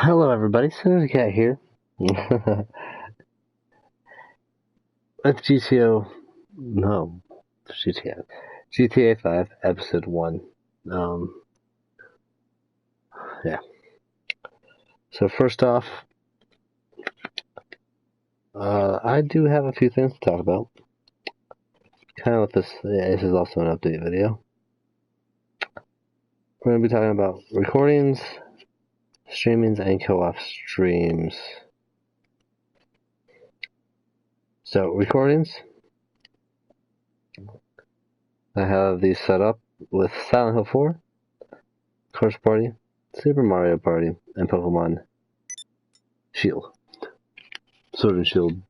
Hello everybody, Senator Cat here. With GTA 5, Episode 1. Yeah. So first off, I do have a few things to talk about. Kind of with this, this is also an update video. We're going to be talking about recordings, streamings, and co-op streams. So, recordings. I have these set up with Silent Hill 4, Curse Party, Super Mario Party, and Pokemon Shield. Sword and Shield,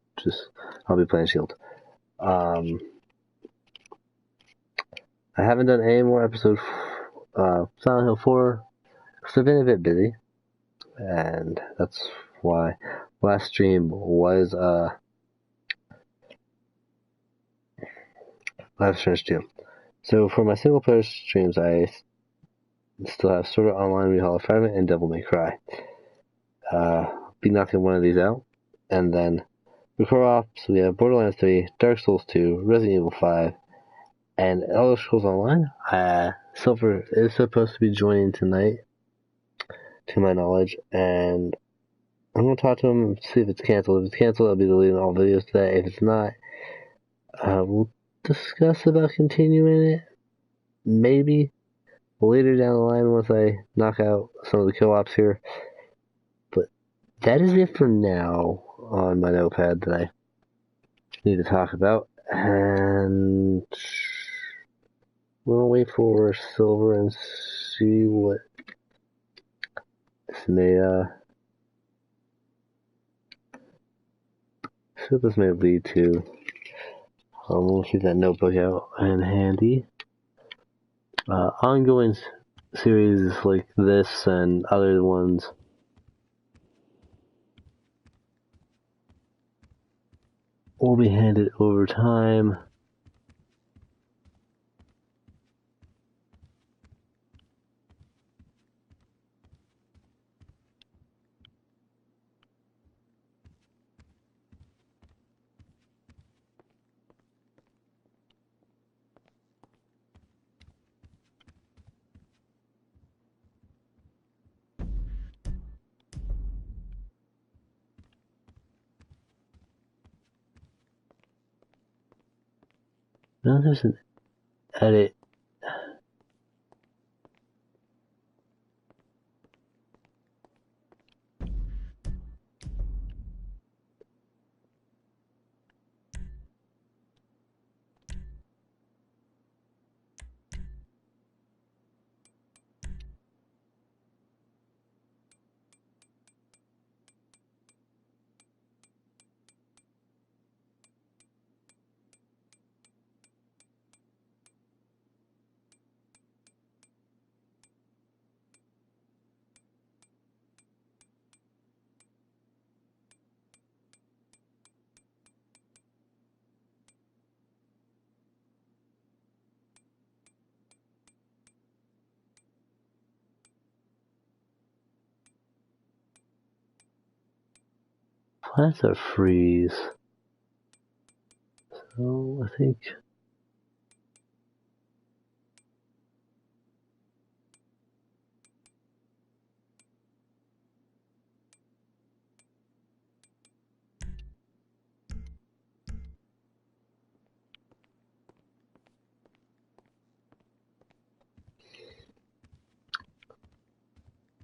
I'll be playing Shield. I haven't done any more episodes Silent Hill 4 because I've been a bit busy, and that's why last stream was live stream too. So for my single player streams, I still have Sword Art Online, Rehall of Fragment, and Devil May Cry. Be knocking one of these out, and then for co-ops we have Borderlands 3, Dark Souls 2, Resident Evil 5, and Elder Scrolls Online. Silver is supposed to be joining tonight, to my knowledge, and I'm going to talk to him and see if it's canceled. If it's canceled, I'll be deleting all videos today. If it's not, we'll discuss about continuing it, maybe later down the line once I knock out some of the co-ops here. But that is it for now on my notepad that I need to talk about. And we're going to wait for Silver and see what this may lead to. We'll keep that notebook out and handy. Ongoing series like this and other ones will be handed over time. Now there's an edit. Plants are freeze. So I think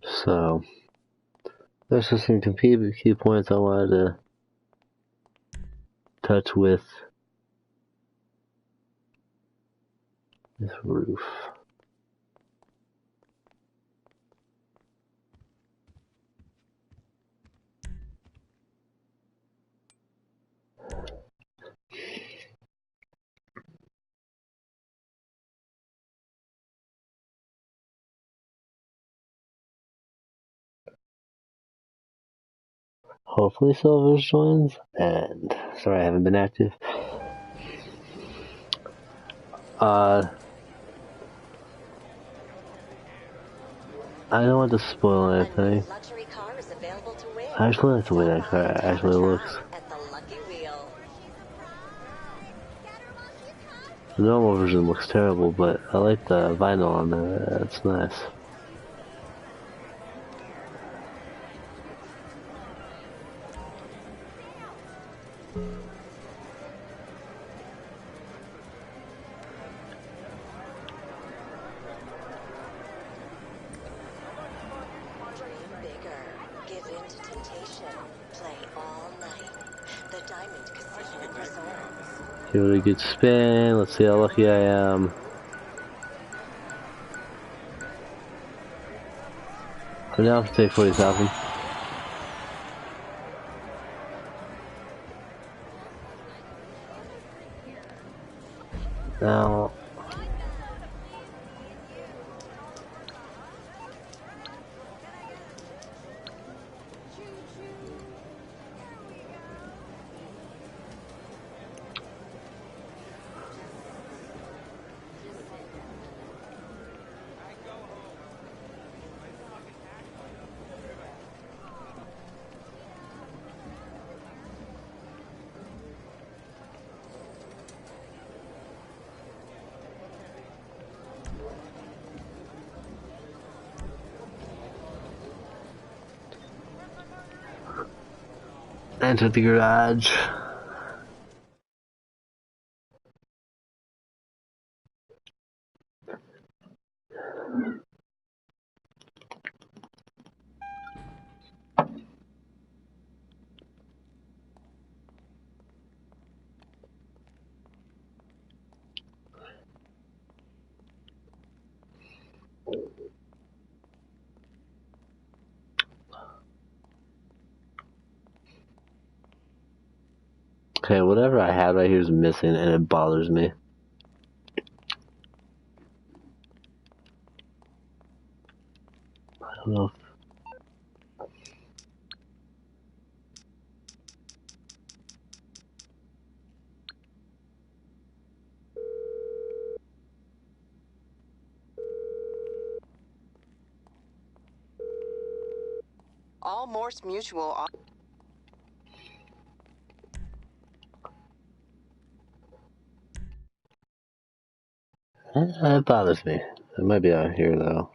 so. There's just some key points I wanted to touch with this roof. Hopefully Silver joins, and sorry I haven't been active. I don't want to spoil anything. Luxury car is available. I actually like the way that car actually looks. The normal version looks terrible, but I like the vinyl on there. That's nice. Give it a good spin. Let's see how lucky I am. I'm down to take 40,000. Now, enter the garage. Okay, whatever I had right here is missing and it bothers me. I don't know. All Morse Mutual. It bothers me. It might be out here though.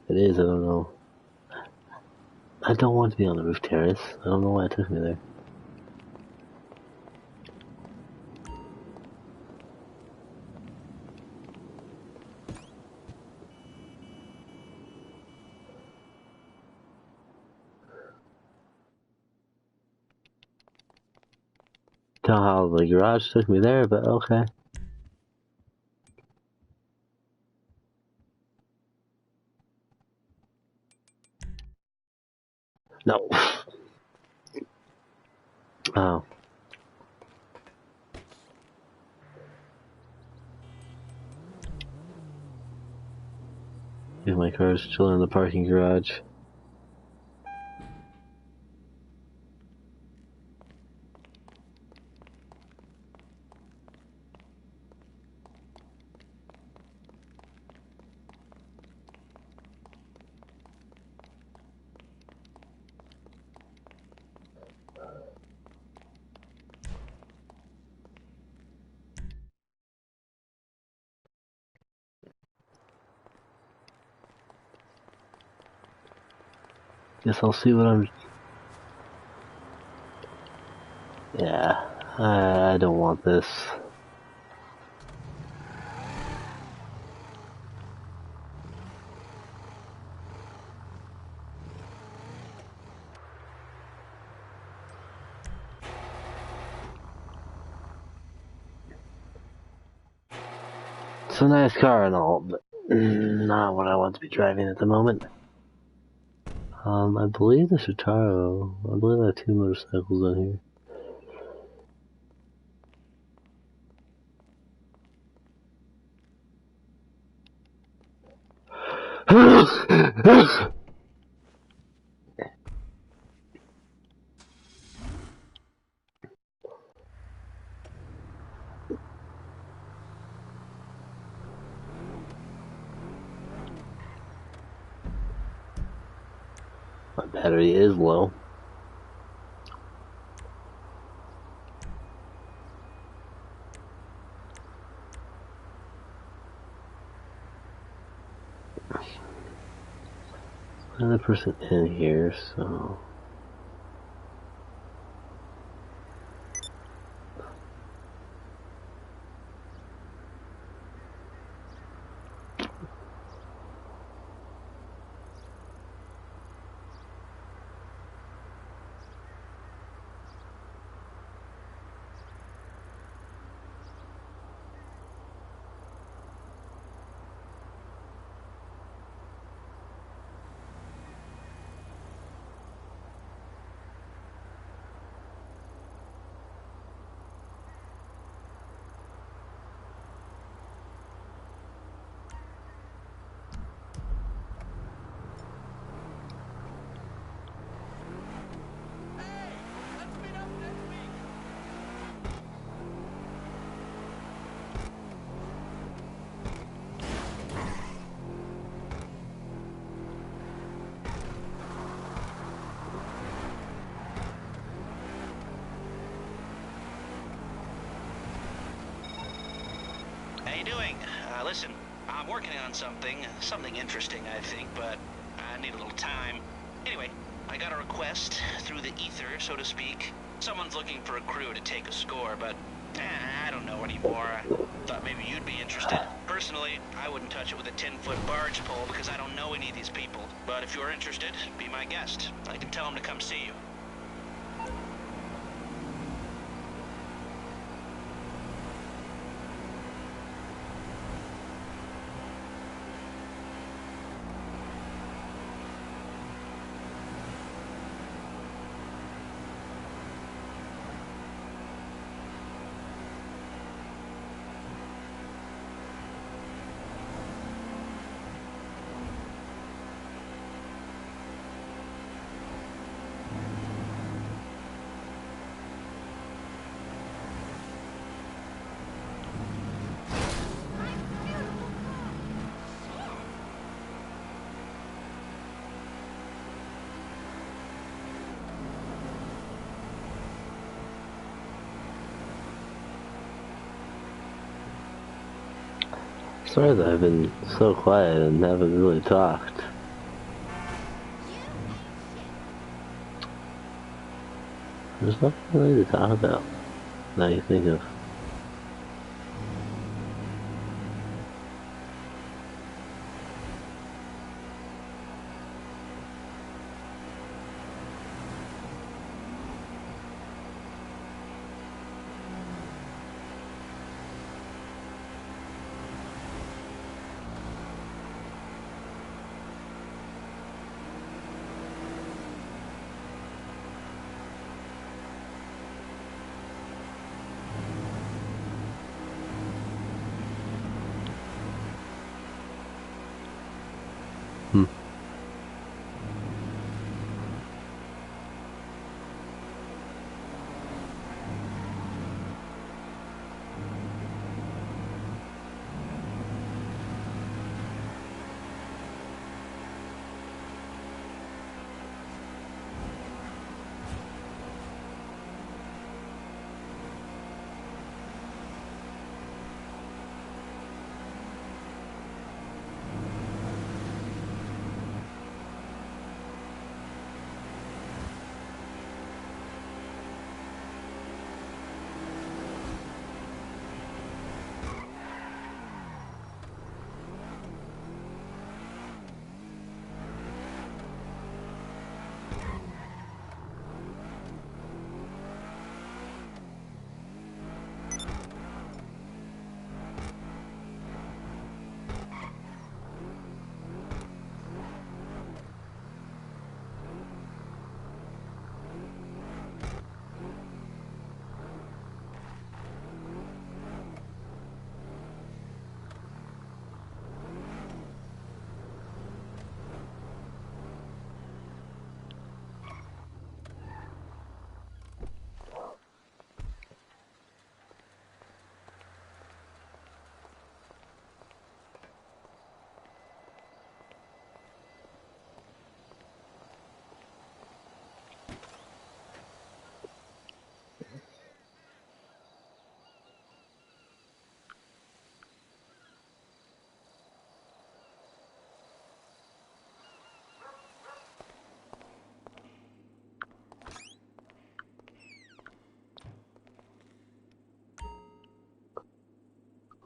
It is, I don't know. I don't want to be on the roof terrace. I don't know why it took me there. Tell how the garage took me there, but okay. No. Oh. If my car is chilling in the parking garage. Guess I'll see what I'm... Yeah, I don't want this. It's a nice car and all, but not what I want to be driving at the moment. I believe this is Taro. I believe I have 2 motorcycles on here. My battery is low. Another person in here, so... How you doing? Listen, I'm working on something interesting, I think, but I need a little time. Anyway, I got a request through the ether, so to speak. Someone's looking for a crew to take a score, but I don't know anymore. I thought maybe you'd be interested. Personally, I wouldn't touch it with a 10-foot barge pole because I don't know any of these people. But if you're interested, be my guest. I can tell them to come see you. Sorry that I've been so quiet and haven't really talked. There's nothing really to talk about that you think of.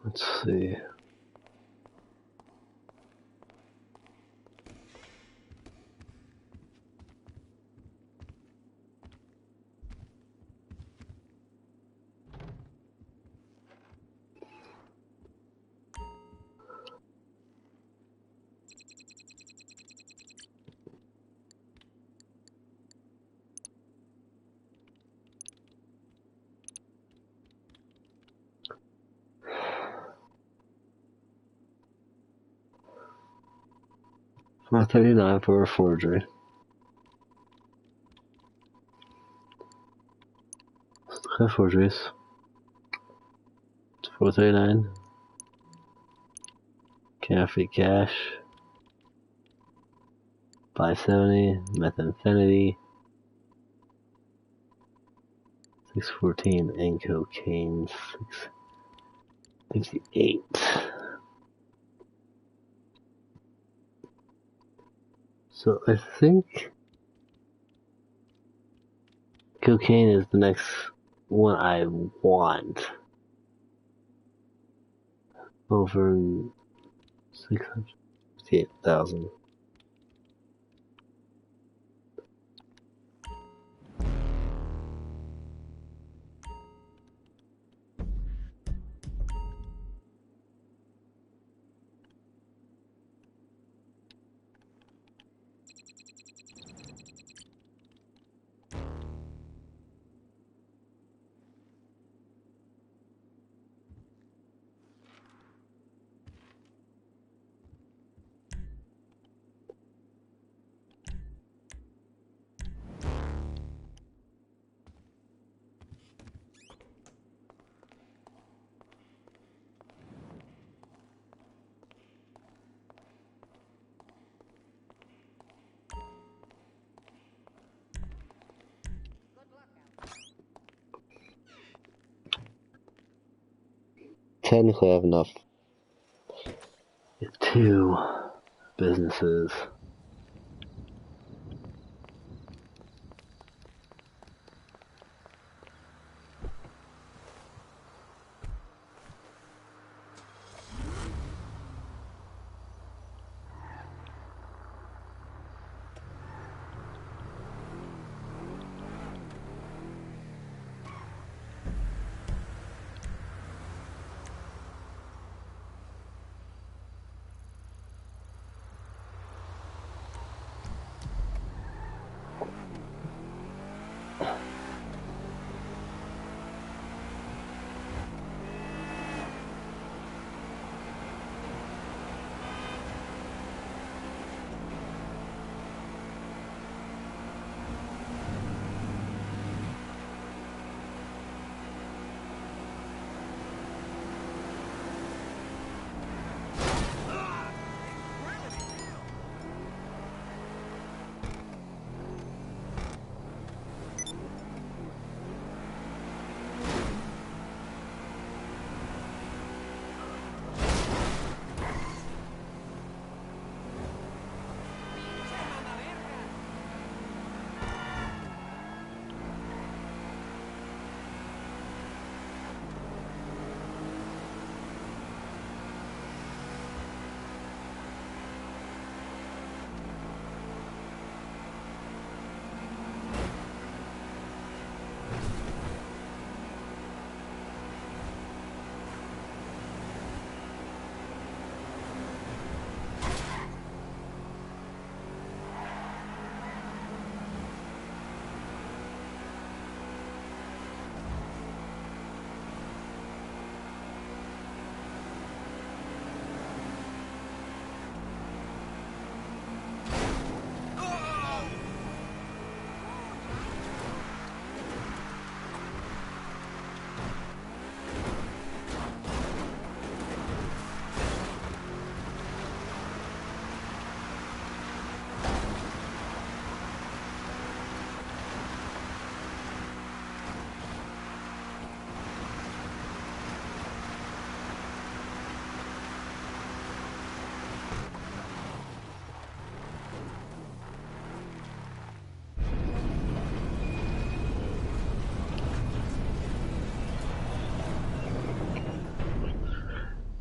Let's see. $439 for a forgery. Okay, forgeries. It's $439. Counterfeit cash. $570. Methamphetamine. $614. And cocaine. $658. So I think cocaine is the next one I want. Over 658,000. Technically, I have enough. Two businesses.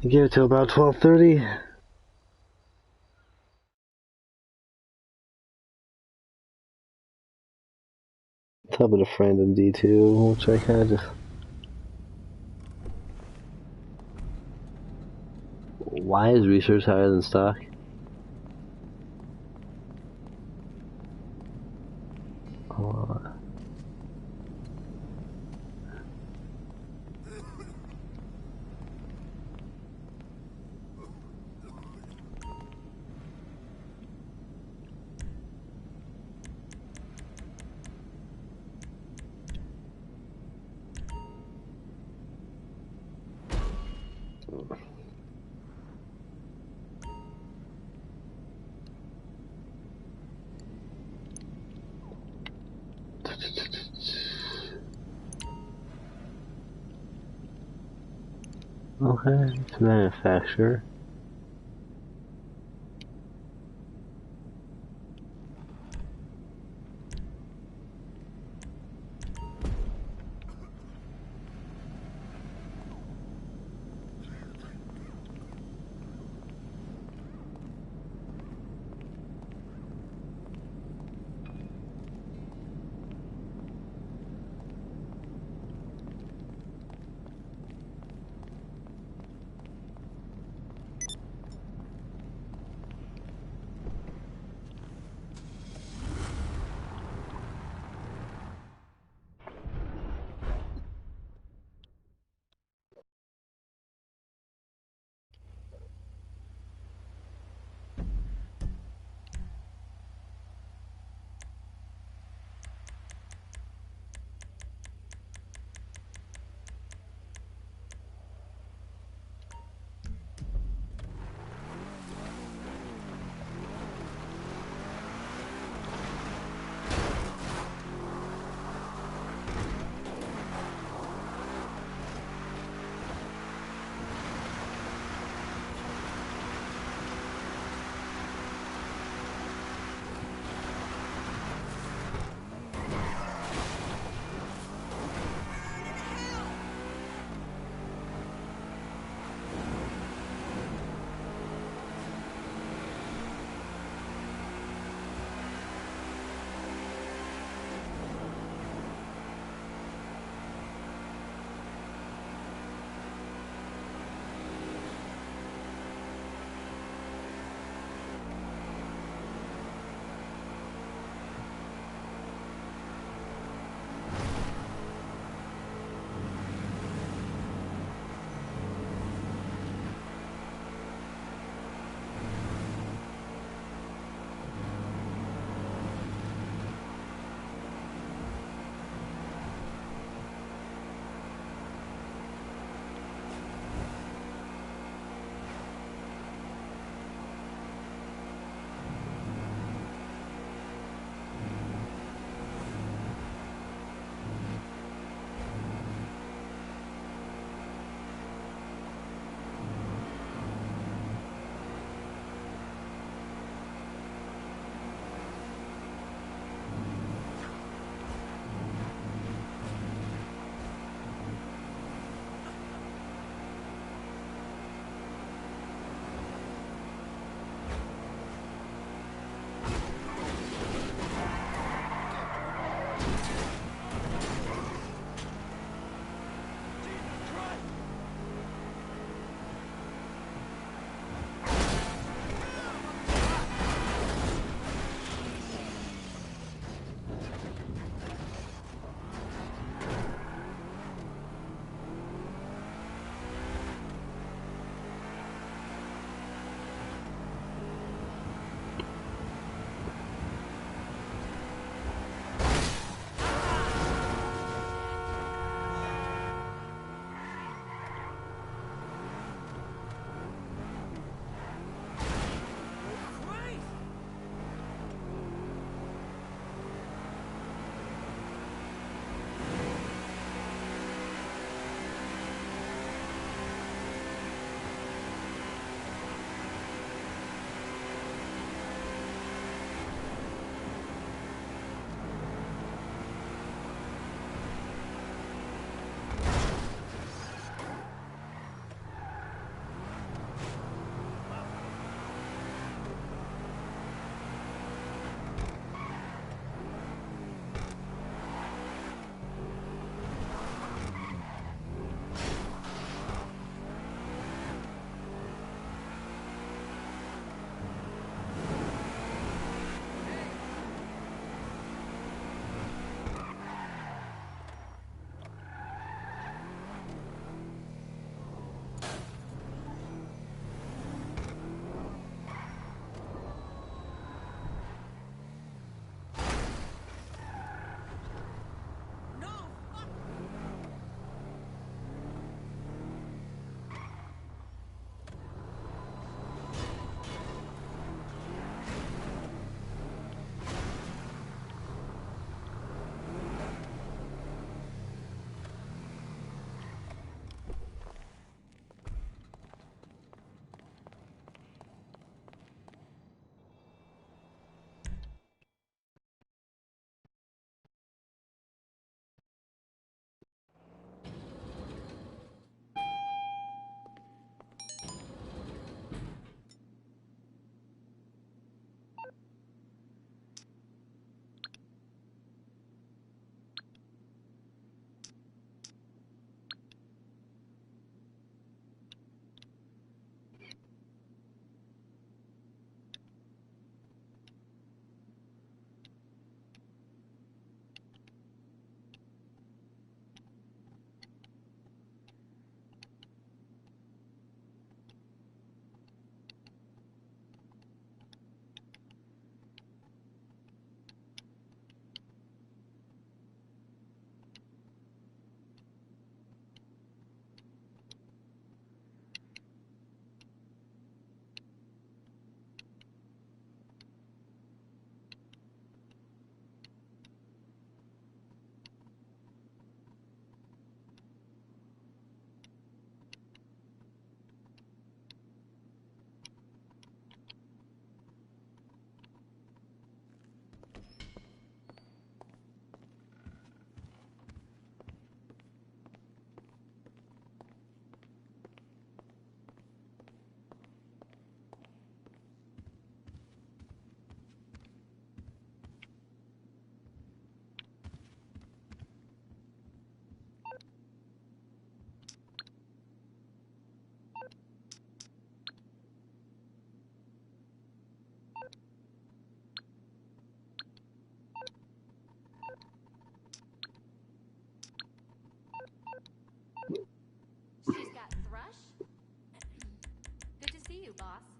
Give it to about 12:30. Tell about a friend in D2, which I kind of just... Why is research higher than stock? Okay, it's manufacturer. boss.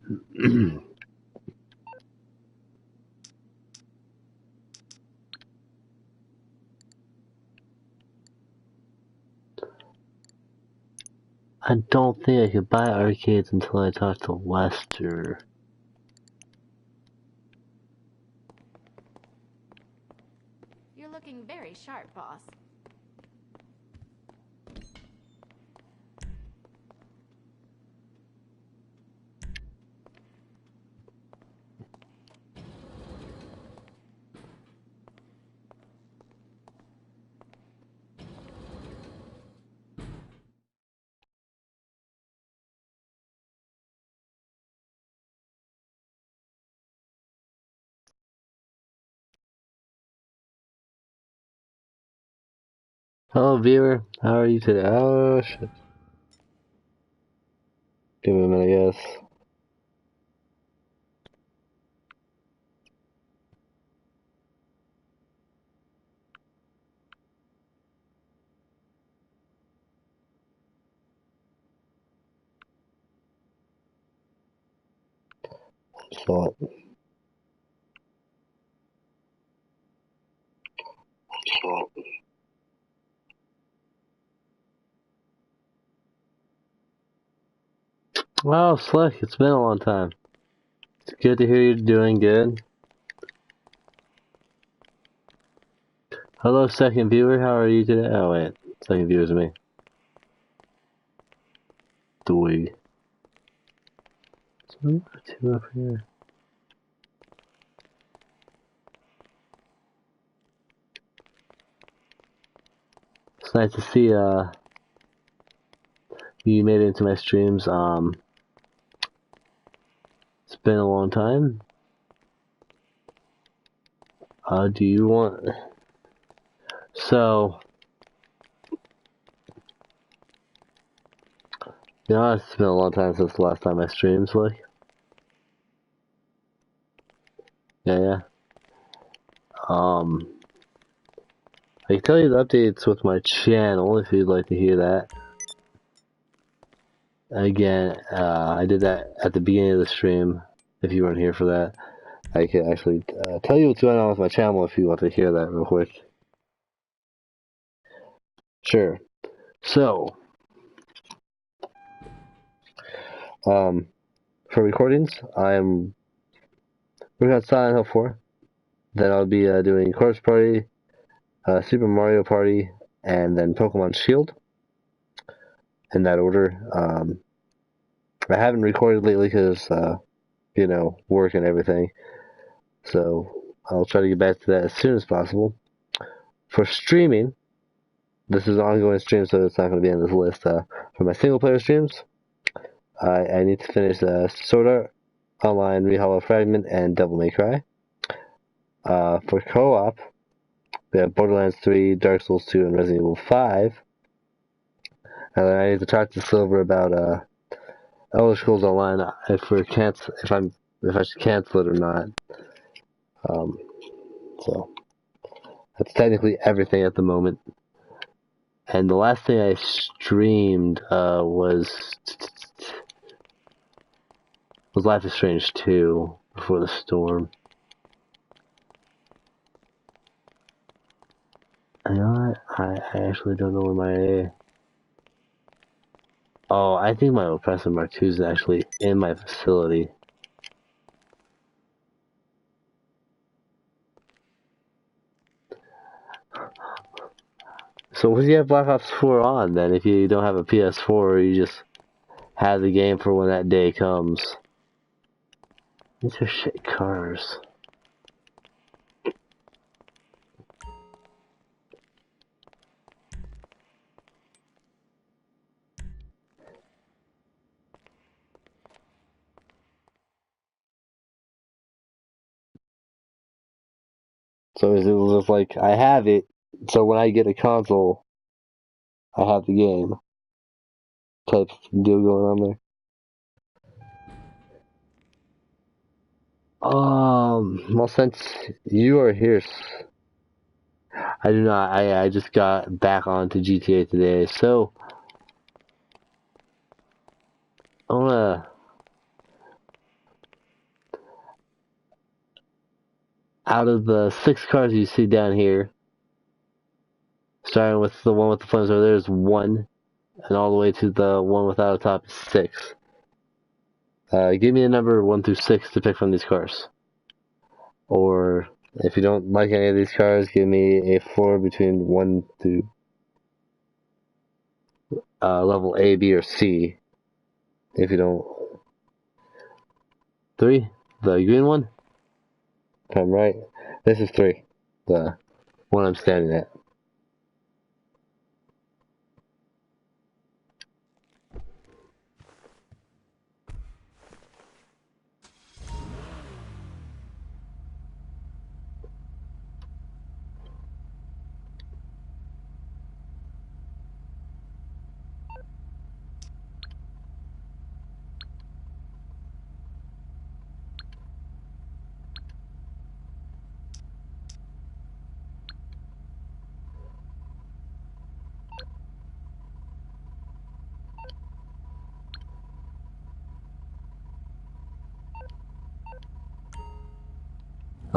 I don't think I could buy arcades until I talk to Lester. You're looking very sharp, boss. Hello, viewer. How are you today? Oh, shit. Give me a minute, I guess. Thought. Wow, Slick, it's been a long time. It's good to hear you're doing good. Hello, second viewer. How are you today? Oh, wait. Second viewer's me. Dweeb. So, two up here. It's nice to see, you made it into my streams. It's been a long time. Do you want... So... You know, it's been a long time since the last time I streamed, Slick. Yeah. I can tell you the updates with my channel if you'd like to hear that. Again, I did that at the beginning of the stream. If you weren't here for that, I could actually tell you what's going on with my channel if you want to hear that real quick. Sure. So, for recordings, I'm working on Silent Hill 4. Then I'll be doing Corpse Party, Super Mario Party, and then Pokemon Shield. In that order. I haven't recorded lately because, you know, work and everything. So I'll try to get back to that as soon as possible. For streaming, this is an ongoing stream, so it's not going to be on this list. For my single-player streams, I need to finish Sword Art Online, Rehollow Fragment, and Devil May Cry. For co-op, we have Borderlands 3, Dark Souls 2, and Resident Evil 5. And then I need to talk to Silver about Elder Scrolls Online if I should cancel it or not. So that's technically everything at the moment. And the last thing I streamed was Life is Strange 2 before the storm. You know what? I actually don't know where my... Oh, I think my Oppressor Mark II is actually in my facility. So what do you have Black Ops 4 on then if you don't have a PS4 or you just have the game for when that day comes? These are shit cars. So it was just like, I have it, so when I get a console, I have the game. Type deal going on there. Well, since you are here, I do not, I just got back onto GTA today, so I wanna out of the 6 cars you see down here, starting with the one with the flames over there is 1, and all the way to the one without a top is 6. Give me a number 1 through 6 to pick from these cars. Or, if you don't like any of these cars, give me a floor between 1 through level A, B, or C. If you don't... 3? The green one? If I'm right. This is 3. The one I'm standing at.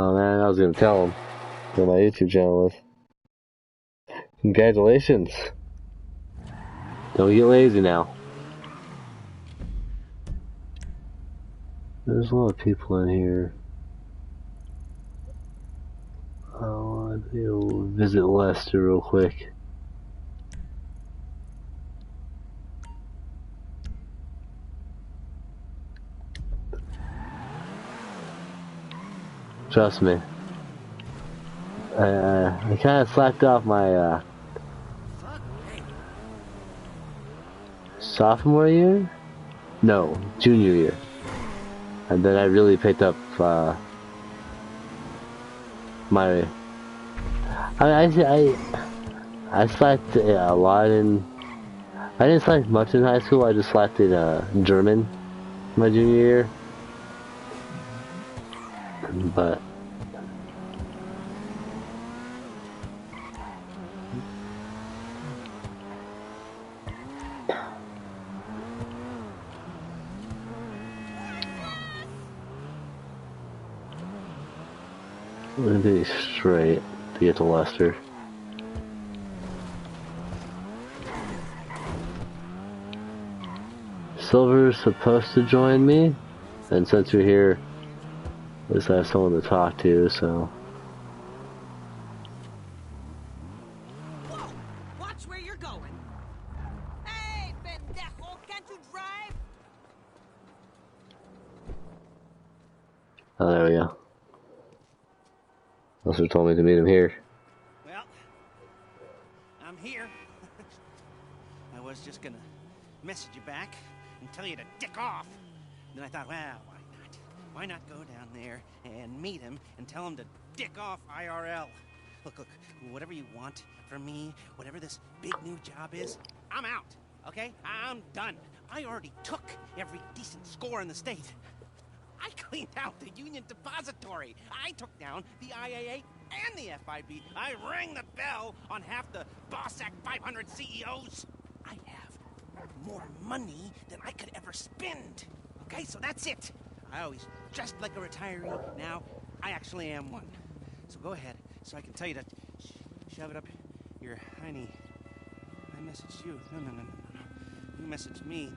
Oh man, I was gonna tell him what my YouTube channel was. Congratulations! Don't get lazy now. There's a lot of people in here. I want to visit Lester real quick. Trust me. I kind of slacked off my sophomore year? No, junior year. And then I really picked up my... I slacked a lot in... I didn't slack much in high school, I just slacked in German my junior year. But... I'm gonna be straight to get to Lester. Silver's supposed to join me, and since you're here, at least I have someone to talk to, so... Whoa! Watch where you're going! Hey, pendejo! Can't you drive? Oh, there we go. Lester told me to meet him here. Well, I'm here. I was just gonna message you back and tell you to dick off. Then I thought, well, why not? Why not go down there and meet him and tell him to dick off IRL? Look, whatever you want from me, whatever this big new job is, I'm out, okay? I'm done. I already took every decent score in the state. I cleaned out the Union Depository. I took down the IAA and the FIB. I rang the bell on half the Bossack 500 CEOs. I have more money than I could ever spend. Okay, so that's it. I always dressed like a retiree. Now, I actually am one. So go ahead, so I can tell you to shove it up your hiney. I messaged you. No. You messaged me.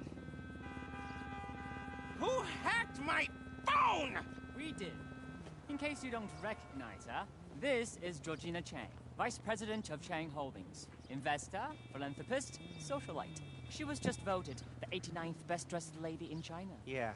Who hacked my phone? We did. In case you don't recognize her, this is Georgina Chang, Vice President of Chang Holdings. Investor, philanthropist, socialite. She was just voted the 89th best-dressed lady in China. Yeah.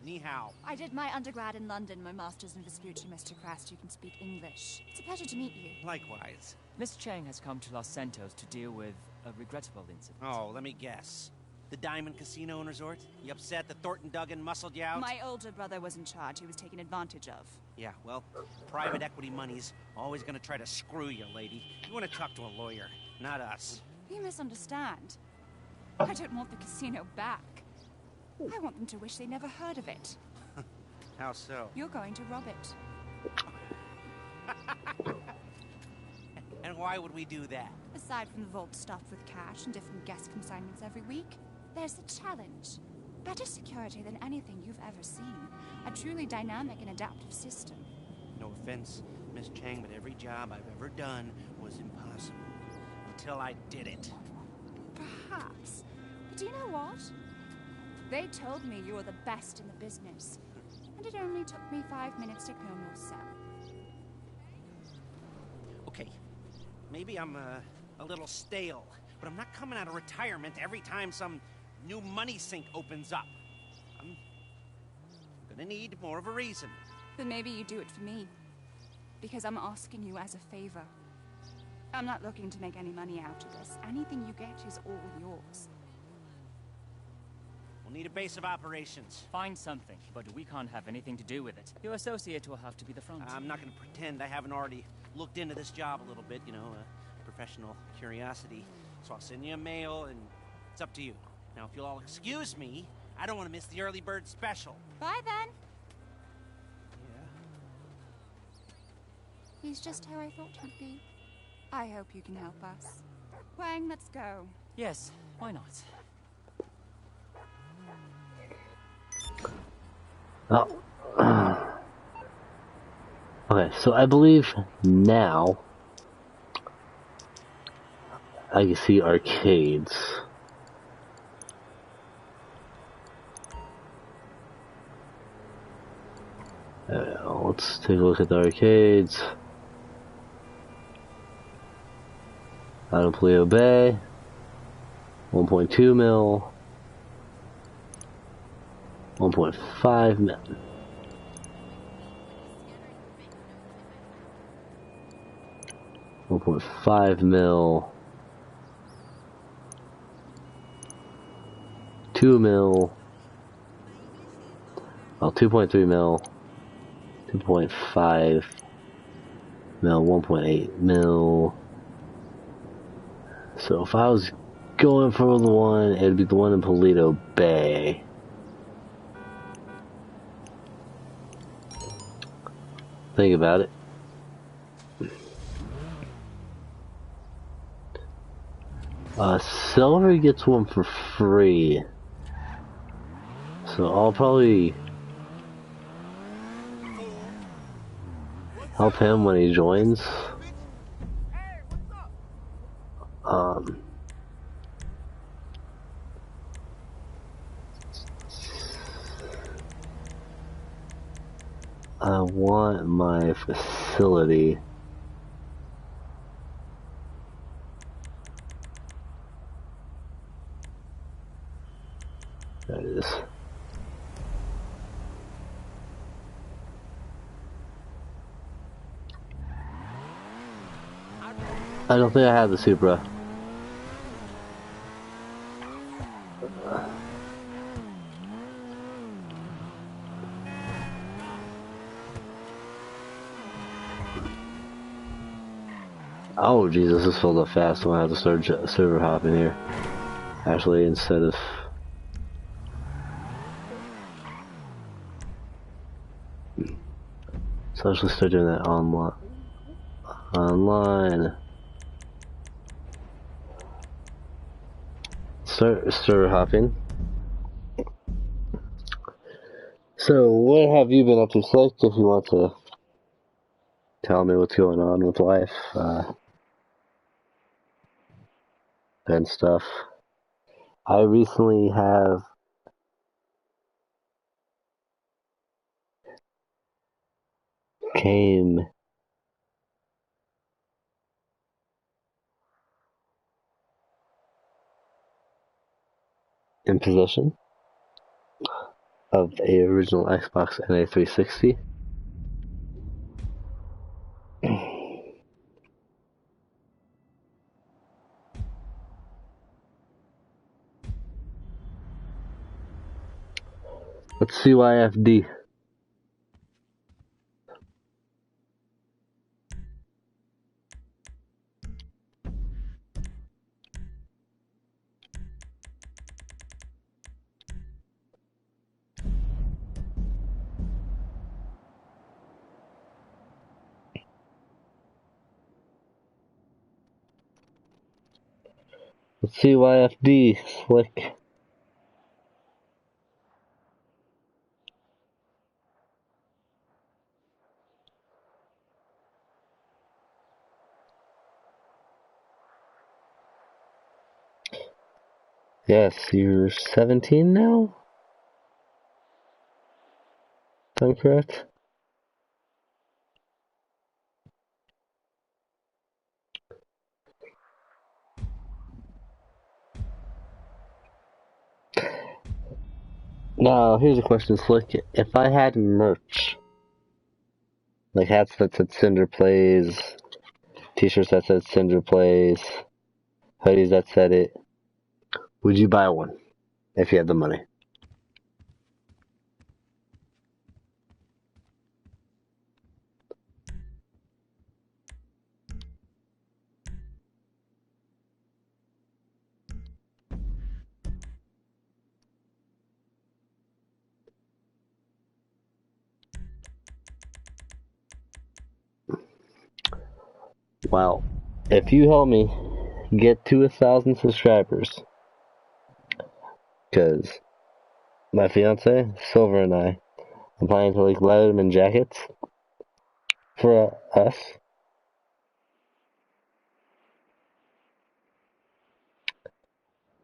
Ni hao. I did my undergrad in London, my master's in Vespucci, Mr. Crest. You can speak English. It's a pleasure to meet you. Likewise. Miss Chang has come to Los Santos to deal with a regrettable incident. Oh, let me guess. The Diamond Casino and Resort? You upset that Thornton Duggan muscled you out? My older brother was in charge. He was taken advantage of. Yeah, well, private equity money's always gonna try to screw you, lady. You wanna talk to a lawyer, not us. You misunderstand. I don't want the casino back. I want them to wish they never heard of it. How so? You're going to rob it. And why would we do that? Aside from the vault stuffed with cash and different guest consignments every week, there's the challenge. Better security than anything you've ever seen. A truly dynamic and adaptive system. No offense, Miss Chang, but every job I've ever done was impossible. Until I did it. Perhaps. But do you know what? They told me you were the best in the business. And it only took me 5 minutes to clone yourself. Okay, maybe I'm a little stale, but I'm not coming out of retirement every time some new money sink opens up. I'm gonna need more of a reason. Then maybe you do it for me. Because I'm asking you as a favor. I'm not looking to make any money out of this. Anything you get is all yours. We'll need a base of operations. Find something, but we can't have anything to do with it. Your associate will have to be the front. I'm not gonna pretend I haven't already looked into this job a little bit, professional curiosity. So I'll send you a mail, and it's up to you. Now, if you'll all excuse me, I don't want to miss the early bird special. Bye then. Yeah. He's just how I thought he'd be. I hope you can help us. Wang, let's go. Yes, why not? Oh. Okay, so I believe now I can see arcades. Let's take a look at the arcades. Out of Pleo Bay. 1.2 mil. 1.5 mil. $1.5 mil, 2 mil, well, 2.3 mil, 2.5 mil, 1.8 mil. So if I was going for the one, it'd be the one in Paleto Bay. Think about it. Silver gets one for free. So I'll probably help him when he joins. I want my facility. There it is. I don't think I have the Supra. Oh Jesus, this filled up fast, so I have to start server hopping here. Actually, instead of... So let's just start doing that online. Start server hopping. So, what have you been up to, Slick, if you want to tell me what's going on with life, and stuff. I recently have came in possession of a original Xbox NA360. Let's CYFD. Let's CYFD, Slick. Yes, you're 17 now? If I'm correct? Now, here's a question, Slick. If I had merch, like hats that said Cinder Plays, t-shirts that said Cinder Plays, hoodies that said it, would you buy one if you had the money? Well, if you help me get to 1,000 subscribers, because my fiance, Silver, and I, I'm planning to like Letterman jackets for us.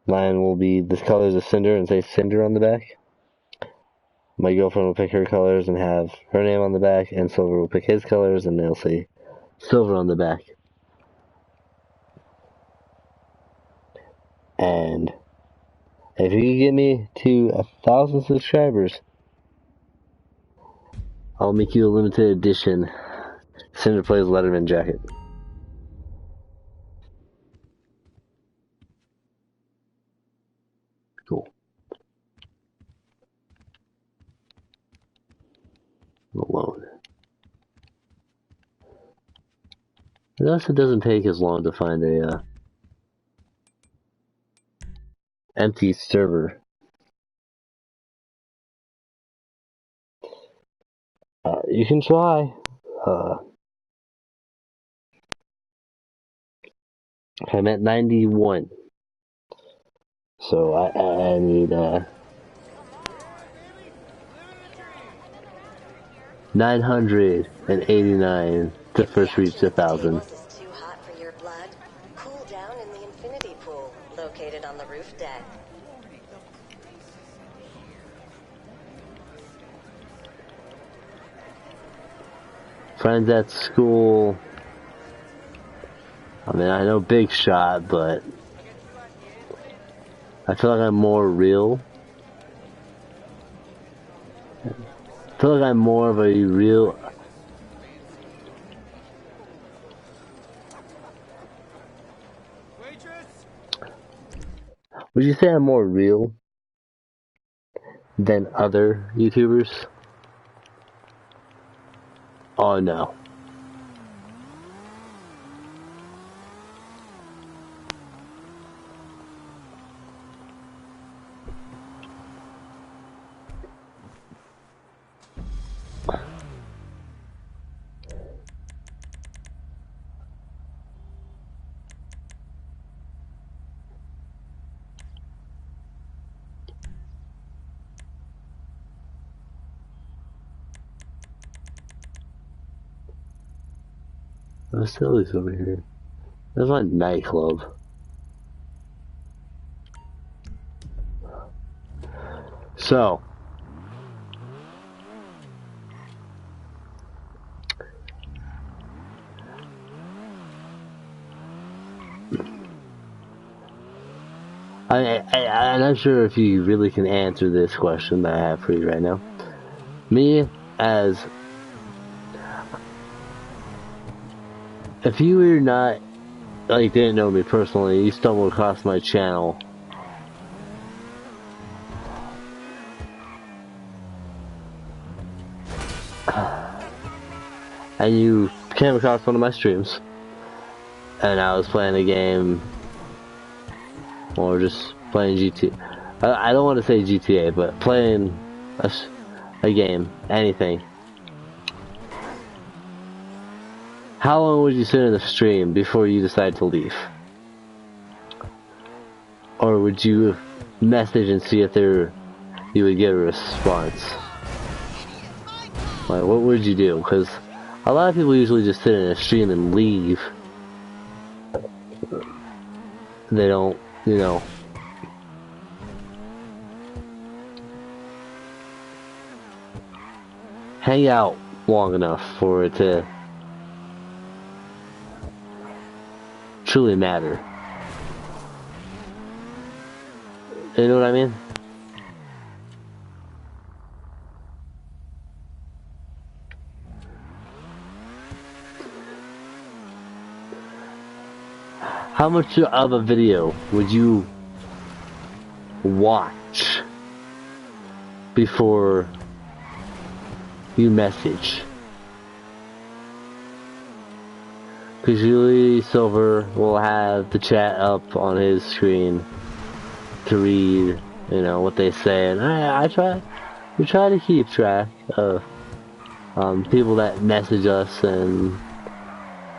Mine will be the colors of Cinder and say Cinder on the back. My girlfriend will pick her colors and have her name on the back, and Silver will pick his colors and they'll say Silver on the back. And if you can get me to 1,000 subscribers, I'll make you a limited edition Cinder Plays Letterman jacket. Cool. Alone. I notice it doesn't take as long to find a empty server. You can try. I'm at 91. So I need 989 to first reach 1,000. Is too hot for your blood? Cool down in the infinity pool located on the roof deck. Friends at school. I mean, I know Big Shot, but I feel like I'm more real. I feel like I'm more of a real. Would you say I'm more real than other YouTubers? Oh no. There's Silly's over here. There's my nightclub. So, I'm not sure if you really can answer this question that I have for you right now. Me, as if you were not, like, didn't know me personally, you stumbled across my channel, and you came across one of my streams, and I was playing a game, or just playing GTA. I don't want to say GTA, but playing a game, anything. How long would you sit in the stream before you decide to leave? Or would you message and see if you would get a response? Like, what would you do? Because a lot of people usually just sit in a stream and leave. They don't, you know. hang out long enough for it to truly matter. You know what I mean? How much of a video would you watch before you message? Because usually Silver will have the chat up on his screen to read, you know, what they say, and we try to keep track of people that message us and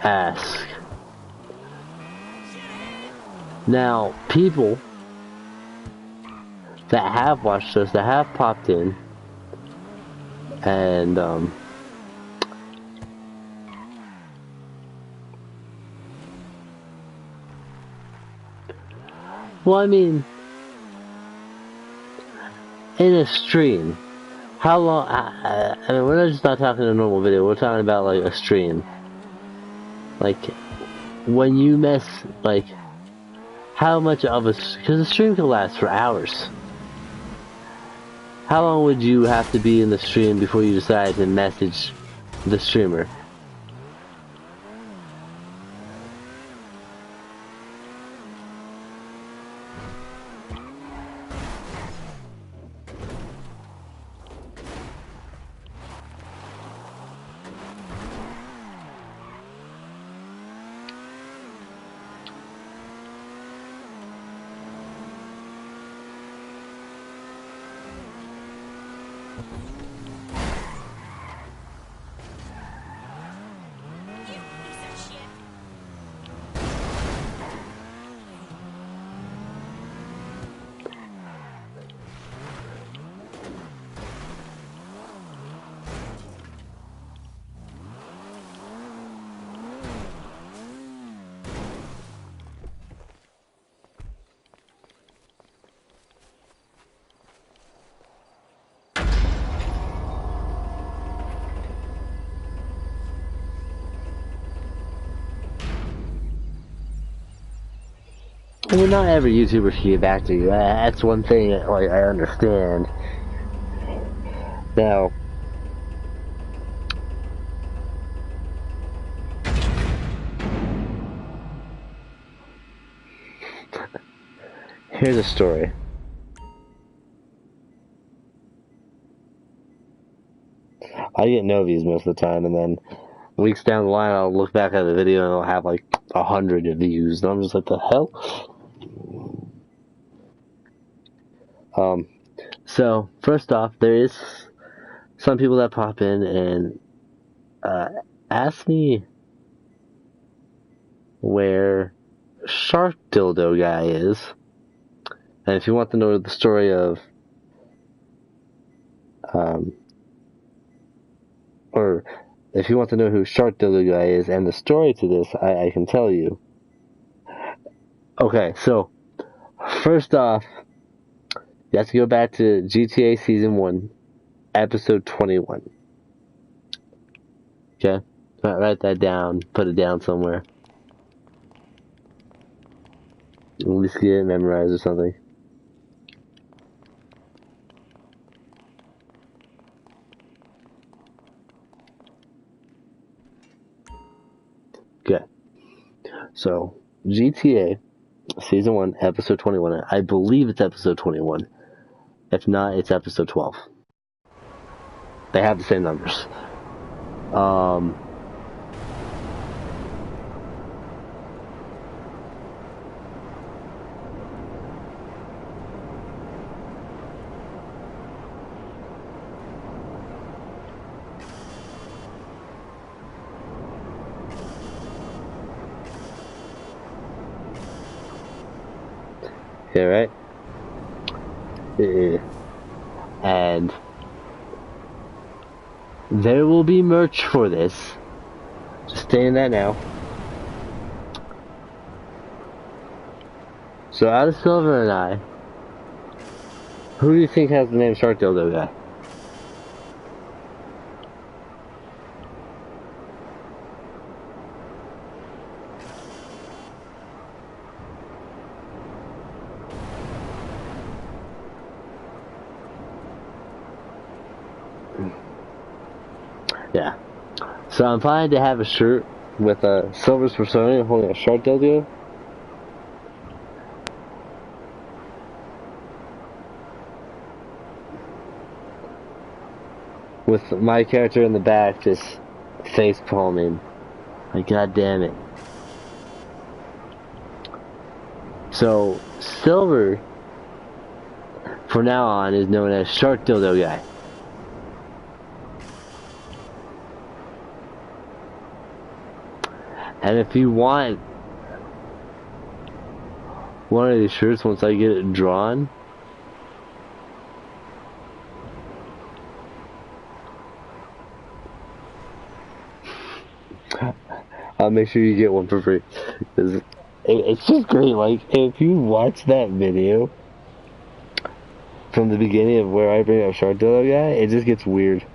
ask. Now, people that have watched us, that have popped in, and well, I mean, in a stream, how long? I mean, we're just not talking a normal video. We're talking about like a stream. Like when you like, how much of a? Because the stream can last for hours. How long would you have to be in the stream before you decide to message the streamer? I mean, not every YouTuber should get back to you. That's one thing that, like, I understand. Now, here's a story. I get no views most of the time, and then weeks down the line, I'll look back at the video and it'll have like 100 views, and I'm just like, the hell? So first off, there is some people that pop in and ask me where Shark Dildo Guy is, and if you want to know the story of or if you want to know who Shark Dildo Guy is and the story to this, I can tell you. Okay, so first off, you have to go back to GTA Season 1, Episode 21. Okay? Write that down. Put it down somewhere. At least get it memorized or something. Okay. So, GTA Season 1, Episode 21. I believe it's Episode 21. If not, it's Episode 12. They have the same numbers. Yeah, right? Yeah. And there will be merch for this. Just saying that now. So out of Silver and I, who do you think has the name Shark Dildo Guy? So I'm planning to have a shirt with a Silver's persona holding a shark dildo. With my character in the back just face palming. Like, god damn it. So, Silver, from now on, is known as Shark Dildo Guy. And if you want one of these shirts once I get it drawn, I'll make sure you get one for free. 'Cause it's just great. Like, if you watch that video from the beginning of where I bring up Shark Dildo Guy, it just gets weird.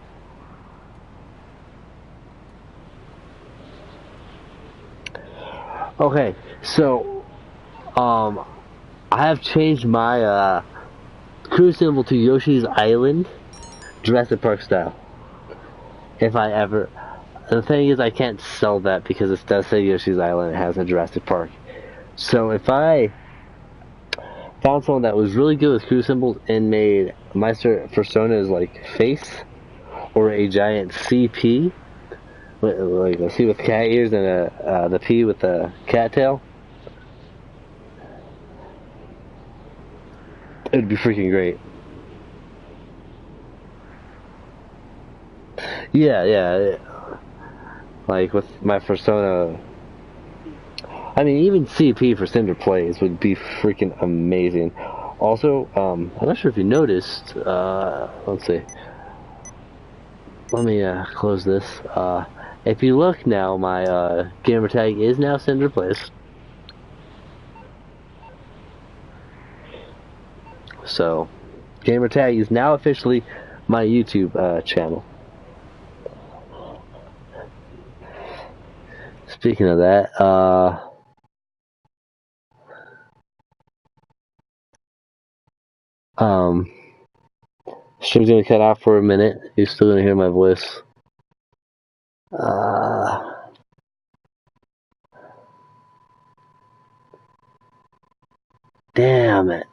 Okay, so I have changed my crew symbol to Yoshi's Island, Jurassic Park style. If I ever, the thing is, I can't sell that because it does say Yoshi's Island. It has a Jurassic Park. So if I found someone that was really good with crew symbols and made my persona as like face or a giant CP, like a C with cat ears and the P with the cat tail, it'd be freaking great. Yeah. Like with my persona. I mean, even CP for Cinder Plays would be freaking amazing. Also, I'm not sure if you noticed. Let's see. Let me close this. If you look now, my gamer tag is now Cinder Plays. So, gamer tag is now officially my YouTube channel. Speaking of that, stream's gonna cut off for a minute. You're still gonna hear my voice. Damn it.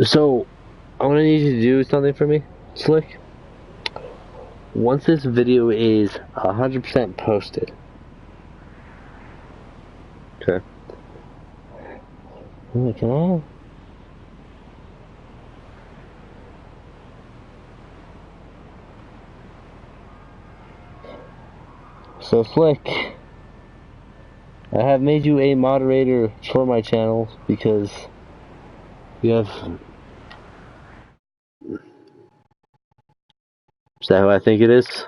So, I'm gonna need you to do something for me, Slick. Once this video is 100% posted. Okay. Can I? So, Slick, I have made you a moderator for my channel because you have. Is that who I think it is?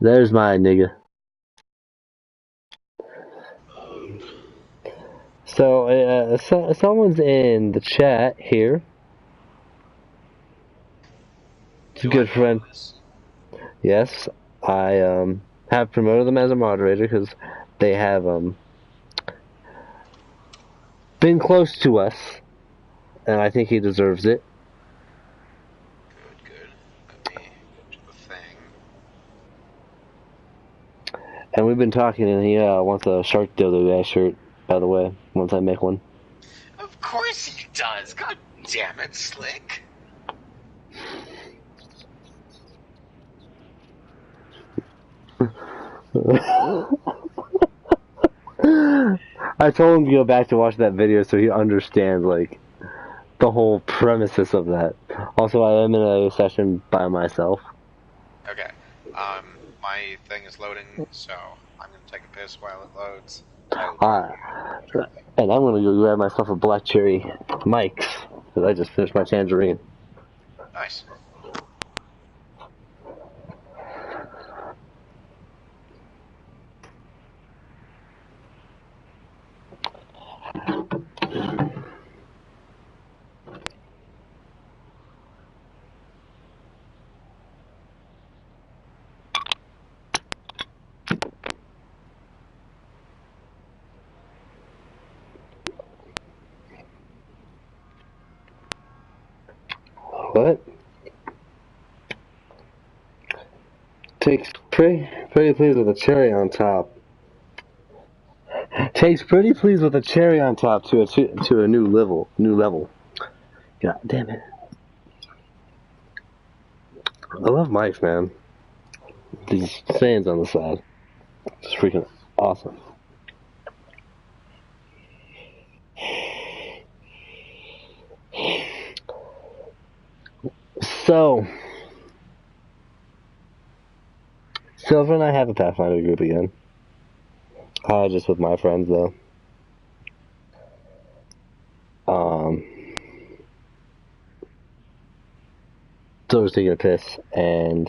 There's my nigga. So, someone's in the chat here. It's a good friend. Yes, I have promoted them as a moderator because they have been close to us, and I think he deserves it. Good. Let me go to the thing. And we've been talking, and he wants a Shark Dildo Guy shirt, by the way, once I make one. Of course he does. God damn it, Slick. I told him to go back to watch that video so he understands, like, the whole premises of that. Also, I am in a session by myself. Okay. My thing is loading, so I'm gonna take a piss while it loads. And I'm gonna go grab myself a black cherry Mike's, because I just finished my tangerine. Nice. What? Takes pretty please with a cherry on top. Takes pretty please with a cherry on top to a new level. God damn it! I love mics, man. These sayings on the side, it's freaking awesome. So, Silver and I have a Pathfinder group again. Just with my friends though. Silver's taking a piss, and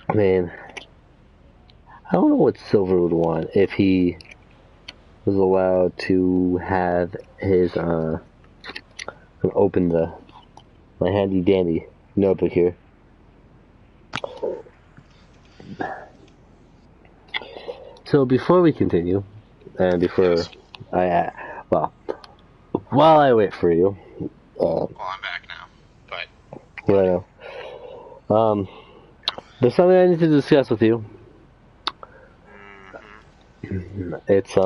I mean, I don't know what Silver would want if he was allowed to have his open my handy dandy notebook here. So before we continue, and before while I wait for you, well, I'm back now, but what I know, there's something I need to discuss with you. It's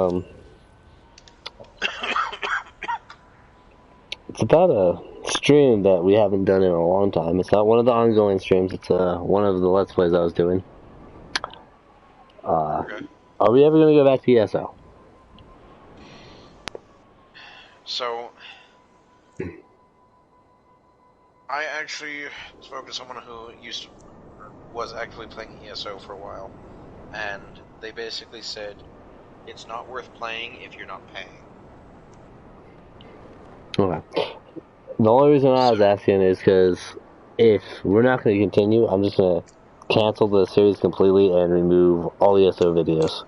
it's about a stream that we haven't done in a long time. It's not one of the ongoing streams. It's one of the Let's Plays I was doing. okay. Are we ever going to go back to ESO? So, I actually spoke to someone who was actually playing ESO for a while, and they basically said it's not worth playing if you're not paying. Okay. The only reason I was asking is because if we're not going to continue, I'm just going to cancel the series completely and remove all ESO videos.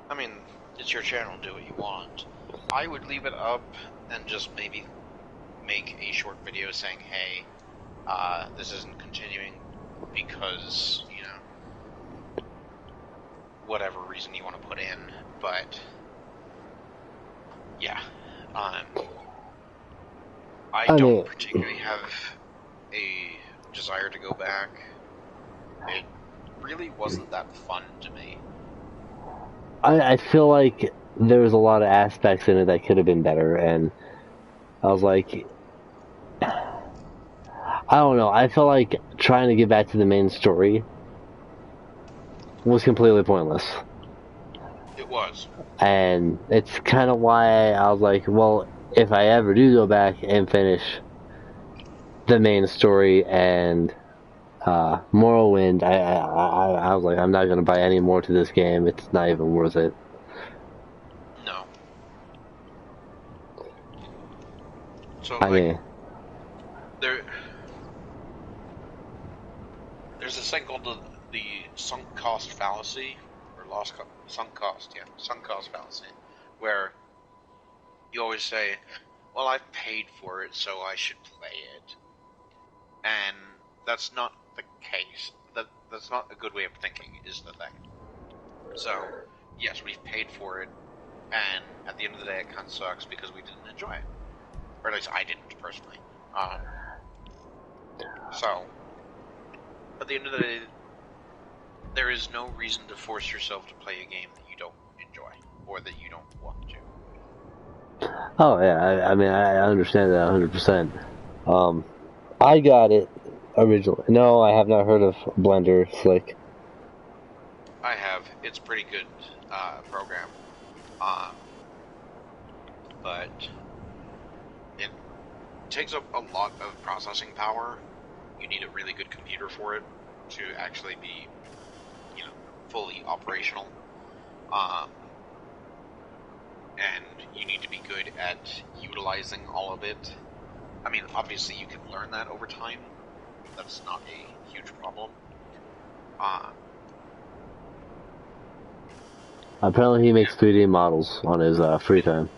I mean, it's your channel, do what you want. I would leave it up and just maybe make a short video saying, hey, this isn't continuing because, you know, whatever reason you want to put in, but yeah, I don't particularly have a desire to go back. It really wasn't that fun to me. I feel like there was a lot of aspects in it that could have been better, and I was like, I don't know, I felt like trying to get back to the main story was completely pointless. It was. And it's kind of why I was like, well, if I ever do go back and finish the main story and Morrowind, I was like, I'm not going to buy any more to this game. It's not even worth it. No. So, I mean, there's this thing called the sunk cost fallacy, or sunk cost fallacy, where you always say, well, I've paid for it, so I should play it. And that's not the case. That's not a good way of thinking, is the thing. So, yes, we've paid for it, and at the end of the day, it kind of sucks because we didn't enjoy it. Or at least I didn't, personally. So, at the end of the day, there is no reason to force yourself to play a game that you don't enjoy, or that you don't want to. oh yeah, I mean, I understand that 100%. I got it originally. No, I have not heard of Blender Slick. I have. It's a pretty good program. But it takes up a lot of processing power. You need a really good computer for it to actually be, you know, fully operational. And you need to be good at utilizing all of it. I mean, obviously you can learn that over time. That's not a huge problem. Apparently he makes 3D models on his free time.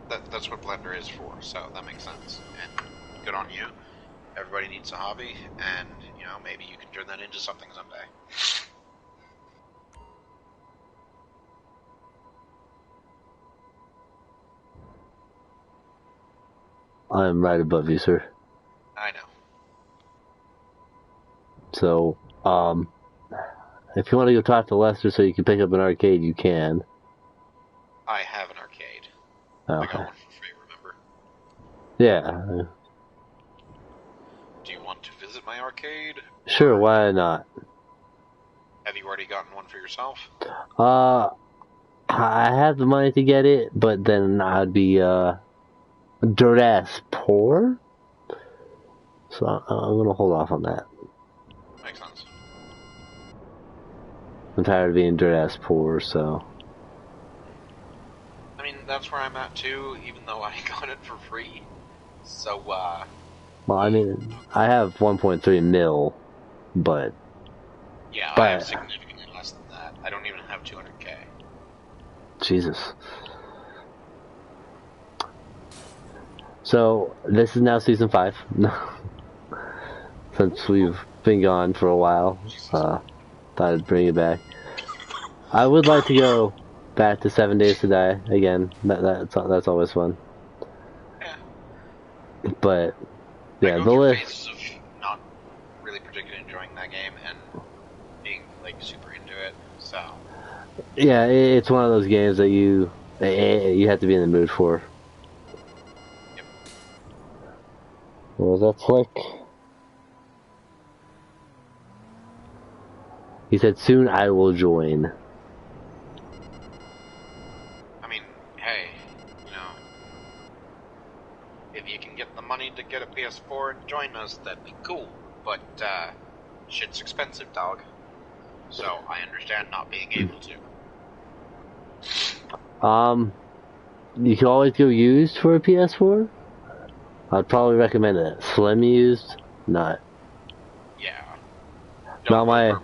That's what Blender is for, so that makes sense. And good on you. Everybody needs a hobby, and, you know, maybe you can turn that into something someday. I'm right above you, sir. I know. So, if you want to go talk to Lester so you can pick up an arcade, you can. I have an arcade. Okay. I got one for free, remember? Yeah. Do you want to visit my arcade? Sure, why not? Have you already gotten one for yourself? I have the money to get it, but then I'd be, dirt ass poor. So I'm gonna hold off on that. Makes sense. I'm tired of being dirt ass poor, so. I mean, that's where I'm at too, even though I got it for free. So, Well, I mean, I have 1.3 mil, but. Yeah, I have significantly less than that. I don't even have 200K. Jesus. So, this is now season 5. Since we've been gone for a while. Thought I'd bring it back. I would like to go back to 7 Days to Die again. That's always fun. Yeah. But, yeah, I go the through list. phases of not really particularly enjoying that game and being, like, super into it, so. Yeah, it's one of those games that you have to be in the mood for. Yep. What was that flick? He said, soon I will join. I mean, hey, you know, if you can get the money to get a PS4 and join us, that'd be cool. But, shit's expensive, dog. So, I understand not being able to. You can always go used for a PS4. I'd probably recommend a slim used, not. Yeah. Not my. Pro.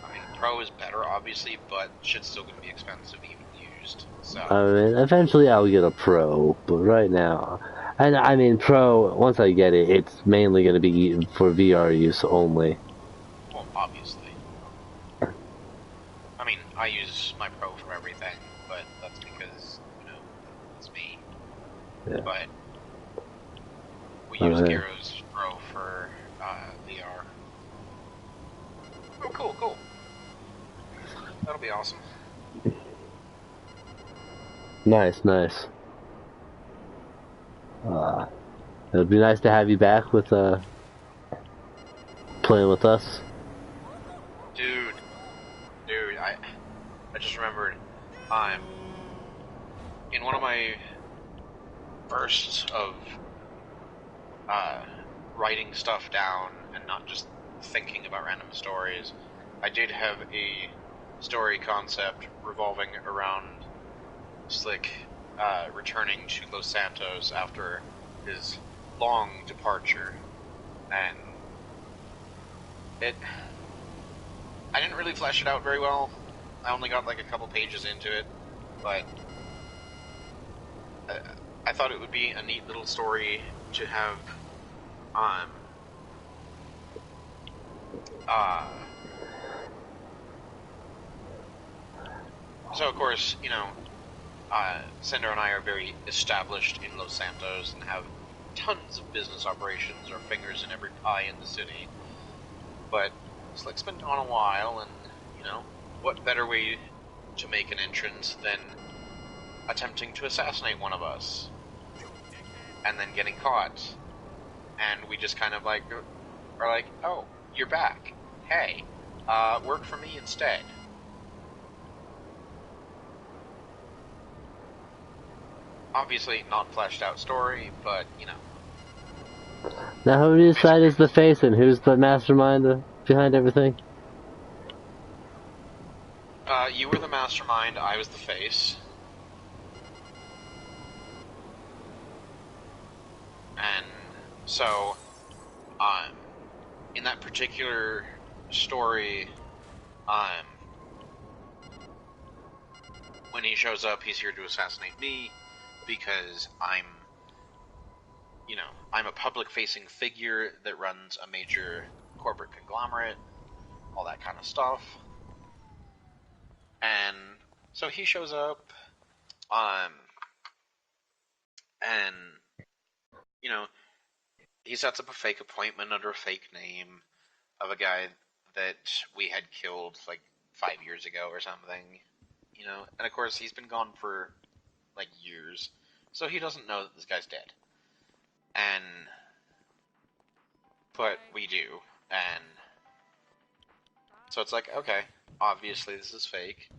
I mean, Pro is better, obviously, but shit's still gonna be expensive, even used. So. I mean, eventually I'll get a Pro, but right now, and I mean, Pro. Once I get it, it's mainly gonna be for VR use only. Well, obviously. I mean, I use my Pro for everything, but that's because, you know, it's me. Yeah. But we use Gyro's Pro for VR. Oh, cool. That'll be awesome. Nice. It'd be nice to have you back with playing with us. Dude, I just remembered, in one of my bursts of writing stuff down and not just thinking about random stories, I did have a story concept revolving around Slick returning to Los Santos after his long departure, and I didn't really flesh it out very well. I only got like a couple pages into it, but I thought it would be a neat little story to have. So of course, you know, Cinder and I are very established in Los Santos and have tons of business operations, our fingers in every pie in the city. But Slick's been gone a while, and, you know, what better way to make an entrance than attempting to assassinate one of us, and then getting caught. And we just kind of like, are like, oh, you're back. Hey, work for me instead. Obviously not fleshed out story, but, you know. Now who do you decide is the face and who's the mastermind behind everything? You were the mastermind, I was the face. And so, in that particular story, when he shows up, he's here to assassinate me, because I'm a public-facing figure that runs a major corporate conglomerate, all that kind of stuff. And so he shows up, and you know, he sets up a fake appointment under a fake name of a guy that we had killed like 5 years ago or something, you know, and of course he's been gone for like years, so he doesn't know that this guy's dead. And but we do, and so it's like, okay, obviously this is fake,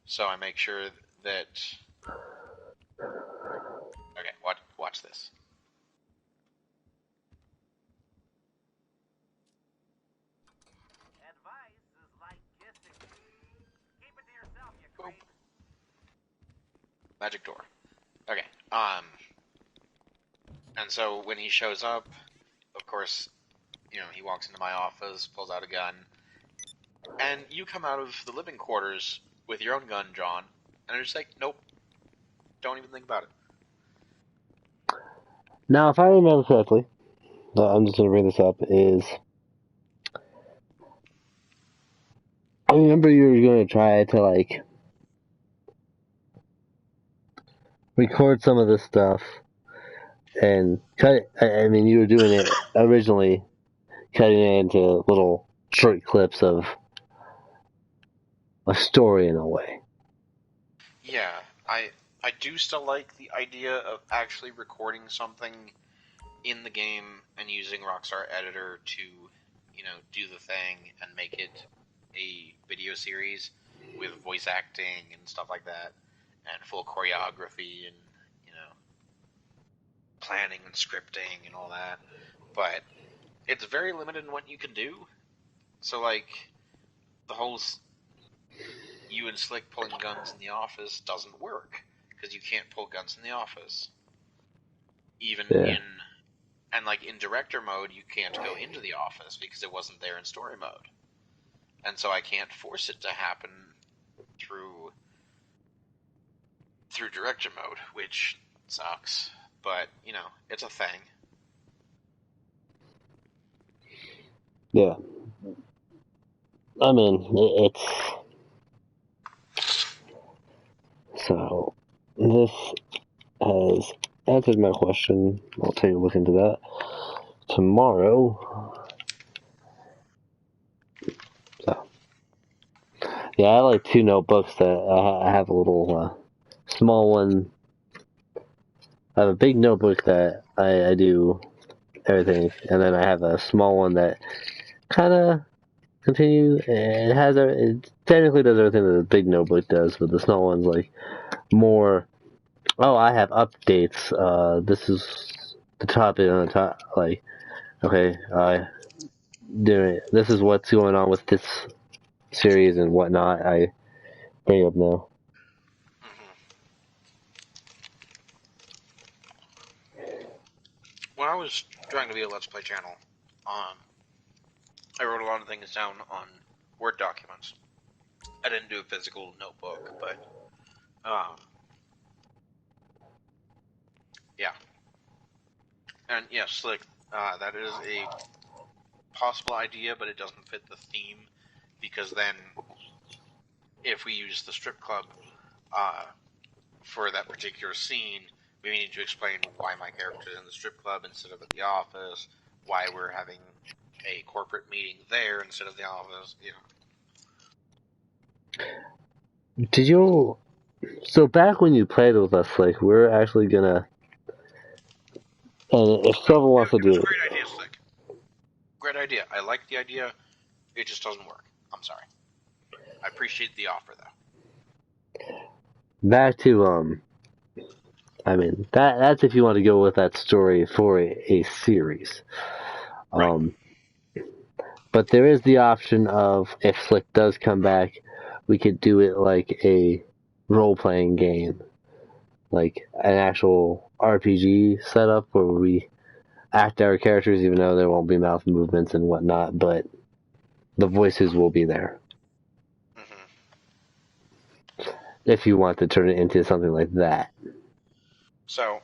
so I make sure that okay, watch this. Advice is like kissing. Keep it to yourself, you Boop. creep. Magic door. Okay. And so when he shows up, of course, you know, he walks into my office, pulls out a gun, and you come out of the living quarters with your own gun, John, and I'm just like, nope, don't even think about it. Now, if I remember correctly, I'm just going to bring this up, is I remember you were going to try to, like, record some of this stuff and cut it. I mean, you were doing it originally, cutting it into little short clips of a story in a way. Yeah, I do still like the idea of actually recording something in the game and using Rockstar Editor to, you know, do the thing and make it a video series with voice acting and stuff like that, and full choreography and, you know, planning and scripting and all that. But it's very limited in what you can do. So, like, the whole you and Slick pulling guns in the office doesn't work because you can't pull guns in the office. Even in and like in director mode, you can't go into the office because it wasn't there in story mode, and so I can't force it to happen through director mode, which sucks. But you know, it's a thing. Yeah. I mean, it's... So, this has answered my question. I'll take a look into that tomorrow. So, yeah, I have like 2 notebooks that I have a little small one. I have a big notebook that I do everything, and then I have a small one that kind of continues. It technically does everything that the big notebook does, but the small one's like more. Oh, I have updates. This is the topic on the top. Like, okay, doing this is what's going on with this series and whatnot. I bring up now. Mm-hmm. When I was trying to be a Let's Play channel, I wrote a lot of things down on Word documents. I didn't do a physical notebook, but yeah. And yes, like that is a possible idea, but it doesn't fit the theme because then if we use the strip club uh, for that particular scene, we need to explain why my character is in the strip club instead of at the office, why we're having a corporate meeting there instead of the office. You know. Did you? So back when you played with us, like we're actually gonna. And if No, someone wants to it was do a it, great idea, Slick. Great idea. I like the idea. It just doesn't work. I'm sorry. I appreciate the offer, though. back to I mean that's if you want to go with that story for a series. Right. But there is the option of if Slick does come back, we could do it like a role playing game, like an actual RPG setup where we act our characters, even though there won't be mouth movements and whatnot, but the voices will be there. Mm-hmm. If you want to turn it into something like that. So,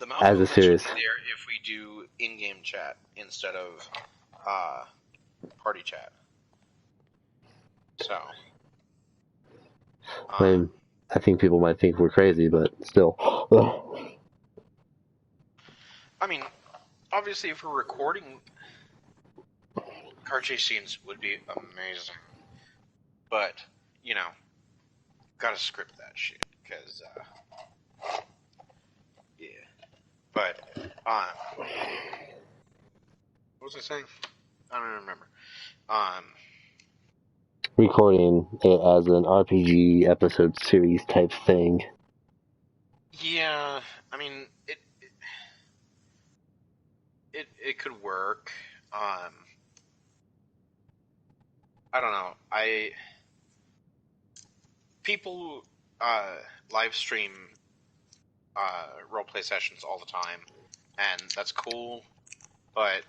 the mouth As a movements would series. be there if we do in-game chat instead of party chat. So, I mean, I think people might think we're crazy, but still. I mean, obviously, if we're recording, car chase scenes would be amazing. But, you know, gotta script that shit, because, yeah. But, what was I saying? I don't remember. Recording it as an RPG episode series type thing. Yeah, I mean, it could work. I don't know. People live stream roleplay sessions all the time, and that's cool. But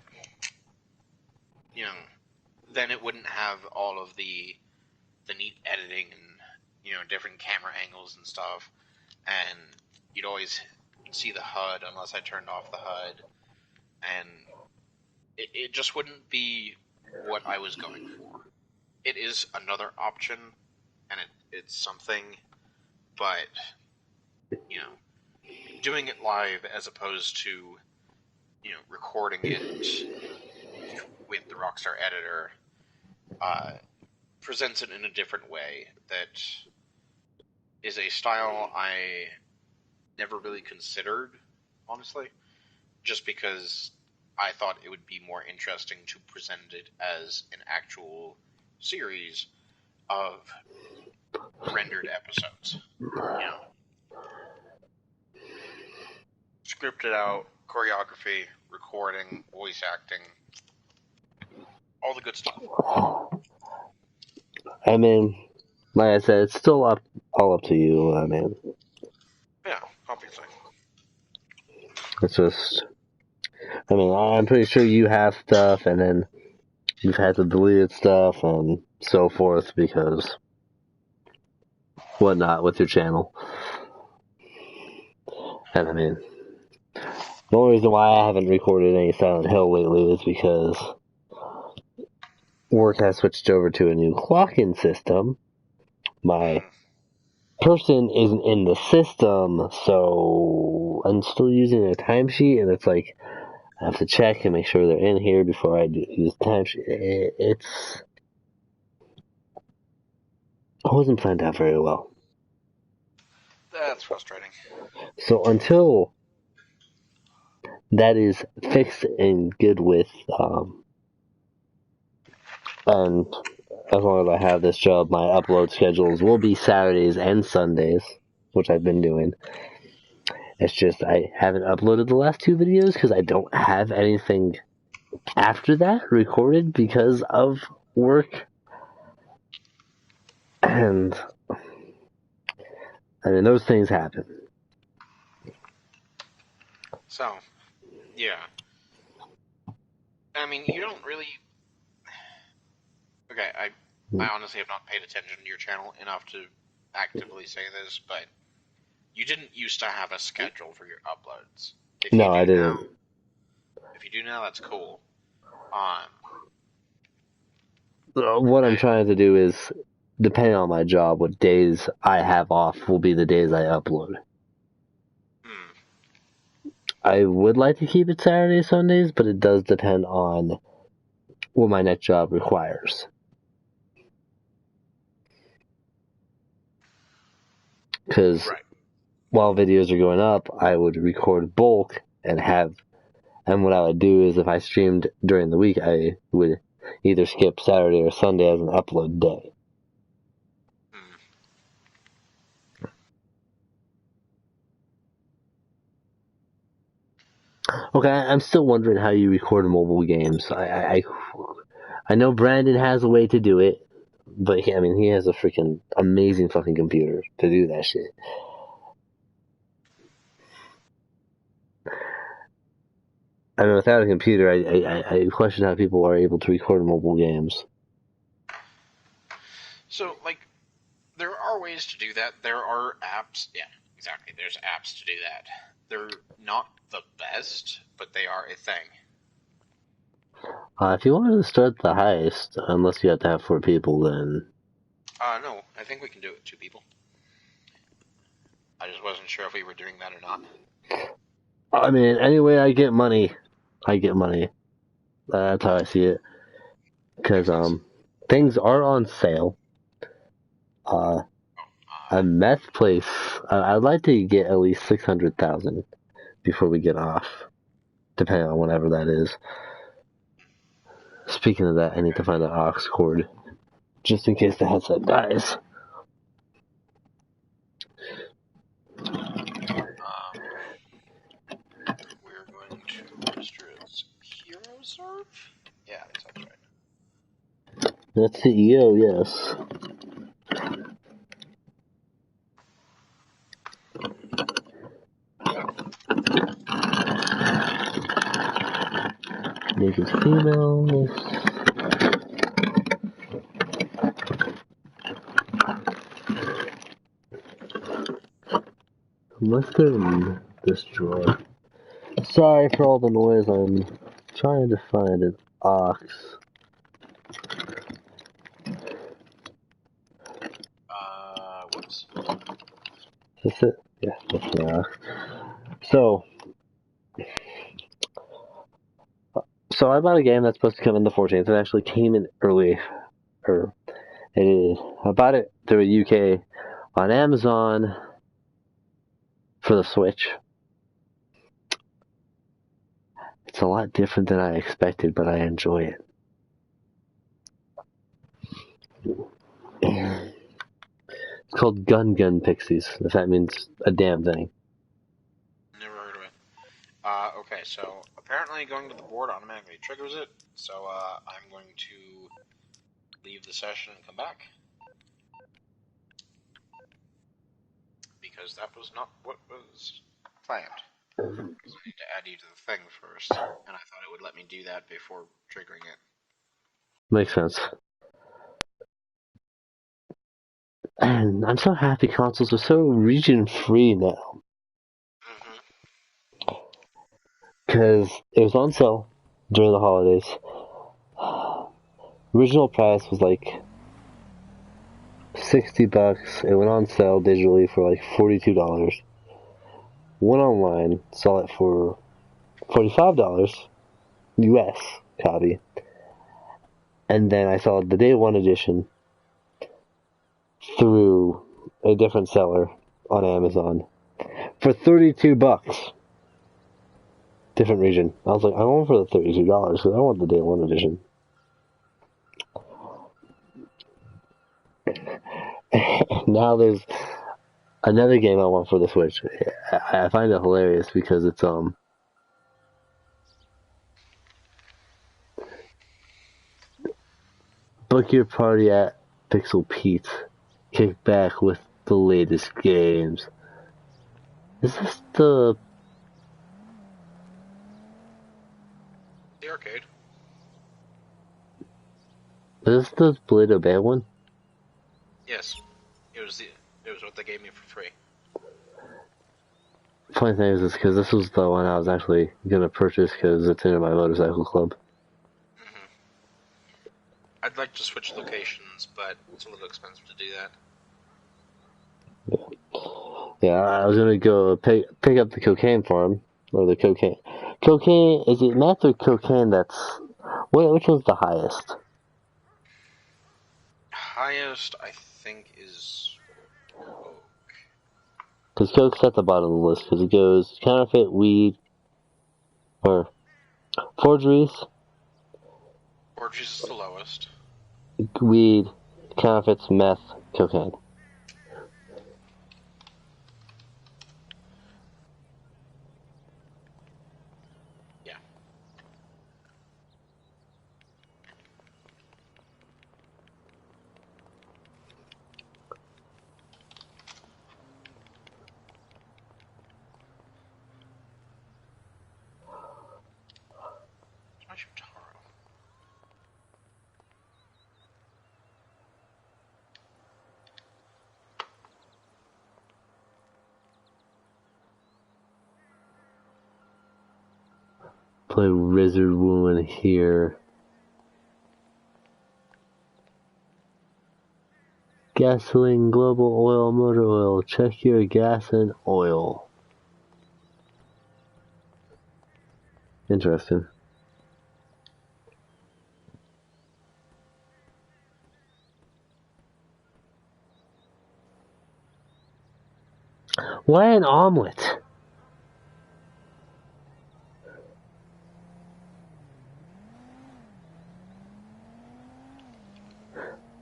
you know, then it wouldn't have all of the neat editing and different camera angles and stuff, and you'd always see the HUD unless I turned off the HUD, and it just wouldn't be what I was going for. It is another option, and it's something, but doing it live as opposed to recording it with the Rockstar editor presents it in a different way that is a style I never really considered, honestly, just because I thought it would be more interesting to present it as an actual series of rendered episodes. Scripted out, choreography, recording, voice acting, all the good stuff. I mean, like I said, it's still all up to you. I mean, Yeah, obviously. it's just. I mean, I'm pretty sure you have stuff, and then you've had to delete stuff and so forth because whatnot with your channel. And I mean, the only reason why I haven't recorded any Silent Hill lately is because work has switched over to a new clock-in system. My person isn't in the system, so I'm still using their timesheet, and it's like I have to check and make sure they're in here before I use the timesheet. It wasn't planned out very well. That's frustrating. So until that is fixed and good with, and as long as I have this job, my upload schedules will be Saturdays and Sundays, which I've been doing. It's just I haven't uploaded the last 2 videos because I don't have anything after that recorded because of work. And I mean, those things happen. So, yeah. I mean, you don't really... Okay, I honestly have not paid attention to your channel enough to actively say this, but you didn't used to have a schedule for your uploads. No, I didn't. If you do now, that's cool. What I'm trying to do is, depending on my job, what days I have off will be the days I upload. I would like to keep it Saturdays, Sundays, but it does depend on what my next job requires. Because while videos are going up, I would record bulk and what I would do is if I streamed during the week, I would either skip Saturday or Sunday as an upload day. Okay, I'm still wondering how you record mobile games. I know Brandon has a way to do it, but I mean, he has a freaking amazing fucking computer to do that shit. I mean, without a computer, I question how people are able to record mobile games. So, like, there are ways to do that. There are apps. Yeah, exactly. There's apps to do that. They're not the best, but they are a thing. If you wanted to start the heist, unless you have to have 4 people, then... No, I think we can do it with 2 people. I just wasn't sure if we were doing that or not. I mean, anyway, I get money. I get money. That's how I see it. Because things are on sale. A meth place. I'd like to get at least 600,000 before we get off, depending on whatever that is. Speaking of that, I need to find an aux cord, just in case the headset dies. We're going to register as Hero Serve? Yeah, that's right. That's CEO, yes. Naked females. Unless they're in this drawer. Sorry for all the noise, I'm trying to find an ox. Whoops. Is this it? Yeah, that's the ox. So I bought a game that's supposed to come in the 14th. It actually came in early. I bought it through a UK on Amazon for the Switch. It's a lot different than I expected, but I enjoy it. It's called Gun Pixies, if that means a damn thing. Never heard of it. Okay, so apparently going to the board automatically triggers it, so I'm going to leave the session and come back. Because that was not what was planned. Because I need to add you to the thing first, and I thought it would let me do that before triggering it. Makes sense. And I'm so happy consoles are so region-free now. Because it was on sale during the holidays. Original price was like $60. It went on sale digitally for like $42. Went online, saw it for $45 US copy. And then I saw the day one edition through a different seller on Amazon for $32. Different region. I was like, I want for the $32 because I want the day one edition. Now there's another game I want for the Switch. I find it hilarious because it's book your party at Pixel Pete. Kick back with the latest games. Is this the arcade? Is this the Blade of Bad one? Yes. It was what they gave me for free. Funny thing is because this was the one I was actually gonna purchase because it's in my motorcycle club. I'd like to switch locations, but it's a little expensive to do that. Yeah, I was gonna go pick up the cocaine farm or the cocaine. Cocaine, is it meth or cocaine? Which one's the highest? Highest, I think, is Because coke's at the bottom of the list because it goes counterfeit, weed, or forgeries. Forgeries is the lowest. Weed, counterfeits, meth, cocaine. Yeah. Play Wizard Woman here. Gasoline, global oil, motor oil. Check your gas and oil. Interesting. Why an omelet?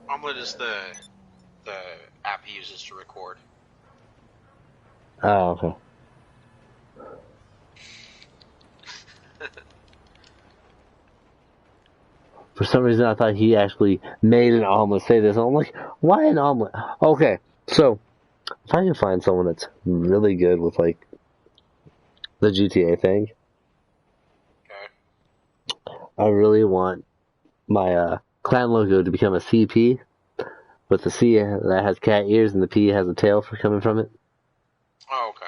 Omelet is the app he uses to record. Oh, okay. For some reason, I thought he actually made an omelet say this. I'm like, why an omelet? Okay, so if I can find someone that's really good with like the GTA thing, Okay. I really want my clan logo to become a CP, with the C that has cat ears and the P has a tail for coming from it. Oh, okay.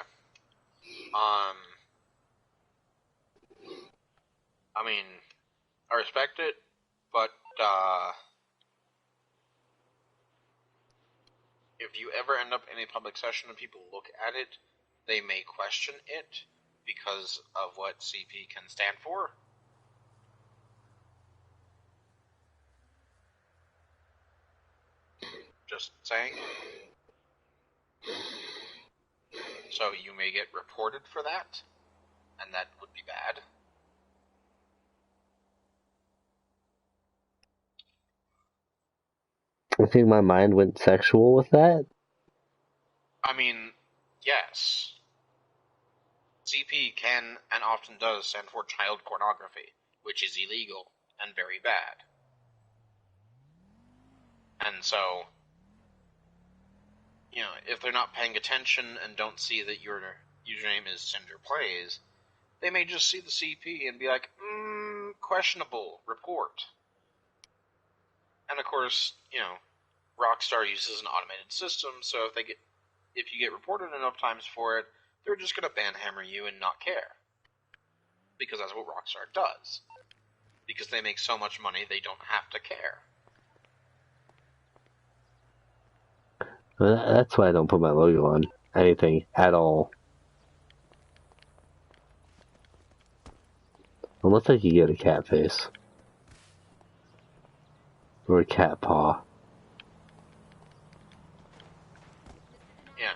I mean, I respect it, but if you ever end up in a public session and people look at it, they may question it because of what CP can stand for. Just saying. So you may get reported for that, and that would be bad. I think my mind went sexual with that. I mean, yes. CP can and often does stand for child pornography, which is illegal and very bad. And so, you know, if they're not paying attention and don't see that your username is Cinder Plays, they may just see the CP and be like, questionable, report. And of course, you know, Rockstar uses an automated system, so if you get reported enough times for it, they're just going to banhammer you and not care. Because that's what Rockstar does. Because they make so much money, they don't have to care. That's why I don't put my logo on anything at all. Unless I could get a cat face. Or a cat paw. Yeah.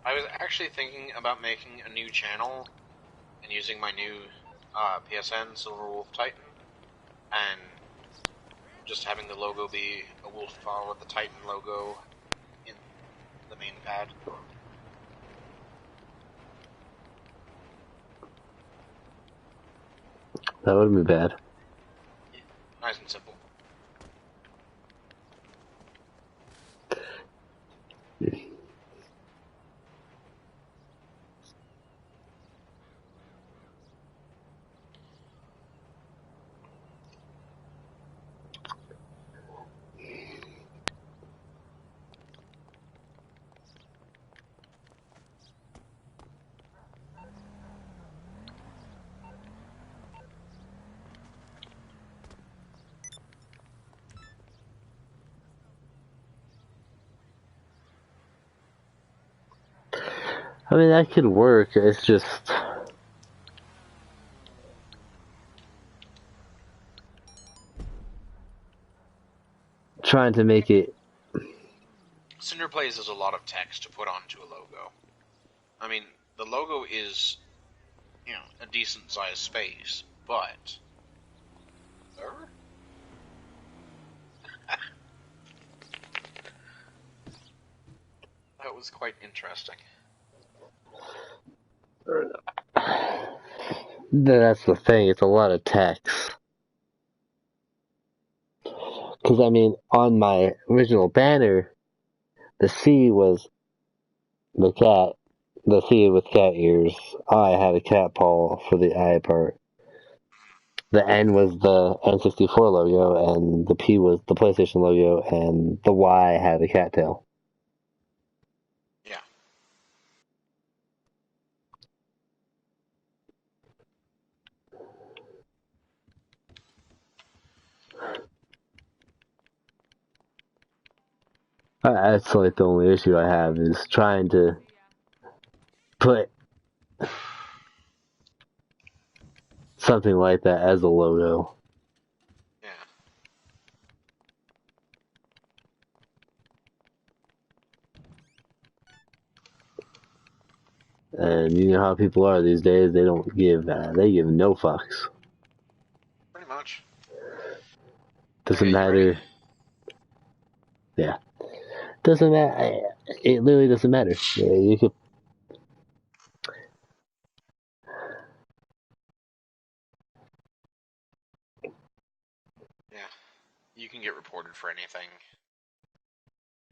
I was actually thinking about making a new channel and using my new PSN Silver Wolf Titan and just having the logo be a wolf paw with the Titan logo in the main pad. That wouldn't be bad. Yeah. Nice and simple. I mean, that could work. It's just trying to make it. Cinder Plays is a lot of text to put onto a logo. I mean, the logo is, you know, a decent sized space, but... That was quite interesting. That's the thing. It's a lot of text. Because I mean, on my original banner, the C was the cat. The C with cat ears. I had a cat paw for the I part. The N was the N64 logo, and the P was the PlayStation logo, and the Y had a cat tail. Yeah. That's like the only issue I have is trying to put something like that as a logo. Yeah. And you know how people are these days, they don't give, they give no fucks. Pretty much. Doesn't Okay, you ready? matter. Yeah. Doesn't matter. It literally doesn't matter. Yeah, you could. Yeah. You can get reported for anything.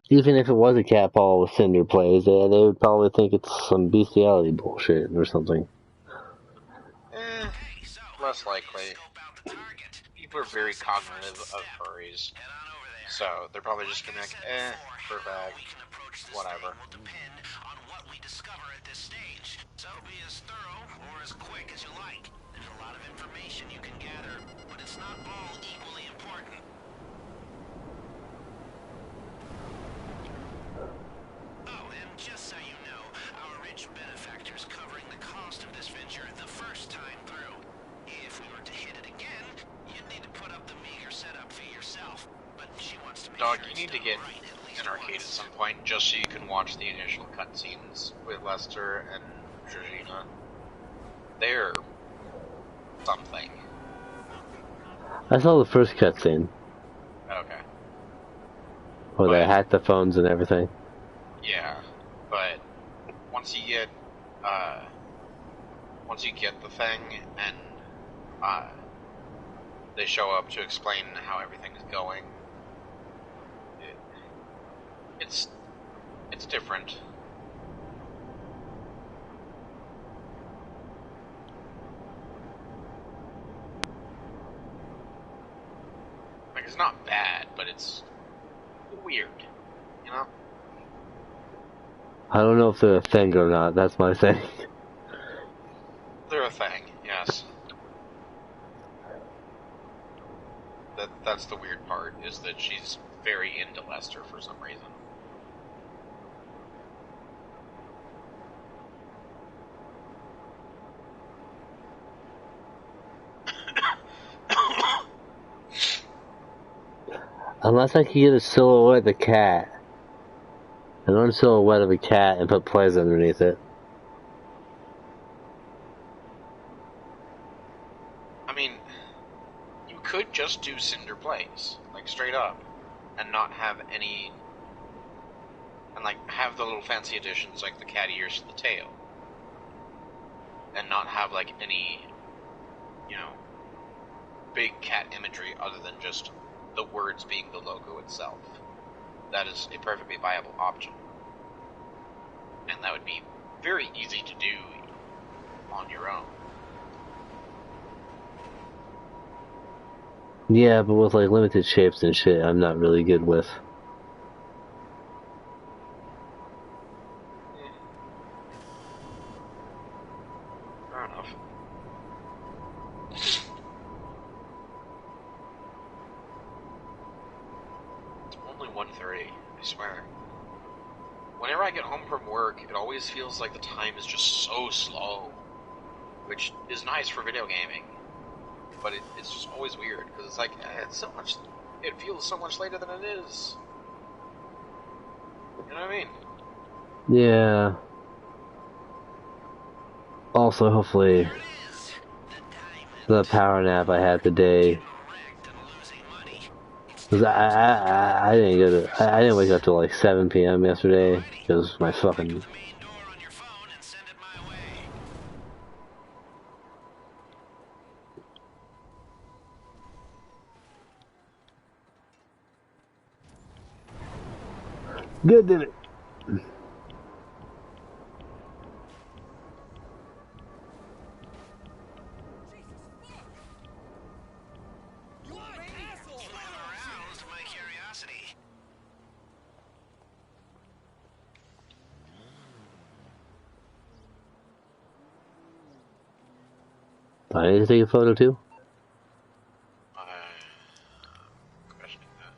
Even if it was a cat ball with Cinder plays, they would probably think it's some bestiality bullshit or something. Less likely. People are very cognitive of furries. So they're probably just gonna be like, fur bag, whatever. So be as thorough or as quick as you like. There's a lot of information you can gather, but it's not all equally important. Oh, and just so you know, our rich benefactor's covering the cost of this venture the first time through. If we were to hit it again, you'd need to put up the meager setup fee yourself. But she wants to make Dog, sure you it's need to done get right at least an arcade at once. some point just so you can watch the initial cutscenes with Lester and Georgina. They're something. I saw the first cutscene Okay. where they But- hacked the phones and everything. Yeah, but once you get the thing and they show up to explain how everything is going, it's different. Like, it's not bad, but it's weird, you know? I don't know if they're a thing or not, that's my thing. They're a thing, yes. That's the weird part, is that she's very into Lester for some reason. Unless I could get a silhouette of the cat. An own silhouette of a cat and put plays underneath it. I mean, you could just do Cinder plays, like straight up, and not have any, and like have the little fancy additions like the cat ears to the tail, and not have like any, you know, big cat imagery other than just the words being the logo itself. That is a perfectly viable option, and that would be very easy to do on your own. Yeah, but with like limited shapes and shit, I'm not really good with. Fair enough. It's only 1:30, I swear. Whenever I get home from work, it always feels like the time is just so slow, which is nice for video gaming, but it's just always weird, because it's like, it feels so much later than it is. You know what I mean? Yeah. Also, hopefully, the power nap I had today. Cause I didn't go to, I didn't wake up till like 7 p.m. yesterday because my fucking. Good, did it? I need to take a photo too. Questioning that.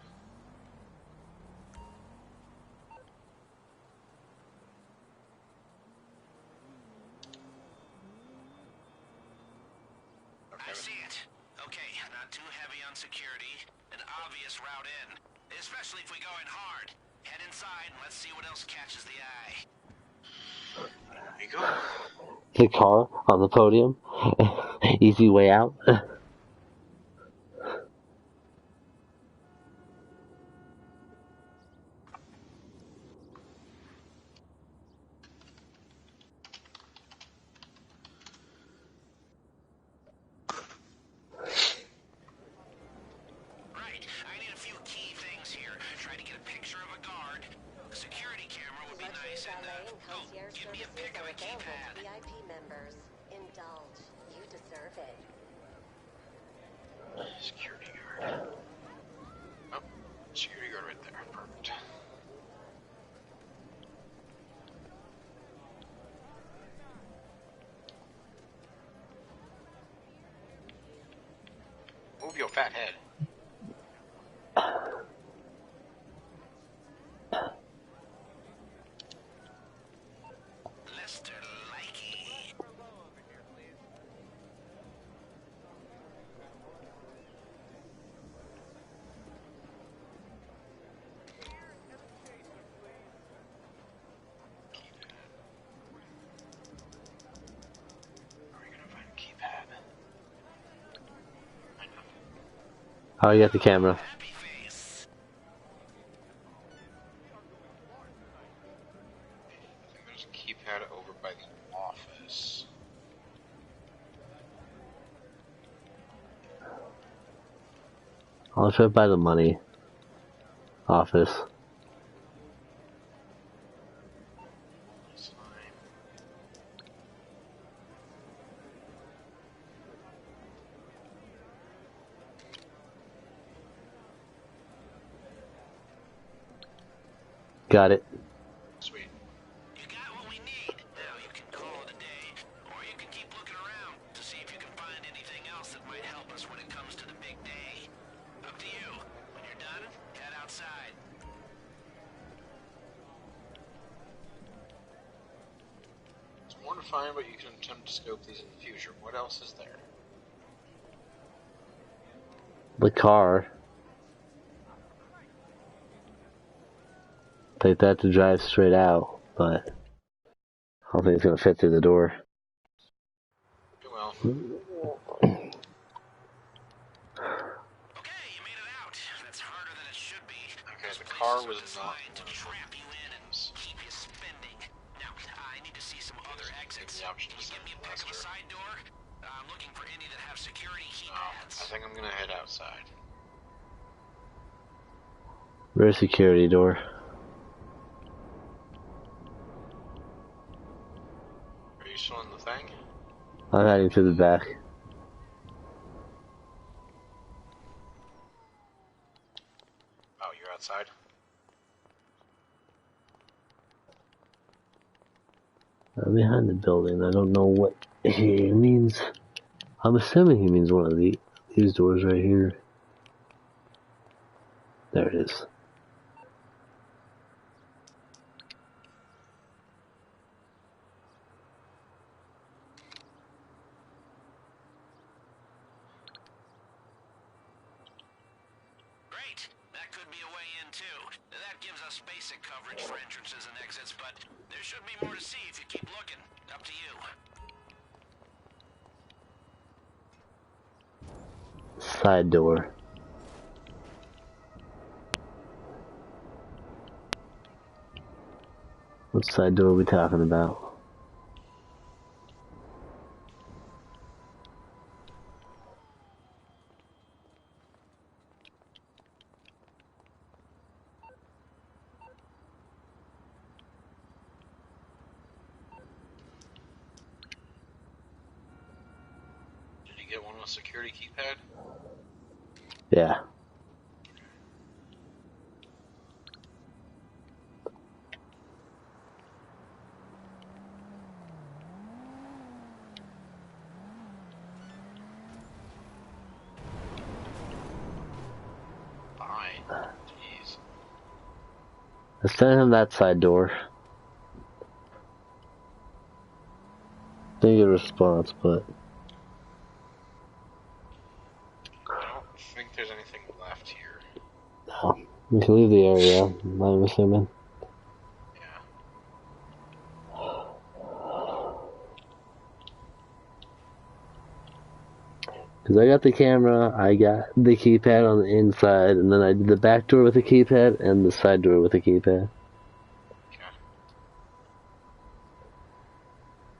security, an obvious route in. Especially if we go in hard. Head inside and let's see what else catches the eye. There you go. The car on the podium. Easy way out. Right, I need a few key things here. Try to get a picture of a guard. A security camera would be nice, and give me a pic of a keypad. VIP members, indulge. You deserve it. Security guard. Oh, security guard right there. Perfect. Move your fat head. Lester Likey. Where are we gonna find a keypad? I know. Oh, you got the camera. Happy face. I think there's a keypad over by the office. I'll try by the money office. That's fine. Got it. Sweet. You got what we need. Now you can call it a day, or you can keep looking around to see if you can find anything else that might help us when it comes to the big day. Up to you. When you're done, head outside. It's more to find, but you can attempt to scope these in the future. What else is there? The car. Take that to drive straight out, but I don't think it's gonna fit through the door. Well, Okay, you made it out. That's harder than it should be. okay, Those the places car are was not designed to trap you in and keep you spending. Now, I need to see some other exits. the option Can to you give me a pic of a Lester. side door? I'm looking for any that have security I keypads. think I'm gonna head outside. Rear security door. Are you still in the thing? I'm heading to the back. Oh, you're outside? I'm behind the building. I don't know what he means. I'm assuming he means one of these doors right here. There it is. Great. That could be a way in, too. That gives us basic coverage for entrances and exits, but there should be more to see if you keep looking. Up to you. Side door. What side door are we talking about? Did you get one with security keypad? Yeah. Fine. Jeez. Let's send him that side door. Didn't get a response, but I don't think there's any We can leave the area, I'm assuming. Yeah. Because I got the camera, I got the keypad on the inside, and then I did the back door with the keypad and the side door with the keypad. Okay.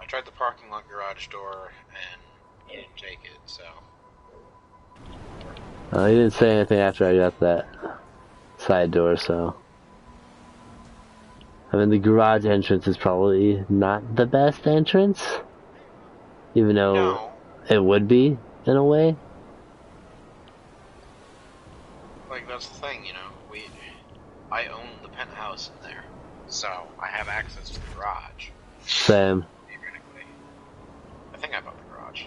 I tried the parking lot garage door, and he didn't take it, so... He didn't say anything after I got that side door, so... I mean, the garage entrance is probably not the best entrance. Even though No. it would be, in a way. Like, that's the thing, you know, I own the penthouse in there, so I have access to the garage. Same. Theoretically. I think I bought the garage.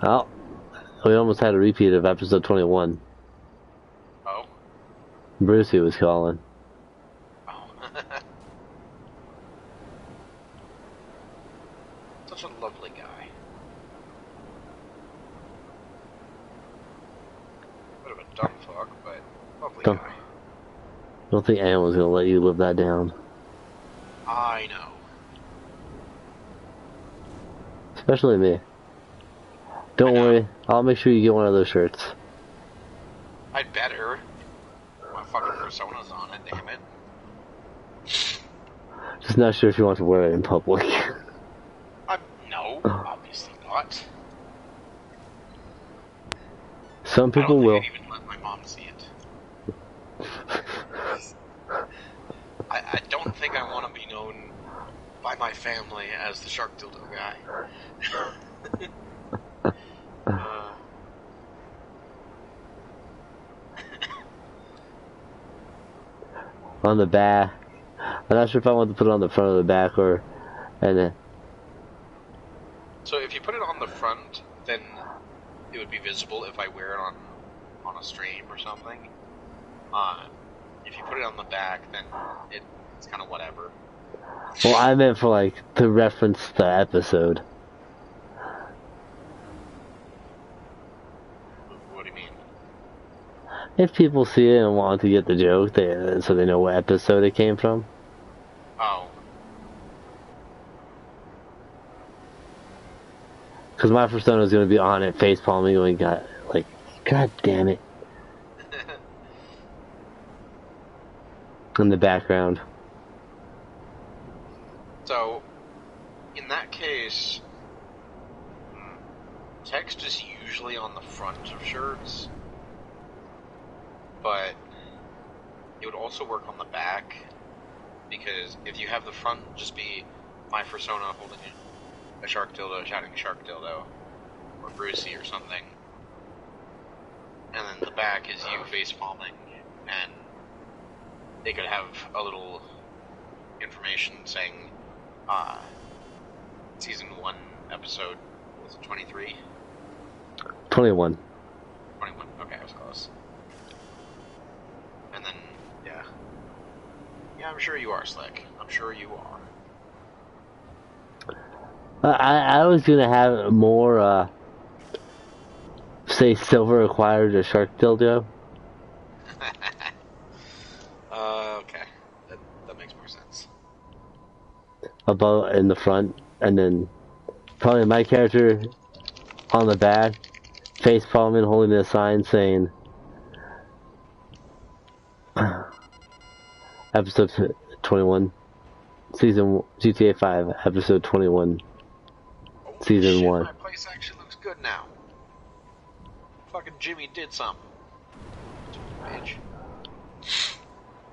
Oh, we almost had a repeat of episode 21. Oh? Brucey was calling. Oh. Such a lovely guy. Bit of a dumb fuck, but lovely guy. I don't think anyone's gonna let you live that down. I know. Especially me. Don't worry, I'll make sure you get one of those shirts. I'd better. My fucking persona's on it, damn it. Just not sure if you want to wear it in public. No, obviously not. Some people will. I don't think I'd even let my mom see it. I don't think I want to be known by my family as the shark dildo guy. On the back. I'm not sure if I want to put it on the front or the back or... and then... So if you put it on the front, then it would be visible if I wear it on a stream or something. If you put it on the back, then it's kind of whatever. Well, I meant for, like, to reference the episode. What do you mean? If people see it and want to get the joke, so they know what episode it came from. Oh. Because my persona is going to be on it, face palming, going, God damn it. In the background. So, in that case, text is usually on the front of shirts, but it would also work on the back, because if you have the front just be my persona holding a shark dildo, shouting shark dildo, or Brucey or something, and then the back is you face palming, and they could have a little information saying, season 1 episode, was it 23? 21. 21, okay, I was close. And then, yeah. Yeah, I'm sure you are, Slick. I'm sure you are. I was going to have more, say, Silver acquired a shark dildo. Okay. That makes more sense. Above in the front, and then probably my character on the back, face palming, holding a sign saying episode 21, season GTA 5, episode 21, season shit, 1. My place actually looks good now. Fucking Jimmy did something. Bitch.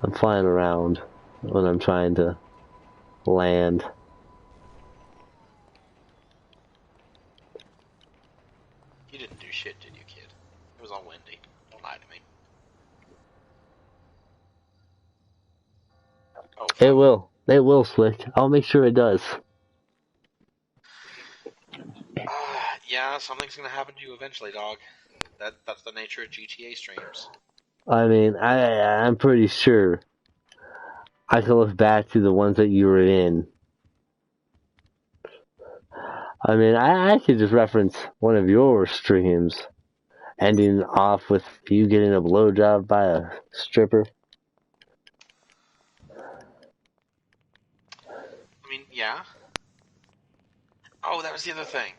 I'm flying around when I'm trying to land. You didn't do shit, did you, kid? It was all windy. Don't lie to me. Oh, It will. It will, Slick. I'll make sure it does. Yeah, something's gonna happen to you eventually, dog. That's the nature of GTA streams. I mean, I'm pretty sure I can look back to the ones that you were in. I mean, I could just reference one of your streams ending off with you getting a blowjob by a stripper. I mean, yeah. Oh, that was the other thing.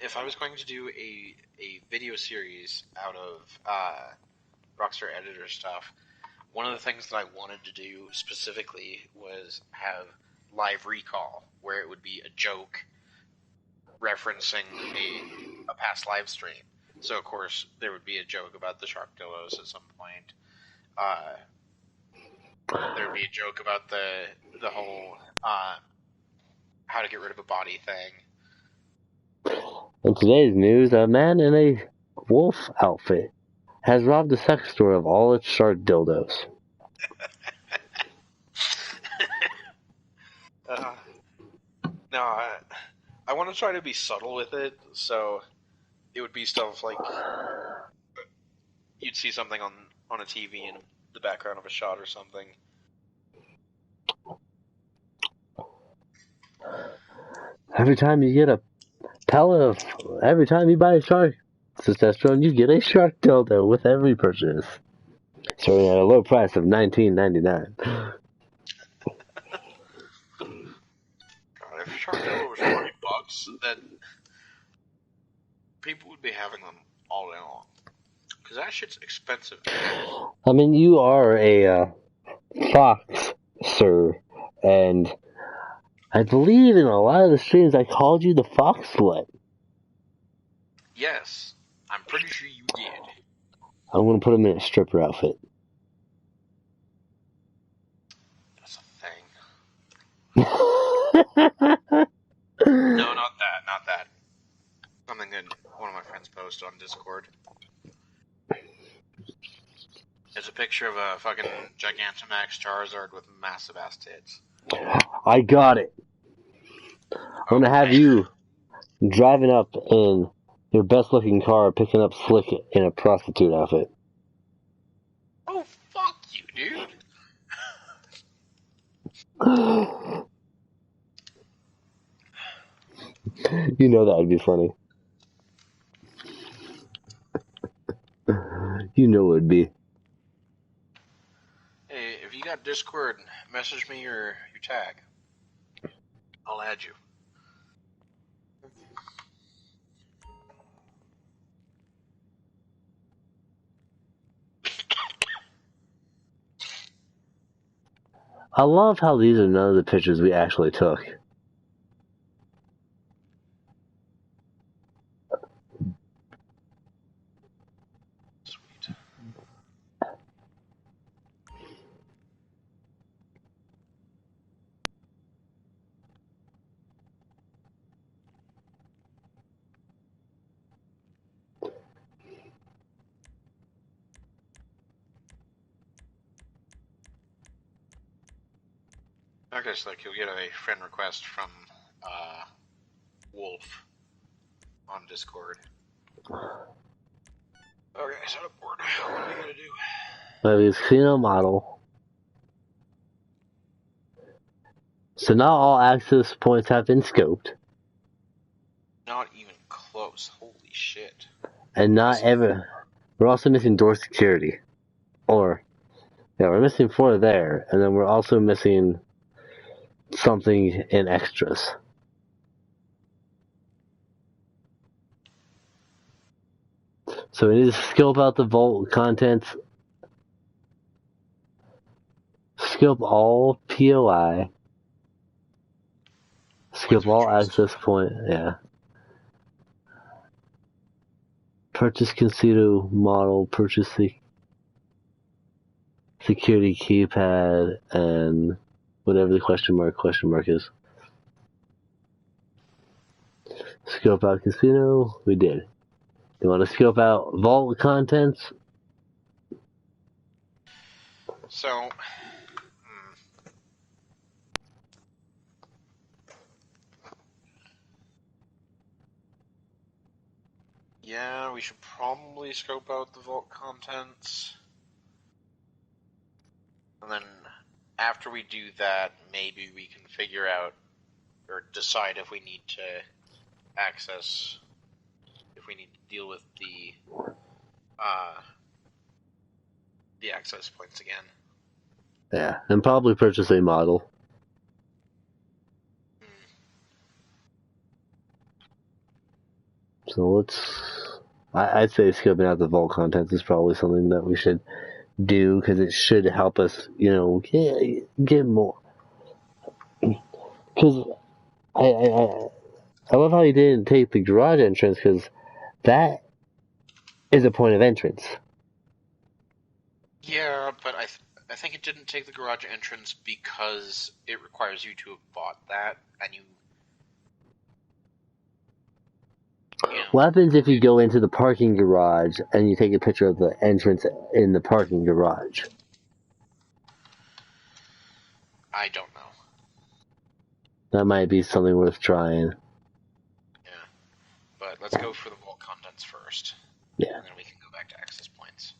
If I was going to do a video series out of Rockstar Editor stuff, one of the things that I wanted to do specifically was have live recall, where it would be a joke referencing a past live stream. So, of course, there would be a joke about the shark dildos at some point. There would be a joke about the whole how to get rid of a body thing. In today's news, a man in a wolf outfit has robbed a sex store of all its shark dildos. No, I want to try to be subtle with it, so it would be stuff like you'd see something on a TV in the background of a shot or something. Every time you get a every time you buy a shark testosterone, you get a shark dildo with every purchase, starting at a low price of $19.99. God, if Shark Dildo was $40, then people would be having them all day long. Because that shit's expensive. I mean, you are a fox, sir, and I believe in a lot of the streams I called you the fox slut. Yes, I'm pretty sure you did. I'm gonna put him in a stripper outfit. That's a thing. No, not that. Something that one of my friends posted on Discord. It's a picture of a fucking Gigantamax Charizard with massive ass tits. I got it. I'm gonna have you driving up in your best looking car, picking up Slick in a prostitute outfit. Oh, fuck you, dude. You know that would be funny. You know it would be. Hey, if you got Discord, message me your tag. I'll add you. I love how these are none of the pictures we actually took. Sweet. I guess like you'll get a friend request from Wolf on Discord. Okay, set up board. What are we gonna do? We have a casino model. So not all access points have been scoped. Not even close. Holy shit. And not ever. We're also missing door security. Or, yeah, we're missing 4 there. And then we're also missing something in extras. So we need to scope out the vault contents. Scope all POI. Scope all access point, yeah. Purchase casino model, purchase the security keypad, and whatever the question mark is. Scope out casino, we did. You want to scope out vault contents? So, yeah, we should probably scope out the vault contents. And then after we do that, maybe we can figure out or decide if we need to access, if we need to deal with the the access points again. Yeah, and probably purchase a model. So let's... I'd say scoping out the vault contents is probably something that we should do, because it should help us, get more. Because I love how you didn't take the garage entrance, because that is a point of entrance. Yeah, but I think it didn't take the garage entrance because it requires you to have bought that, and you know. What happens if you go into the parking garage and you take a picture of the entrance in the parking garage? I don't know. That might be something worth trying. Yeah, but let's go for the vault contents first. Yeah. And then we can go back to access points.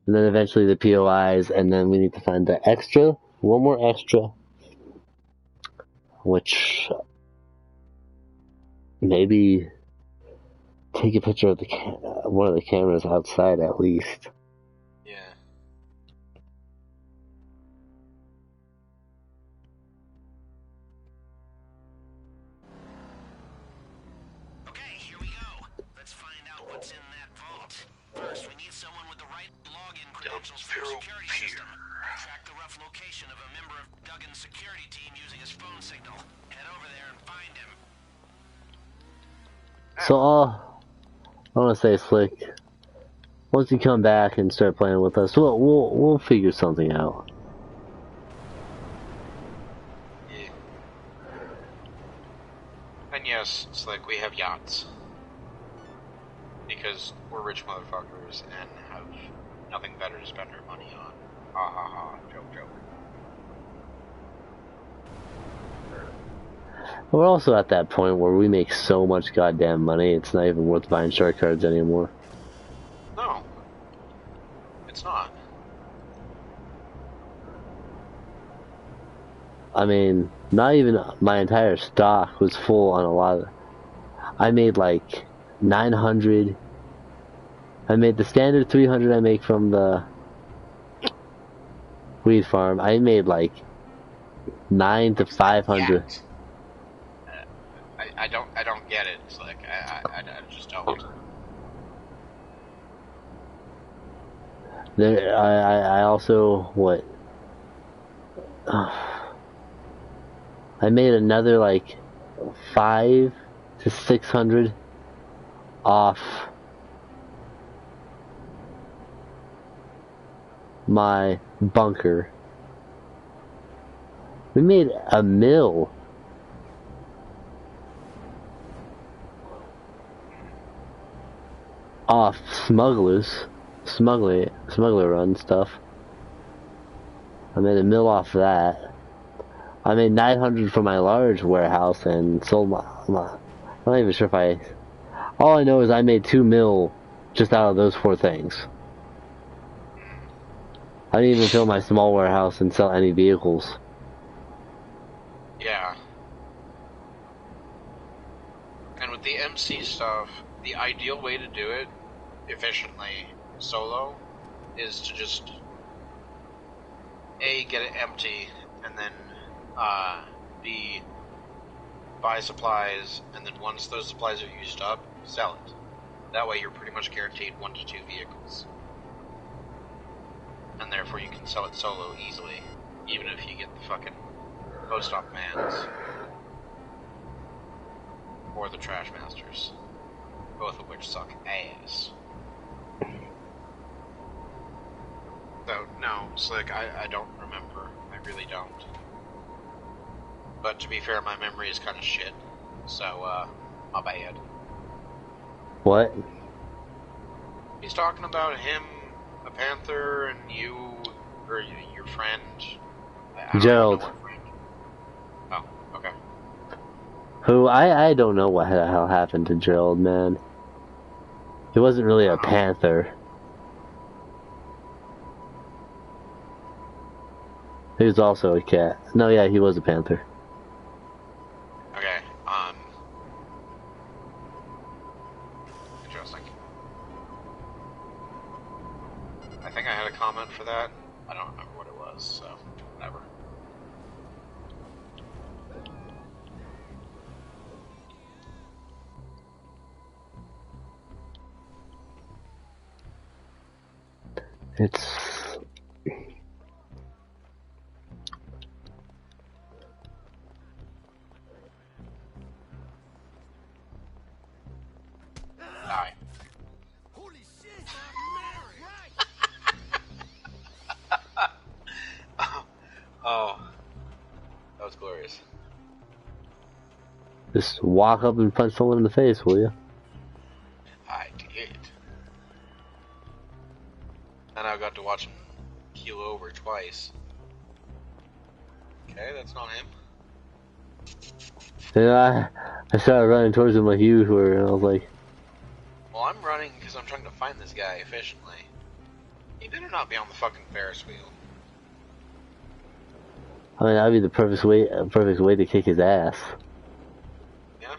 And then eventually the POIs, and then we need to find the extra, one more extra, which maybe take a picture of one of the cameras outside at least. Yeah. Okay, here we go. Let's find out what's in that vault. First, we need someone with the right login credentials for the security system. Track the rough location of a member of Duggan's security team using his phone signal. Head over there and find him. So I want to say, Slick, once you come back and start playing with us, we'll figure something out. Yeah. And yes, it's like we have yachts. Because we're rich motherfuckers and have nothing better to spend our money on. Ha ha ha, joke joke. We're also at that point where we make so much goddamn money, it's not even worth buying shark cards anymore. No. It's not. I mean, not even my entire stock was full on a lot of... I made like 900. I made the standard 300 I make from the weed farm. I made like 9 to 500. I don't get it. It's like, I just don't. There, I also, what? I made another like 5 to 600 off my bunker. We made $1 million off smuggler run stuff. I made $1 million off that. I made 900 for my large warehouse and sold my I'm not even sure if all I know is I made $2 million just out of those 4 things. I didn't even fill my small warehouse and sell any vehicles. Yeah. And with the MC stuff, the ideal way to do it efficiently solo is to just A, get it empty, and then B, buy supplies, and then once those supplies are used up, sell it. That way you're pretty much guaranteed 1 to 2 vehicles. And therefore you can sell it solo easily, even if you get the fucking post-op mans. Or the trash masters. Both of which suck ass. So, no, Slick, I don't remember. I really don't. But to be fair, my memory is kind of shit. So, my bad. What? He's talking about him, a panther, and you, or your friend. Gerald. Oh, okay. Who, I don't know what the hell happened to Gerald, man. He wasn't really a panther. He was also a cat. No, yeah, he was a panther. Okay, interesting. It's Die. Holy shit! Oh, that was glorious. just walk up and punch someone in the face, will you? I did. And I got to watch him keel over twice. Okay, that's not him. And I started running towards him like you were, and I was like, Well, I'm running because I'm trying to find this guy efficiently. He better not be on the fucking Ferris wheel. I mean, that'd be the perfect way to kick his ass. Yeah?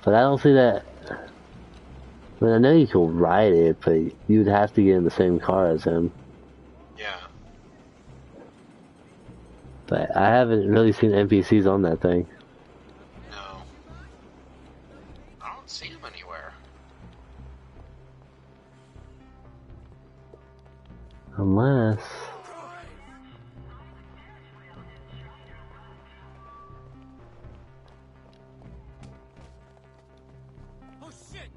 But I don't see that. I mean, I know you could ride it, but you'd have to get in the same car as him. Yeah. But I haven't really seen NPCs on that thing. No. I don't see him anywhere. Unless... Oh shit!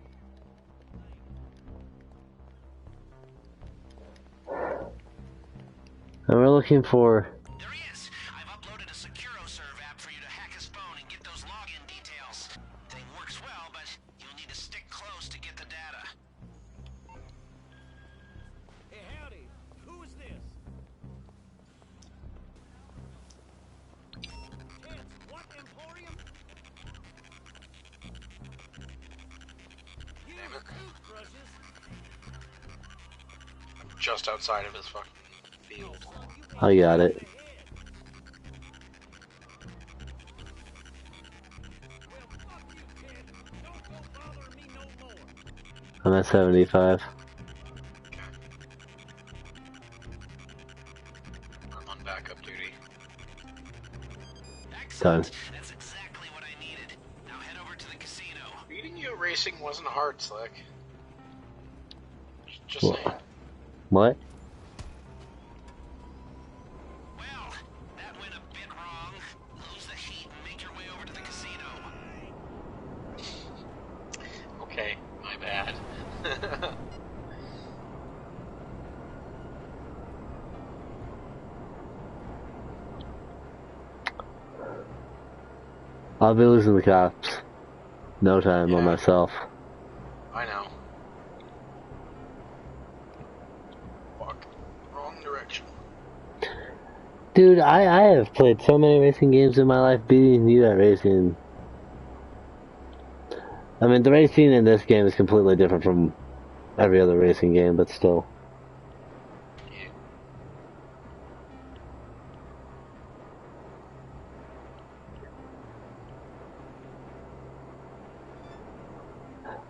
And we're looking for... There he is. I've uploaded a SecuroServe app for you to hack his phone and get those login details. Thing works well, but you'll need to stick close to get the data. Hey, howdy. Who is this? Kids, what emporium? You toothbrushes. I'm just outside of his fucking field. I got it. Well, fuck you, kid. Don't go bothering me no more. I'm at 75. I'm on backup duty. Done. That's exactly what I needed. Now head over to the casino. Beating you at racing wasn't hard, Slick. Just What? saying. What? Well, that went a bit wrong. Lose the heat and make your way over to the casino. Okay, my bad. I'll be losing the cops. No time on Yeah. myself. I know. Fuck. Wrong direction. Dude, I have played so many racing games in my life, beating you at racing. I mean, the racing in this game is completely different from every other racing game, but still. Yeah.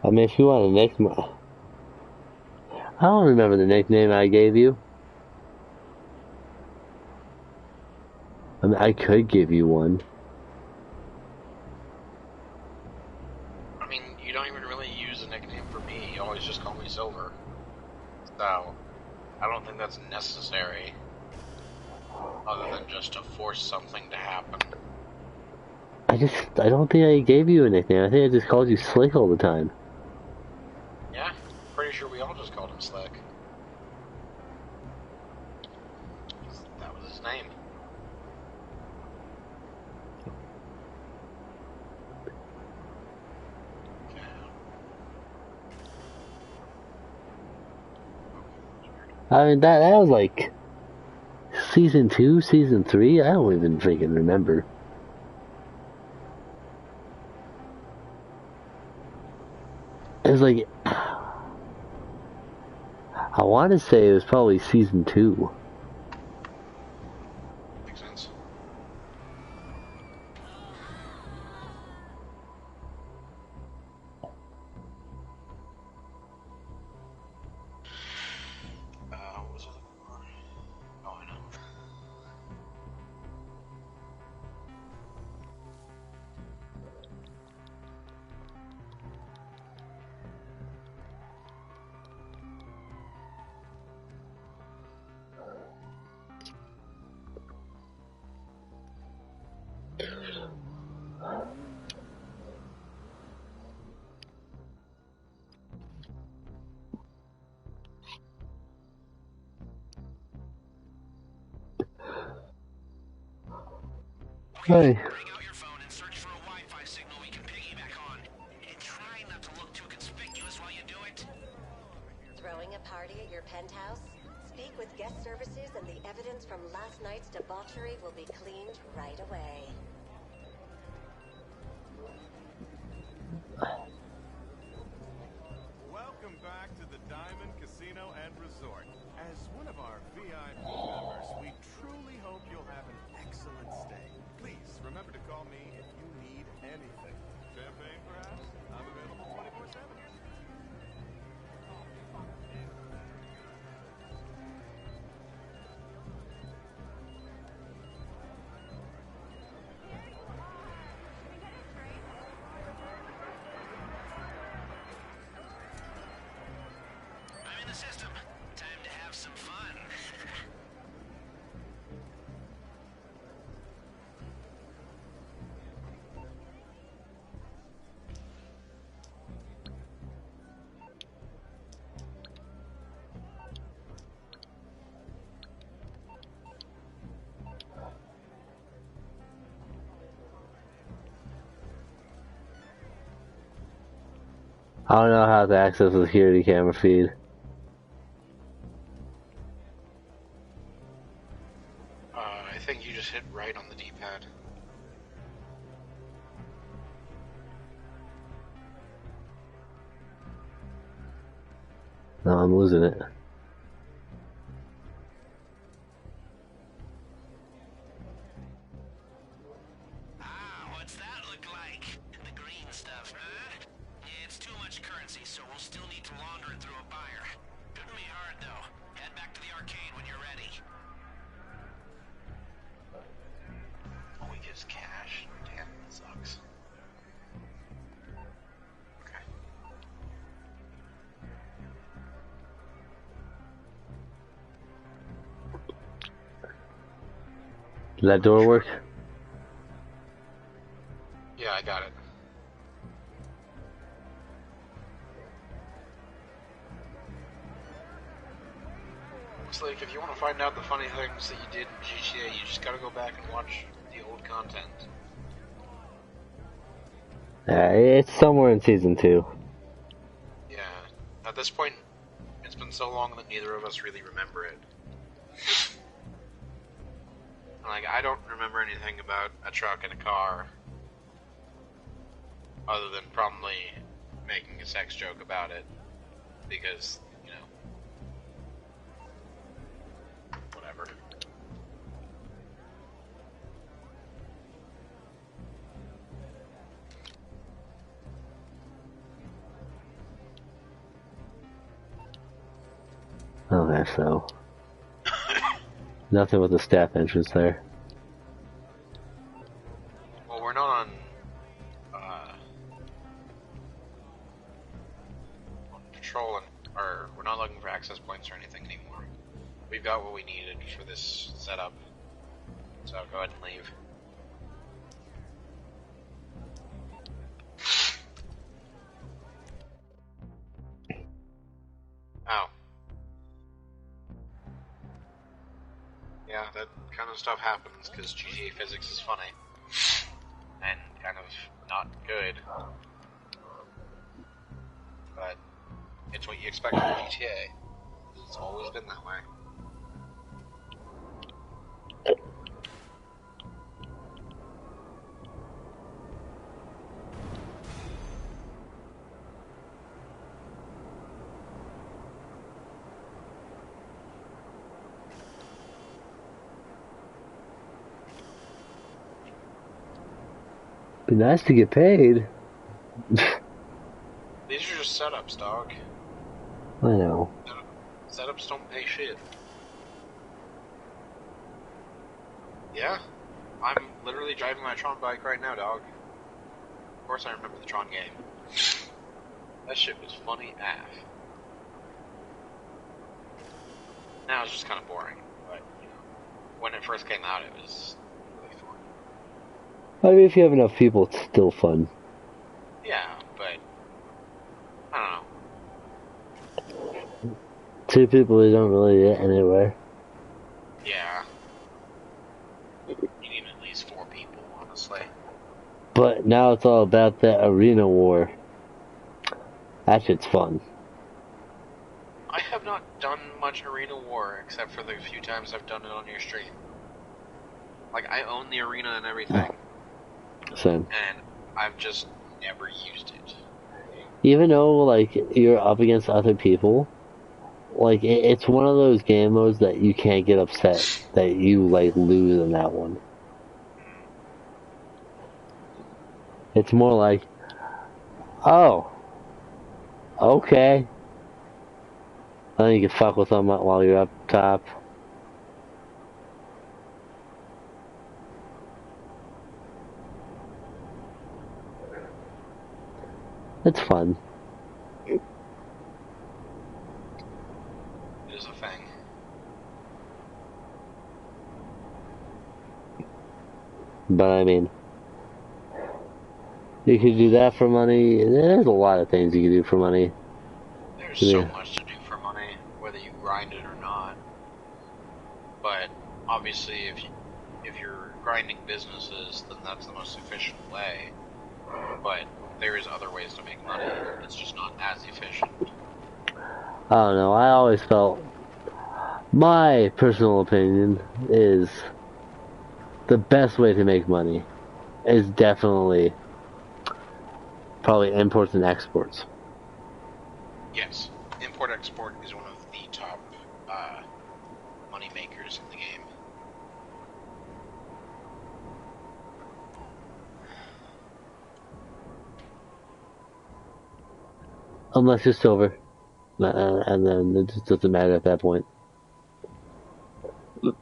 I mean, if you want a nickname... I don't remember the nickname I gave you. I mean, I could give you one. I mean, you don't even really use a nickname for me. You always just call me Silver. So, I don't think that's necessary. Other than just to force something to happen. I don't think I gave you a nickname. I think I just called you Slick all the time. Yeah? Pretty sure we all just called him Slick. That was his name. I mean, that was like... Season 2, Season 3? I don't even freaking remember. It was like... I want to say it was probably Season 2. Makes sense. What was I looking for? Oh, I know. Hey. Bring out your phone and search for a Wi-Fi signal we can piggyback on. And try not to look too conspicuous while you do it. Throwing a party at your penthouse? Speak with guest services and the evidence from last night's debauchery will be cleaned right away. Welcome back to the Diamond Casino and Resort. As one of our VIP members, we truly hope you'll have an excellent stay. Please remember to call me if you need anything. Champagne, perhaps? I'm available 24/7. I'm in the system. Time to have some fun. I don't know how to access the security camera feed. I think you just hit right on the D-pad. No, I'm losing it. What's that look like? The green stuff, huh? It's too much currency, so we'll still need to launder it through a buyer. Shouldn't be hard, though. Head back to the arcade when you're ready. Oh, he gives cash. Damn, that sucks. Okay. Did that door work? Yeah, I got it. It's like, if you want to find out the funny things that you did in GTA, you just gotta go back and watch the old content. Yeah, it's somewhere in season 2. Yeah. At this point, it's been so long that neither of us really remember it. Like, I don't remember anything about a truck and a car, other than probably making a sex joke about it, because, you know, whatever. Okay, so nothing with the staff entrance there. Well, we're not on patrol, or we're not looking for access points or anything anymore. We've got what we needed for this setup, so go ahead and leave. Oh. Yeah, that kind of stuff happens because GTA physics is funny. And kind of not good. But it's what you expect from GTA. It's always been that way. Be nice to get paid. These are just setups, dog. I know. Setups don't pay shit. Yeah? I'm literally driving my Tron bike right now, dog. Of course I remember the Tron game. That shit was funny AF. Now it's just kind of boring, but, you know, when it first came out, it was really fun. I mean, if you have enough people, it's still fun. Yeah, but, I don't know. 2 people, they don't really get anywhere. Yeah. You need at least 4 people. But now it's all about that arena war. That shit's fun. I have not done much Arena War, except for the few times I've done it on your stream. Like, I own the arena and everything. Same. And I've just never used it. Even though, like, you're up against other people, like, it's one of those game modes that you can't get upset that you, like, lose in that one. It's more like, oh, okay. Then you can fuck with them while you're up top. It's fun. It is a thing. But I mean, you could do that for money. There's a lot of things you can do for money. There's so much to do for money, whether you grind it or not. But obviously, if you're grinding businesses, then that's the most efficient way. But there is other ways to make money. It's just not as efficient. I don't know. I always felt my personal opinion is the best way to make money is definitely probably imports and exports. Yes, import-export is one of the top money makers in the game. Unless you're silver. And then it just doesn't matter at that point. What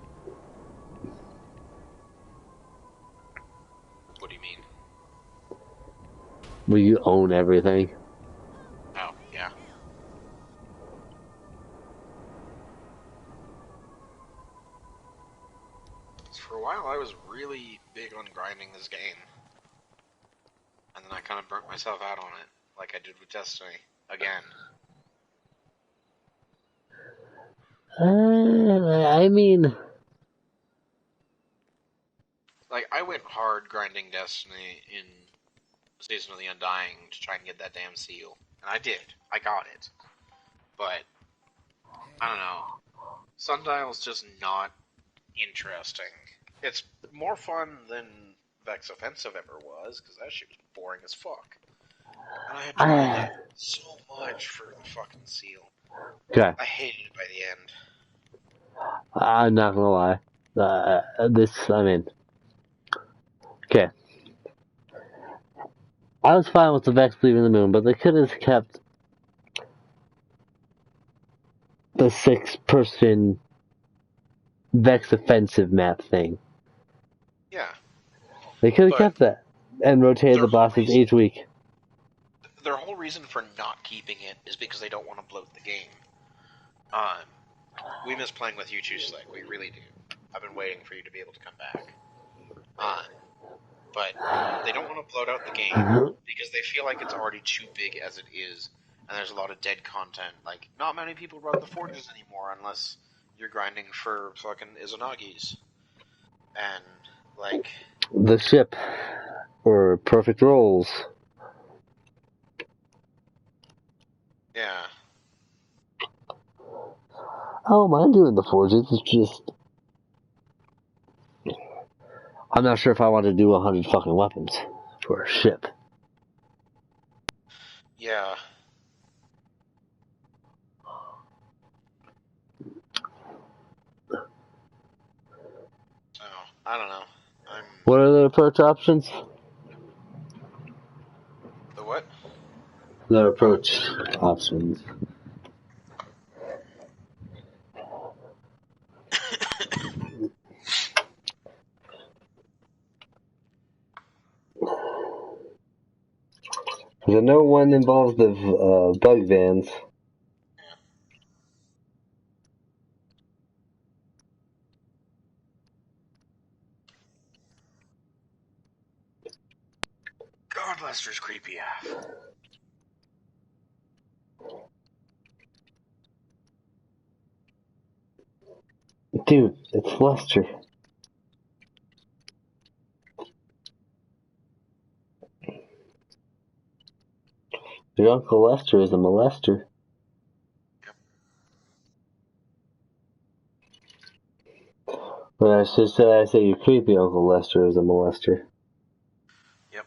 do you mean? Where you own everything. Oh, yeah. For a while, I was really big on grinding this game. And then I kind of burnt myself out on it, like I did with Destiny. Again. I mean... Like, I went hard grinding Destiny in Season of the Undying to try and get that damn seal. And I did. I got it. But, I don't know. Sundial's just not interesting. It's more fun than Vex Offensive ever was, because that shit was boring as fuck. And I had tried that so much for the fucking seal. Okay. I hated it by the end. I'm not gonna lie. Okay. I was fine with the Vex leaving the moon, but they could have kept the 6-person Vex offensive map thing. Yeah. They could have kept that and rotated the bosses each week. Their whole reason for not keeping it is because they don't want to bloat the game. We miss playing with you too, Slick. We really do. I've been waiting for you to be able to come back. But they don't want to bloat out the game because they feel like it's already too big as it is, and there's a lot of dead content. Like, not many people run the forges anymore unless you're grinding for fucking Izanagi's. And, like... The ship. Or perfect rolls. Yeah. I don't mind doing the forges, it's just... I'm not sure if I want to do 100 fucking weapons for a ship. Yeah. So, I don't know. What are the approach options? The what? The approach options. Because I know one involves the bug vans. God, Lester's creepy AF. Dude, it's Lester. Your Uncle Lester is a molester. But I should say your creepy Uncle Lester is a molester. Yep.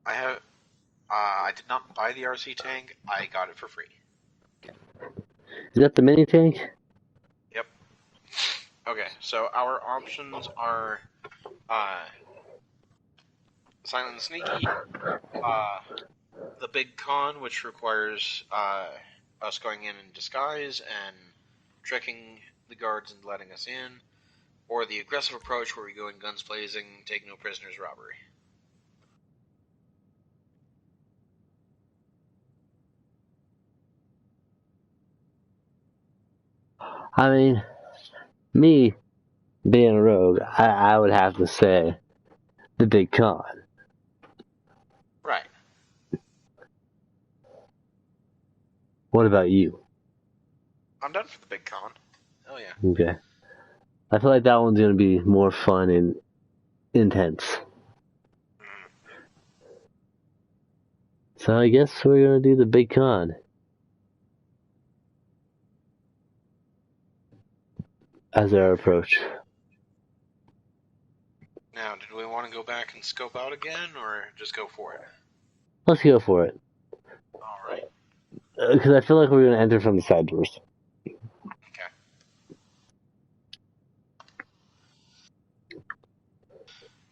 I did not buy the RC tank. I got it for free. Is that the mini tank? Yep. Okay, so our options are Silent and Sneaky, the Big Con, which requires us going in disguise and tricking the guards and letting us in, or the aggressive approach where we go in guns blazing, take no prisoners, robbery. I mean, me being a rogue, I would have to say the Big Con. Right. What about you? I'm done for the Big Con. Hell yeah. Okay. I feel like that one's going to be more fun and intense. So I guess we're going to do the Big Con. As our approach. Now, did we want to go back and scope out again, or just go for it? Let's go for it. Alright. Because I feel like we're going to enter from the side doors. Okay.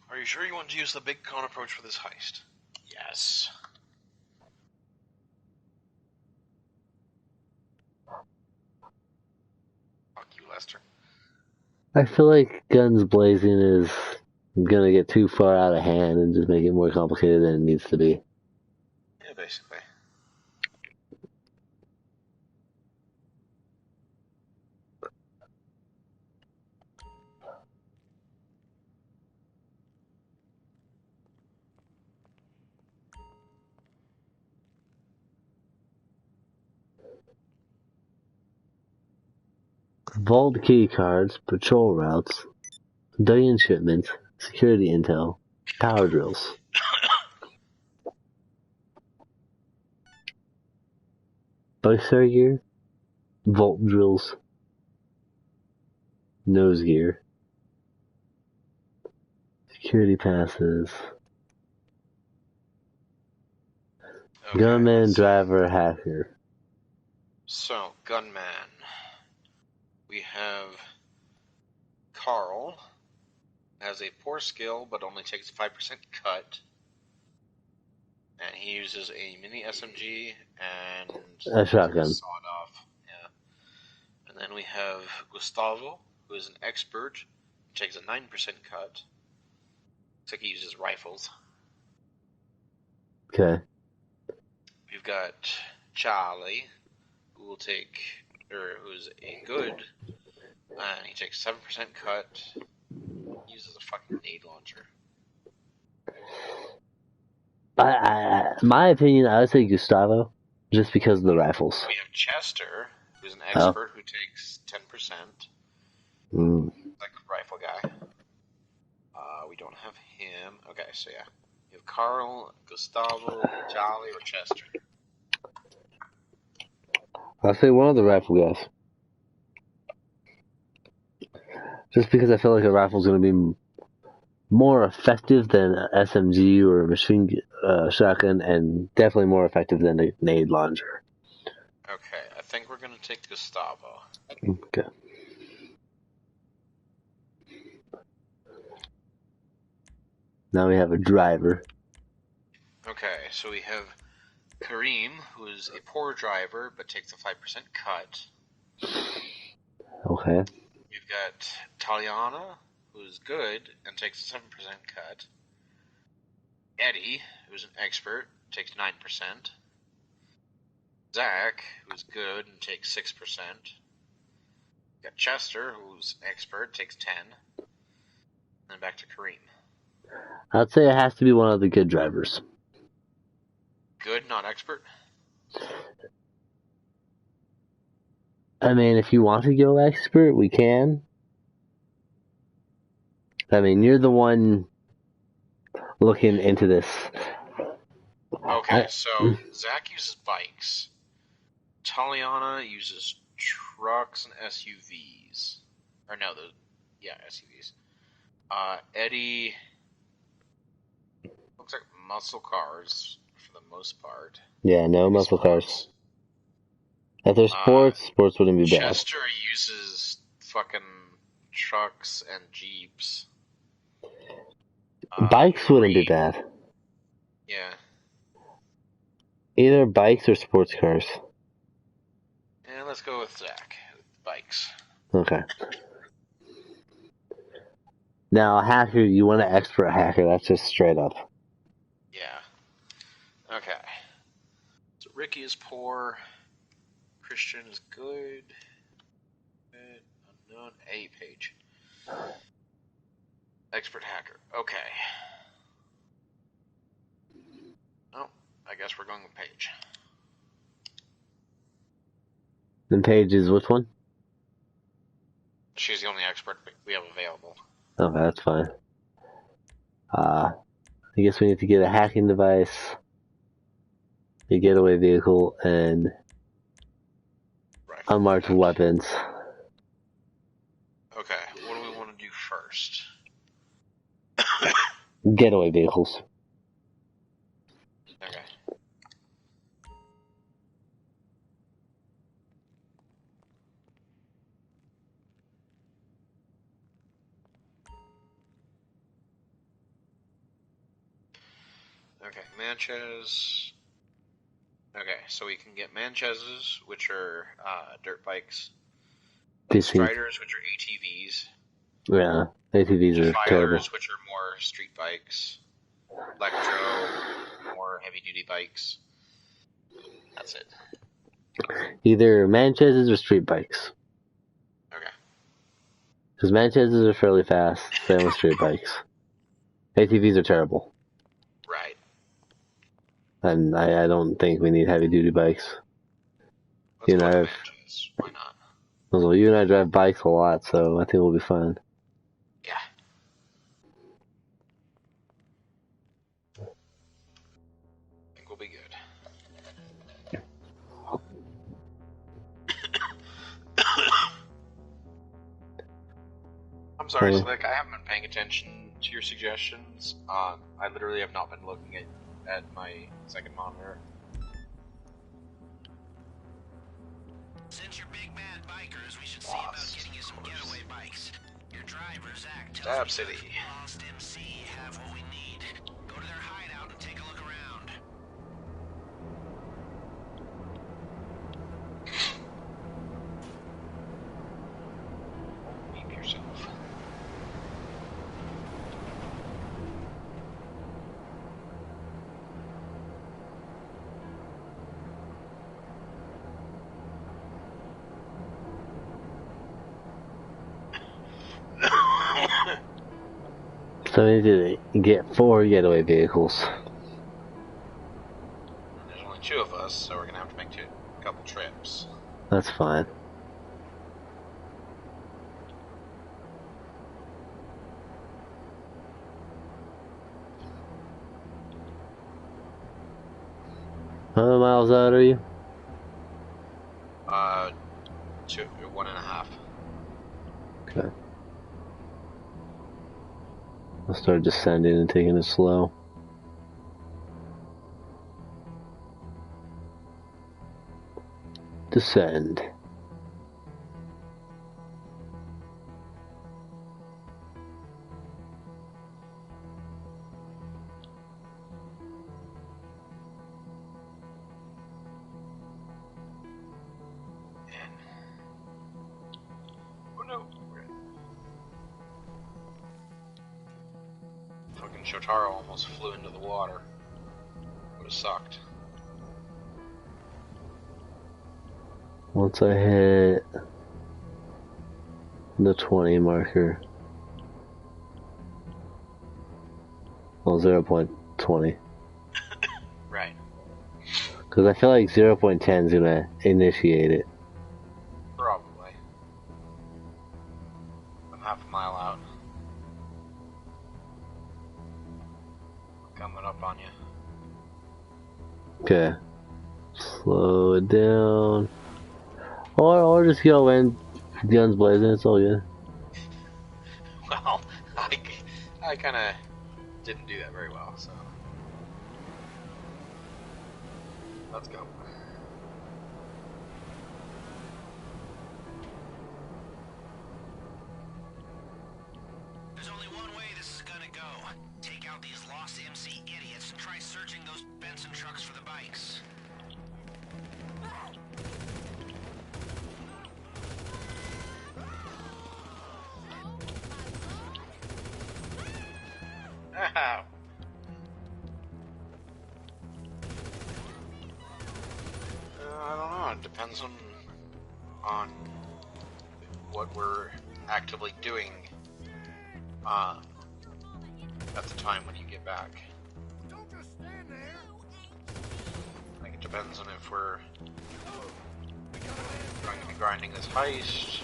Are you sure you want to use the Big Con approach for this heist? Yes. Fuck you, Lester. I feel like guns blazing is going to get too far out of hand and just make it more complicated than it needs to be. Yeah, basically. Vault key cards, patrol routes, Dalian shipments, security intel, power drills. Bugster gear, vault drills, nose gear, security passes, Okay, gunman, let's see. driver, hacker. So, gunman. We have Carl. Has a poor skill, but only takes a 5% cut. And he uses a mini SMG and A shotgun. sawed off. Yeah. And then we have Gustavo, who is an expert, takes a 9% cut. Looks like he uses rifles. Okay. We've got Charlie, who's a good, and he takes 7% cut. He uses a fucking nade launcher. My opinion, I would say Gustavo, just because of the rifles. We have Chester, who's an expert who takes 10%. Like a rifle guy. We don't have him. Okay, so yeah. You have Carl, Gustavo, Charlie, or Chester. I'll say one of the rifle guys. Just because I feel like a rifle's going to be more effective than an SMG or a machine shotgun, and definitely more effective than a nade launcher. Okay, I think we're going to take Gustavo. Okay. Now we have a driver. Okay, so we have Kareem, who is a poor driver but takes a 5% cut. Okay. We've got Taliana, who's good and takes a 7% cut. Eddie, who's an expert, takes 9%. Zach, who's good and takes 6%. We've got Chester, who's expert, takes 10. And then back to Kareem. I'd say it has to be one of the good drivers. Good, not expert? I mean, if you want to go expert, we can. I mean, you're the one looking into this Okay, so Zach uses bikes. Taliana uses trucks and SUVs. Or no, SUVs. Eddie looks like muscle cars for the most part. Yeah, no muscle cars. If there's sports wouldn't be bad. Chester uses fucking trucks and jeeps. Bikes wouldn't be bad. Yeah. Either bikes or sports cars. And let's go with Zach. Bikes. Okay. Now, a hacker, you want an expert hacker. That's just straight up. Yeah. Okay. So Ricky is poor. Christian is good. Unknown. A page. Expert hacker. Okay. Oh, I guess we're going with Paige. And Paige is which one? She's the only expert we have available. Okay, that's fine. I guess we need to get a hacking device, a getaway vehicle, and unmarked weapons. Okay, what do we want to do first? Getaway vehicles. Okay. Okay, Manchez. Okay, so we can get Manchez's, which are dirt bikes. Striders, which are ATVs. Yeah, ATVs are terrible. Fires, which are more street bikes. Electro, more heavy-duty bikes. That's it. Either Manchez's or street bikes. Okay. Because Manchez's are fairly fast, same with street bikes. ATVs are terrible. Right. And I don't think we need heavy-duty bikes. Let's go with Manchez. Why not? Well, you and I drive bikes a lot, so I think we'll be fine. Yeah. I think we'll be good. I'm sorry, Slick. I haven't been paying attention to your suggestions. I literally have not been looking at my second monitor. Since you're big bad bikers, we should see about getting you some getaway bikes. Your driver, Zach, tells me that Lost MC have what we need. Go to their hideout and take a look around. Keep yourself. So we need to get 4 getaway vehicles. There's only 2 of us, so we're gonna have to make a couple trips. That's fine. How many miles out are you? 1.5. Okay. I'll start descending and taking it slow. Descend. Oh no! Fucking Shotaro almost flew into the water. Would have sucked. Once I hit the 20 marker, well, 0.20. Right. Because I feel like 0.10 is going to initiate it. Probably. I'm half a mile out. Coming up on you. Okay. Slow it down. Or just go in, guns blazing, it's all good. Well, I kind of didn't do that very well, so let's go. There's only one way this is gonna go. Take out these lost MC idiots and try searching those Benson trucks for the bikes. Ow. I don't know. It depends on what we're actively doing at the time when you get back. Don't just stand there. I think it depends on if we're going to be grinding this heist.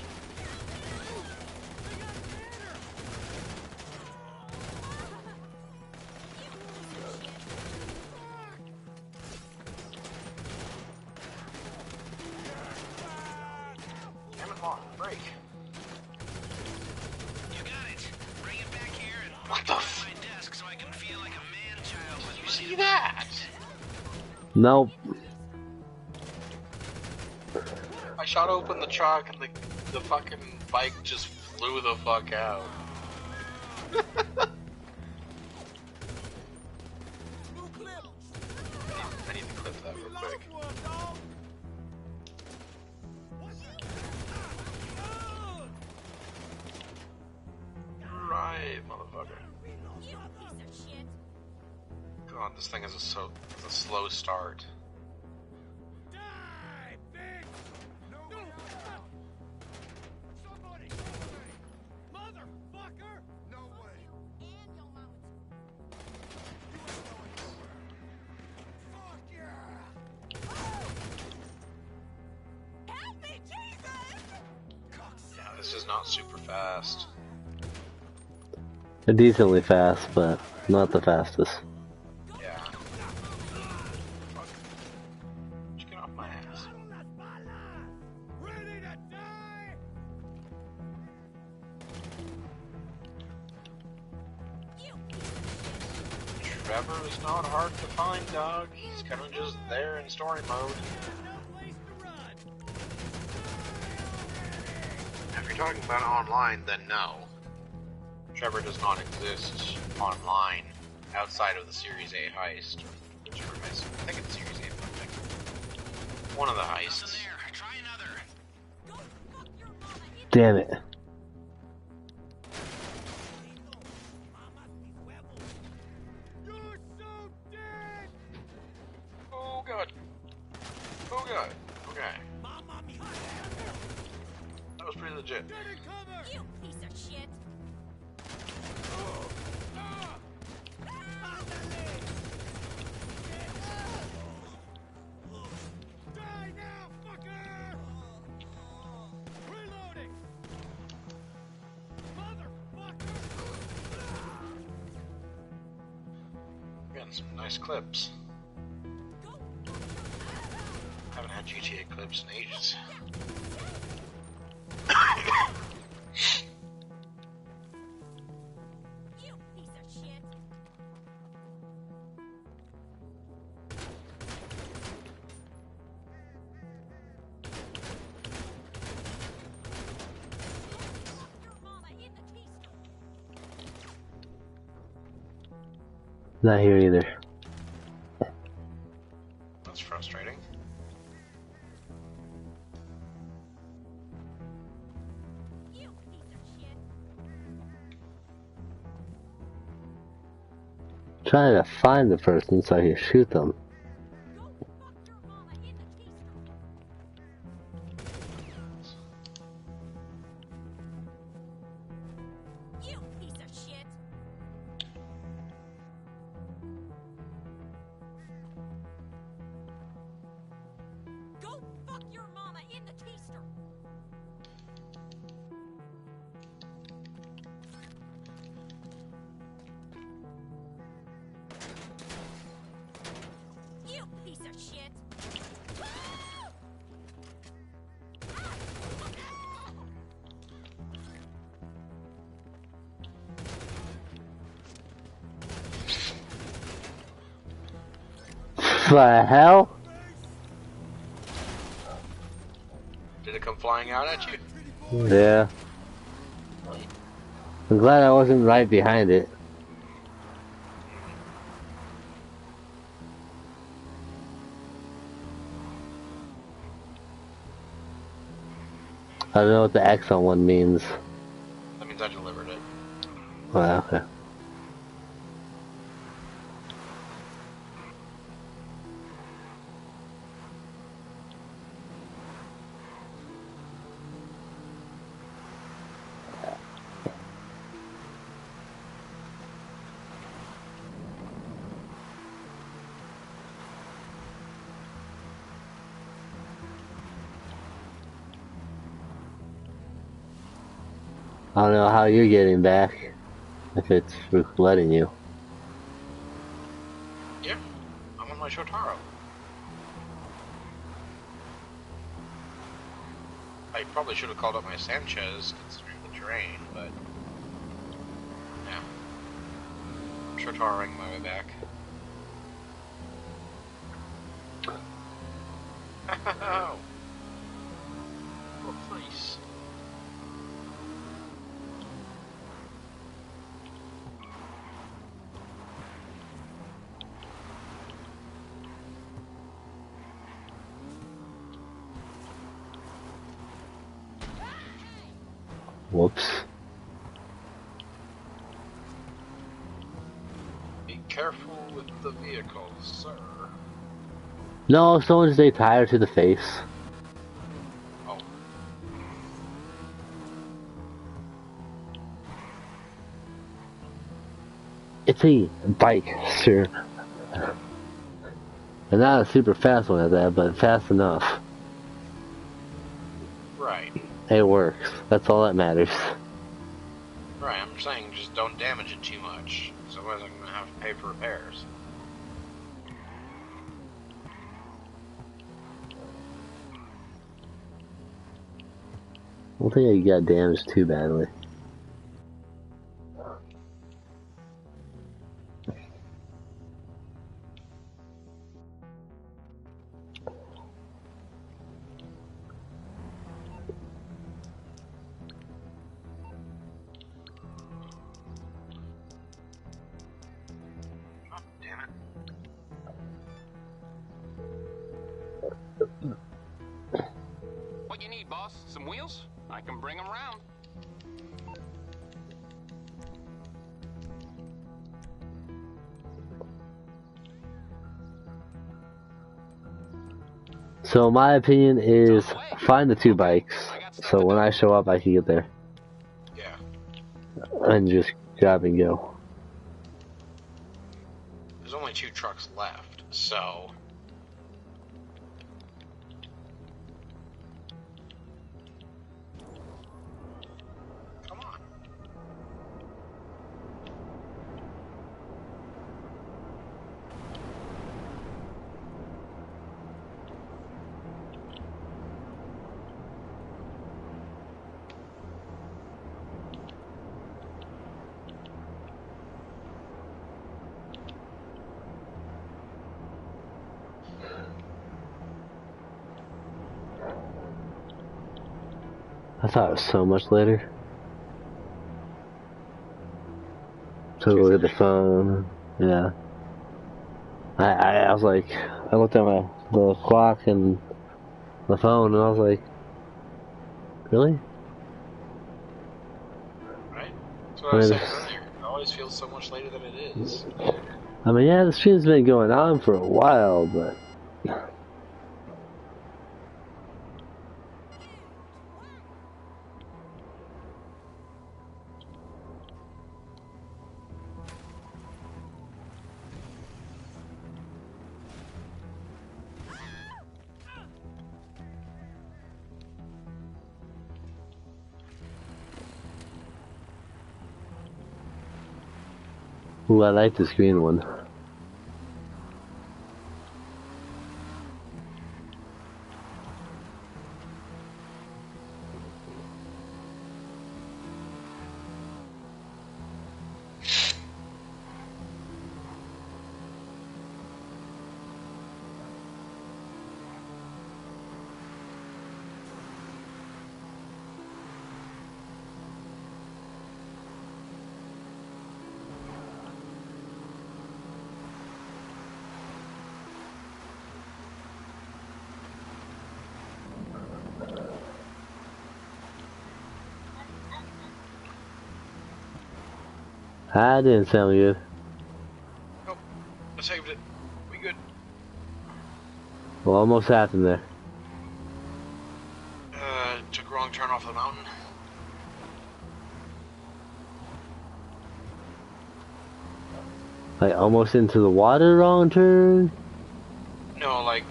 Damn it, Mom, break. You got it. Bring it back here and What the put it f- on my desk so I can feel like a man-child with You money. see that? Nope. I shot open the truck and the fucking bike just flew the fuck out. I need to clip that real quick. Right, motherfucker. God, this thing is a slow start. Die, bitch! No, somebody, motherfucker! No way. Fuck yeah! Help me, Jesus! Yeah, this is not super fast. They're decently fast, but not the fastest. Yeah. Fuck. Just get off my ass. Ready to die? Trevor is not hard to find, dog. He's kind of just there in story mode. No place to run. If you're talking about online, then no. Trevor does not exist online outside of the Series A heist. Whichever heist. I think it's Series A, but I think one of the heists. Nothing there. Try another. Damn it. You're so dead! Oh god. Oh god. Okay. That was pretty legit. Get in cover! You piece of shit! Die now, fucker! Reloading! Motherfucker! Getting some nice clips. Haven't had GTA clips in ages. You piece of shit! Not here either. That's frustrating. You piece of shit! Trying to find the person so I can shoot them. Go fuck your mama in the keister! You piece of shit! Go fuck your mama in the keister! the hell? Did it come flying out at you? Yeah. I'm glad I wasn't right behind it. I don't know what the X on one means. That means I delivered it. Oh, okay. I don't know how you're getting back, if it's letting you. Yeah, I'm on my Shotaro. I probably should have called up my Sanchez, considering the terrain, but... yeah. I'm Shotaroing my way back. Oh! Oh, nice. Whoops. Be careful with the vehicle, sir. No, someone just ate tire to the face. Oh. It's a bike, sir. And not a super fast one at that, but fast enough. Right. It works. That's all that matters. Right, I'm saying just don't damage it too much, so otherwise I'm going to have to pay for repairs. I don't think I got damaged too badly. Oh, damn it. What you need, boss? Some wheels? I can bring them round. So my opinion is find the two bikes, so when I show up I can get there. Yeah. And just grab and go. There's only 2 trucks left, so... come on. I thought it was so much later. Took a look at the phone. Yeah. I was like, I looked at the clock and the phone, and I was like, really? Right? That's what I was saying earlier. It always feels so much later than it is. I mean, yeah, the stream's been going on for a while, but... Ooh, I like this green one. That didn't sound good. Oh, I saved it. We good. Well, almost happened there. Took a wrong turn off the mountain. Like, almost into the water, wrong turn? No, like,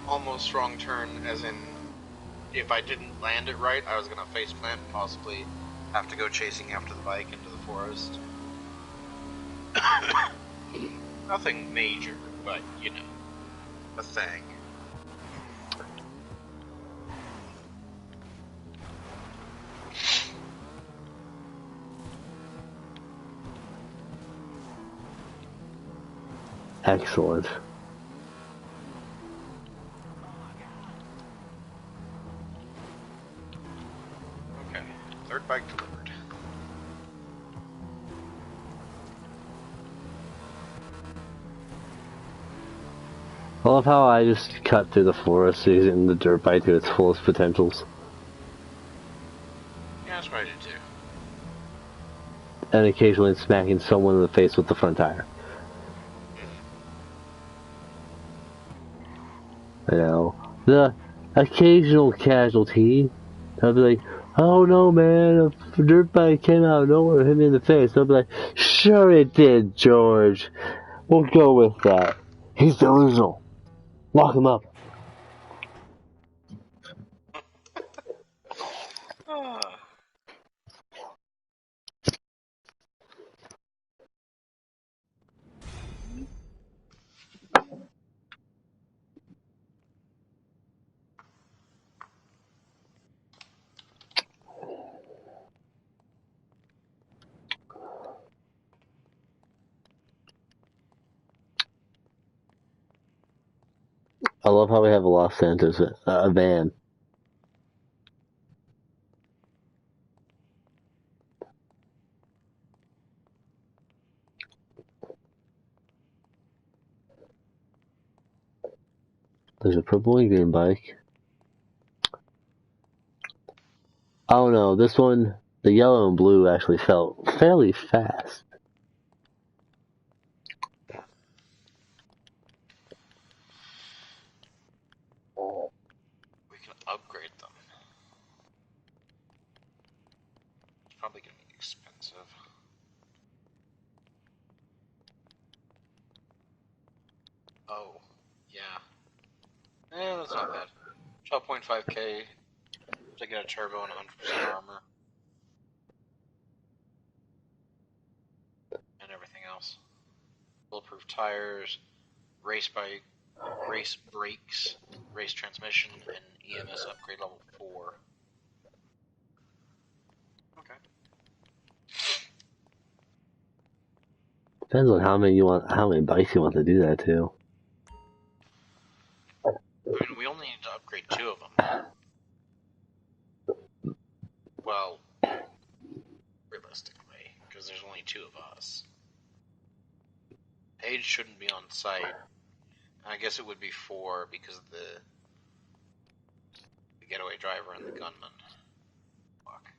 almost wrong turn, as in, if I didn't land it right, I was gonna face plant and possibly have to go chasing after the bike into the forest. Nothing major, but, you know, a thing. Excellent. Okay, third bike delivered. I love how I just cut through the forest using the dirt bike to its fullest potentials. Yeah, that's what I did too. And occasionally smacking someone in the face with the front tire. You know, the occasional casualty, I'll be like, oh no man, a dirt bike came out of nowhere and hit me in the face. I'll be like, sure it did, George. We'll go with that. He's delusional. Lock him up. I love how we have a Los Santos van. There's a purple and green bike. Oh no, this one, the yellow and blue actually felt fairly fast. We can upgrade them. It's probably gonna be expensive. Oh, yeah. That's not bad. 12.5k to get a turbo and 100% armor. And everything else. Bulletproof tires, race bike, race brakes, race transmission, and EMS upgrade level 4. Okay. Depends on how many bikes you want to do that to. I mean, we only need to upgrade 2 of them. Well, realistically, because there's only 2 of us. Paige shouldn't be on site. I guess it would be 4 because of the getaway driver and the gunman. Fuck.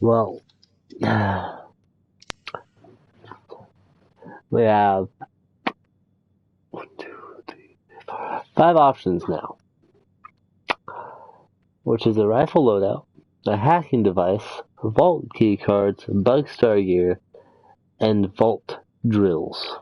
Well, we have 5 options now, which is a rifle loadout, a hacking device, vault key cards, bug star gear, and vault drills.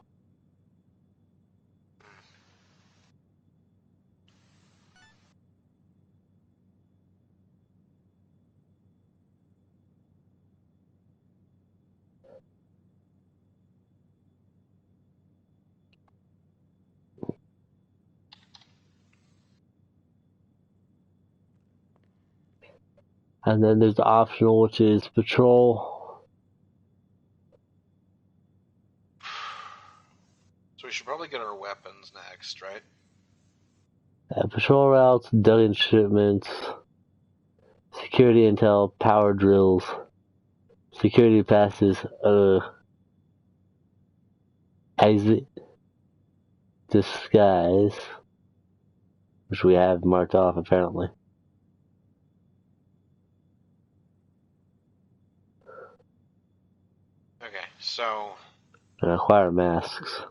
And then there's the optional, which is patrol. So we should probably get our weapons next, right? Patrol routes, dug-in shipments, security intel, power drills, security passes, exit disguise, which we have marked off apparently. So and acquire masks.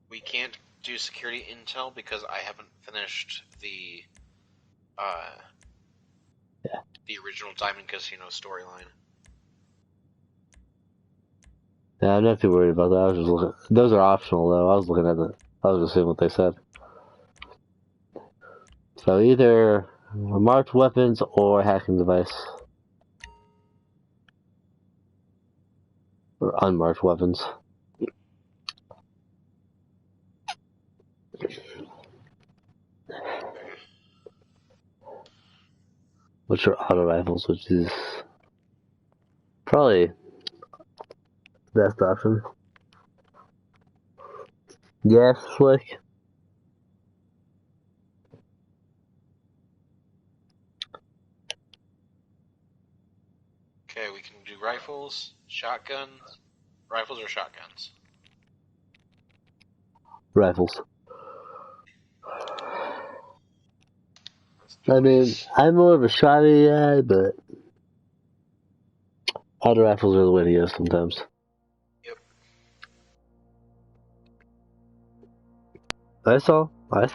we can't do security intel because I haven't finished the original Diamond Casino storyline. Yeah, I'm not too worried about that. I was just looking. Those are optional though. I was looking at I was just seeing what they said. So either marked weapons or hacking device. Or unmarked weapons. Which are auto rifles, which is probably the best option. Yes, Slick. Okay, we can do rifles, shotguns. Rifles or shotguns? Rifles. Let's do I mean, these. I'm more of a shotty guy, but auto rifles are the way to go sometimes. Yep. I saw. I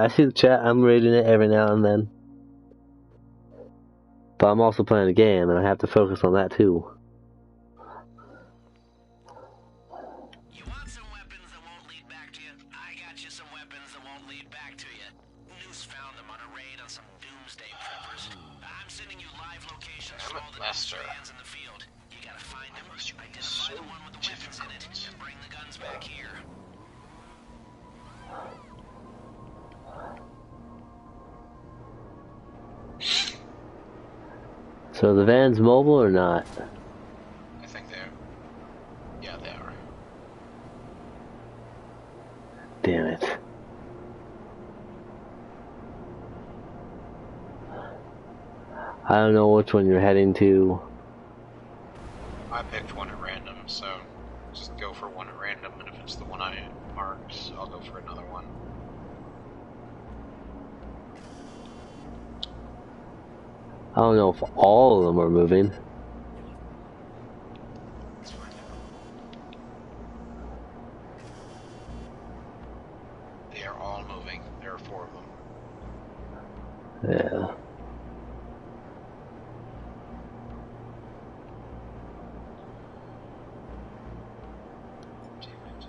see the chat. I'm reading it every now and then. But I'm also playing a game, and I have to focus on that too. You want some weapons that won't lead back to you? I got you some weapons that won't lead back to you. News found them on a raid on some doomsday preppers. I'm sending you live locations for all the news fans in the field. You gotta find them, identify the one with the weapons in it, and bring the guns back here. So the van's mobile or not? I think they are. Yeah, they are. Damn it. I don't know which one you're heading to. I picked one at random, so just go for one at random, and if it's the one I marked, I'll go for another one. I don't know if all of them are moving. Let's find out. They are all moving. There are 4 of them. Yeah. Damn it.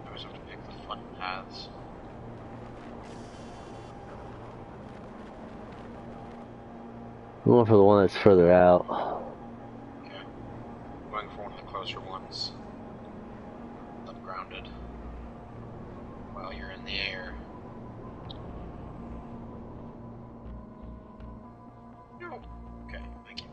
I always have to pick the fun paths. I'm going for the one that's further out. Okay. Going for one of the closer ones. Ungrounded. While you're in the air. No. Okay, thank you.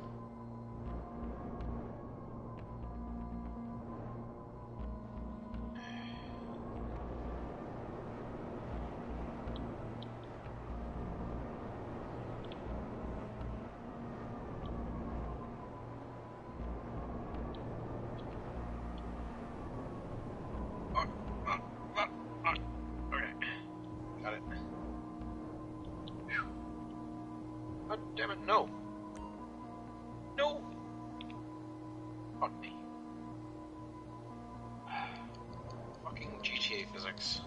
Okay. Got it. Whew. God damn it, no. No! Fuck me. Fucking GTA physics.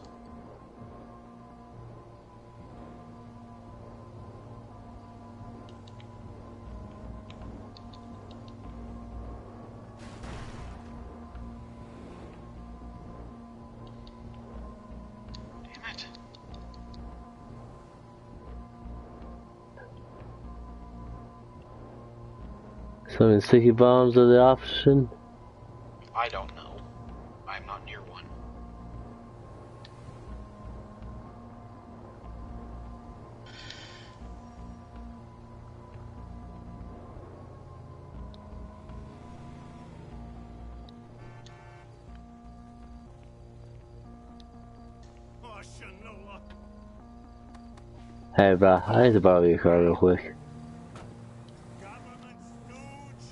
Damn it. So sticky bombs are the option? I don't know. I'm not near one. Oh, Shanola. Hey, bro, I need to borrow your car real quick. Government stooge.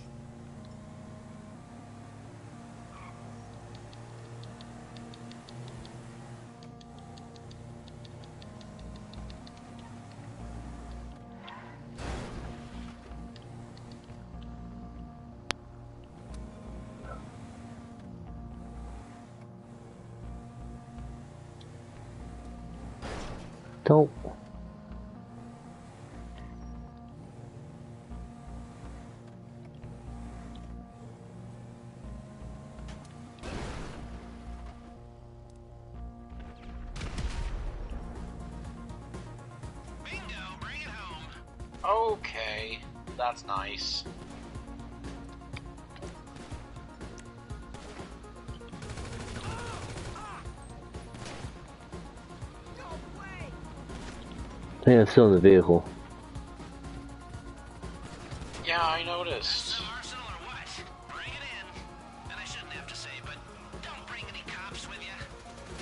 Don't. Bingo, bring it home. Okay, that's nice. I think I'm still in the vehicle. Yeah, I noticed. Arsenal or what? Bring it in. And I shouldn't have to say, but don't bring any cops with you.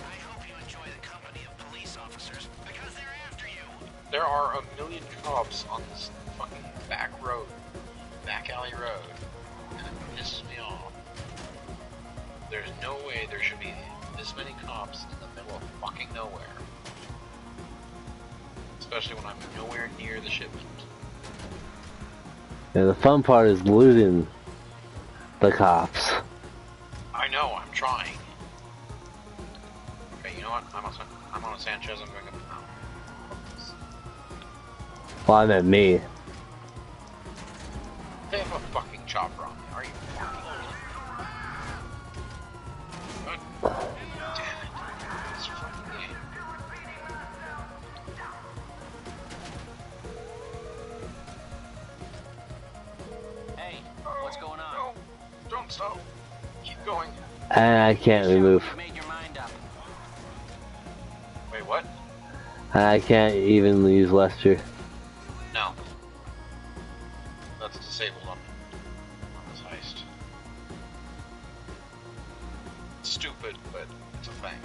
I hope you enjoy the company of police officers, because they're after you. There are a million cops on this fucking back road, back alley road, and it pisses me off. There's no way there should be this many cops in the middle of fucking nowhere. Especially when I'm nowhere near the shipment. Yeah, the fun part is losing the cops. I know, I'm trying. Okay, you know what? I'm on a Sanchez, I'm going up the mountain. Well, I meant me. They have a fucking chopper on me. Are you fucking kidding me? God damn it. This fucking game. Hey, what's going on? No, don't stop. Keep going. And I can't remove. You made your mind up. Wait, what? And I can't even use Lester. No. That's disabled on this heist. It's stupid, but it's a thing.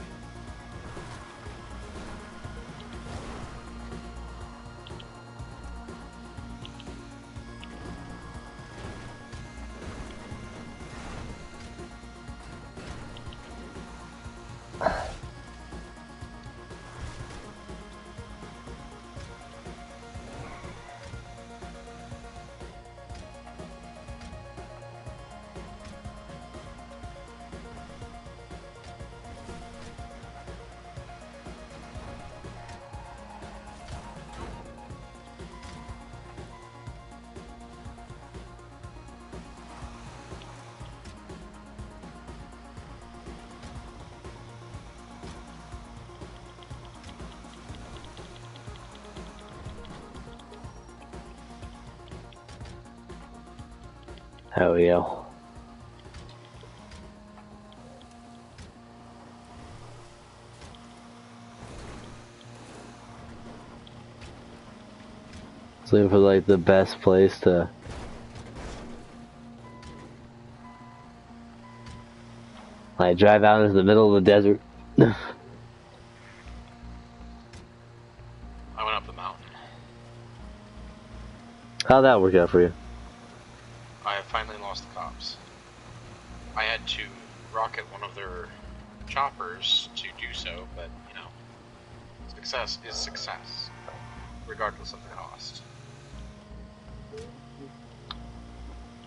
There we go. Just looking for like the best place to like drive out into the middle of the desert. I went up the mountain. How'd that work out for you? I have finally lost the cops. I had to rocket one of their choppers to do so, but, you know, success is success, regardless of the cost.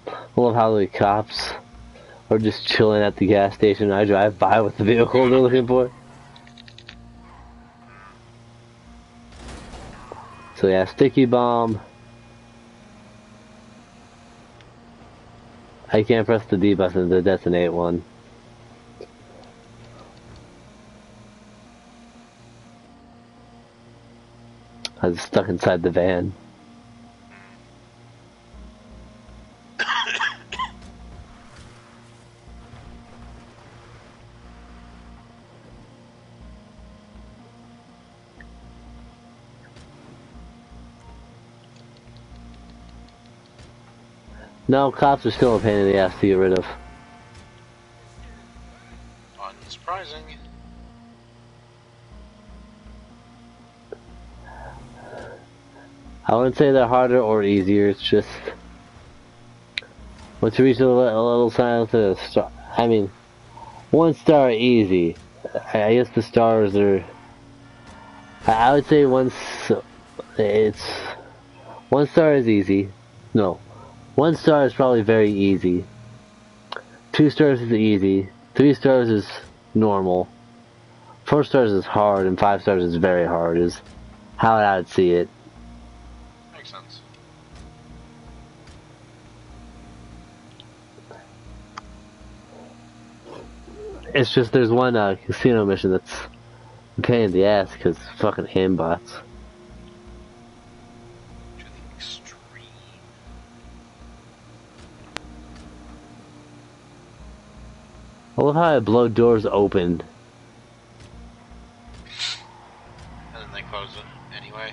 I love how the cops are just chilling at the gas station. I drive by with the vehicle they're looking for. So yeah, sticky bomb. I can't press the D button to detonate one. I was stuck inside the van. No, cops are still a pain in the ass to get rid of. Unsurprising. I wouldn't say they're harder or easier, it's just once you reach a little sign of the star, I mean, 1 star easy. I guess the stars are, I would say once it's 1 star is easy. No, 1 star is probably very easy. 2 stars is easy. 3 stars is normal. 4 stars is hard, and 5 stars is very hard. Is how I'd see it. Makes sense. It's just there's one casino mission that's a pain in the ass because fucking ham bots. To the extreme. I love how I blow doors open. And then they close it anyway.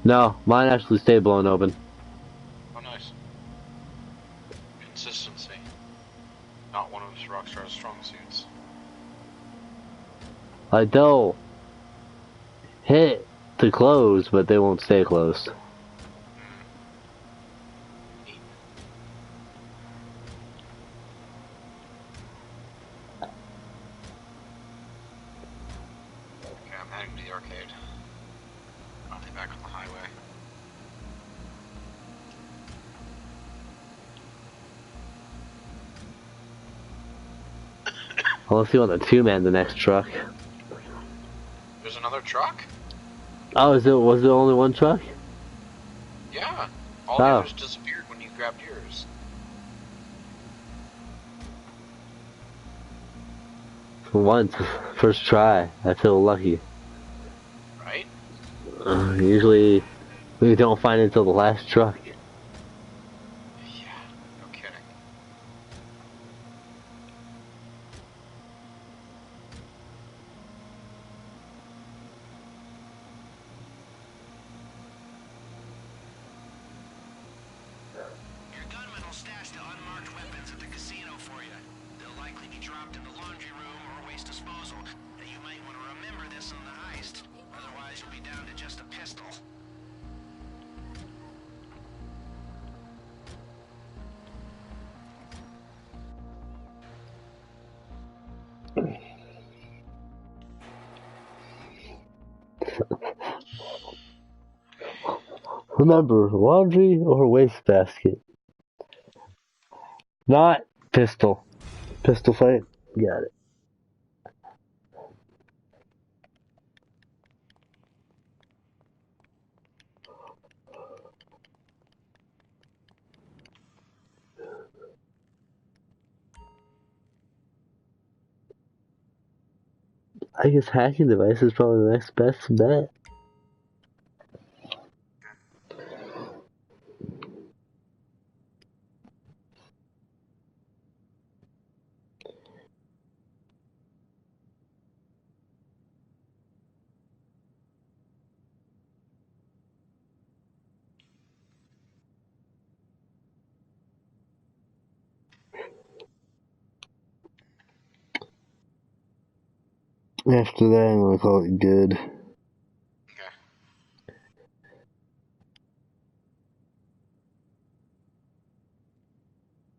No, mine actually stay blown open. Oh, nice. Consistency. Not one of Rockstar's strong suits. Like, they'll hit to close, but they won't stay closed. Neat. Okay, I'm heading to the arcade. I'll be back on the highway. Unless you want the two-man, the next truck. There's another truck? Oh, was there only one truck? Yeah. All the Oh. others disappeared when you grabbed yours. For once, first try. I feel lucky. Right? Usually, we don't find it until the last truck. Yeah, no kidding. Your gunman will stash the unmarked weapons at the casino for you. They'll likely be dropped in the laundry room or waste disposal. And you might want to remember this on the heist. Otherwise, you'll be down to just a pistol. Remember, laundry or wastebasket. Not pistol. Pistol fight? Got it. I guess hacking device is probably the next best bet. After that, I'm gonna call it good. Okay.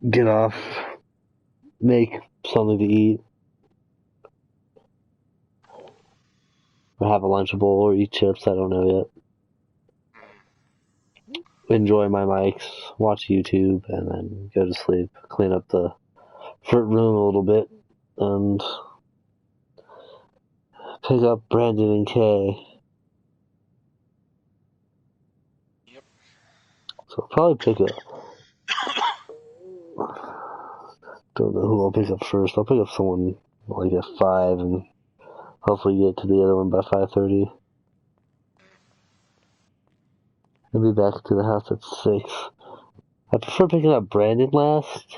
Get off. Make something to eat. Or have a Lunchable or eat chips, I don't know yet. Enjoy my mics, watch YouTube, and then go to sleep. Clean up the front room a little bit, and pick up Brandon and Kay. Yep. So I'll probably pick up. Don't know who I'll pick up first. I'll pick up someone like at 5 and hopefully get to the other one by 5:30. I'll be back to the house at 6. I prefer picking up Brandon last,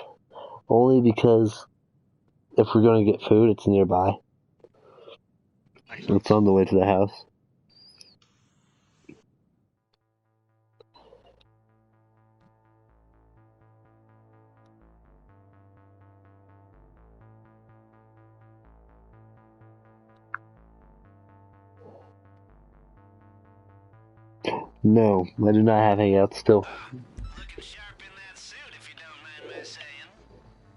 only because if we're going to get food, it's nearby. It's on the way to the house. No, I do not have hangouts still. Looking sharp in that suit, if you don't mind my saying.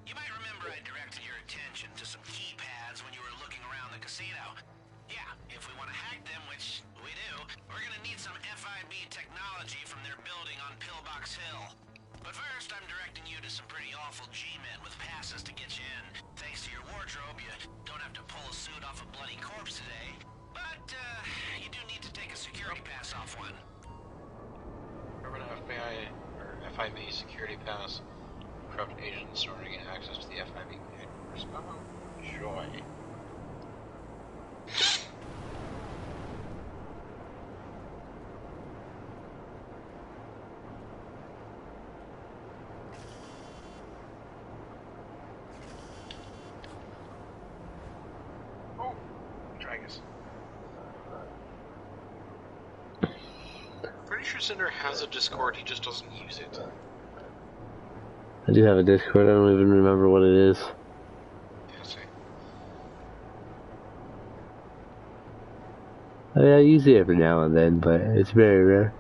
You might remember I directed your attention to some keypads when you were looking around the casino. Yeah, if we want to hack them, which we do, we're gonna need some FIB technology from their building on Pillbox Hill. But first, I'm directing you to some pretty awful G-men with passes to get you in. Thanks to your wardrobe, you don't have to pull a suit off a bloody corpse today. But, you do need to take a security pass off one. Urban FBI or FIB security pass. Corrupt agents starting to get access to the FIB headquarters. Oh, joy. Oh, Dragus. Pretty sure Cinder has a Discord, he just doesn't use it. I do have a Discord, I don't even remember what it is. Yeah, see. I mean, I use it every now and then, but it's very rare.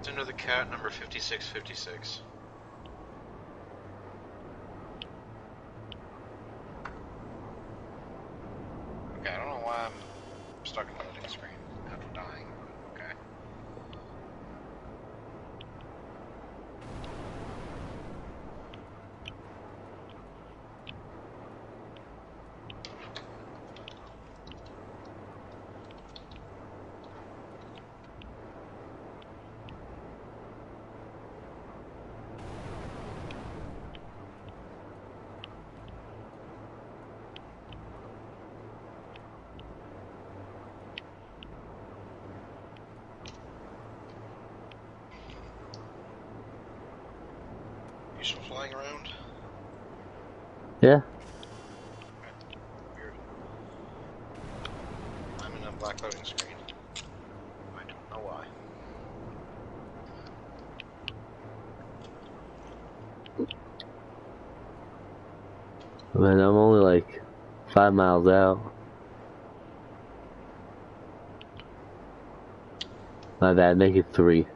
Cinder the Cat, number 5656. Okay, I don't know why I'm stuck in the loading screen after dying, but okay. You still flying around? Yeah? Weird. I'm in a black loading screen. I don't know why. I mean, I'm only like 5 miles out. My bad, make it 3.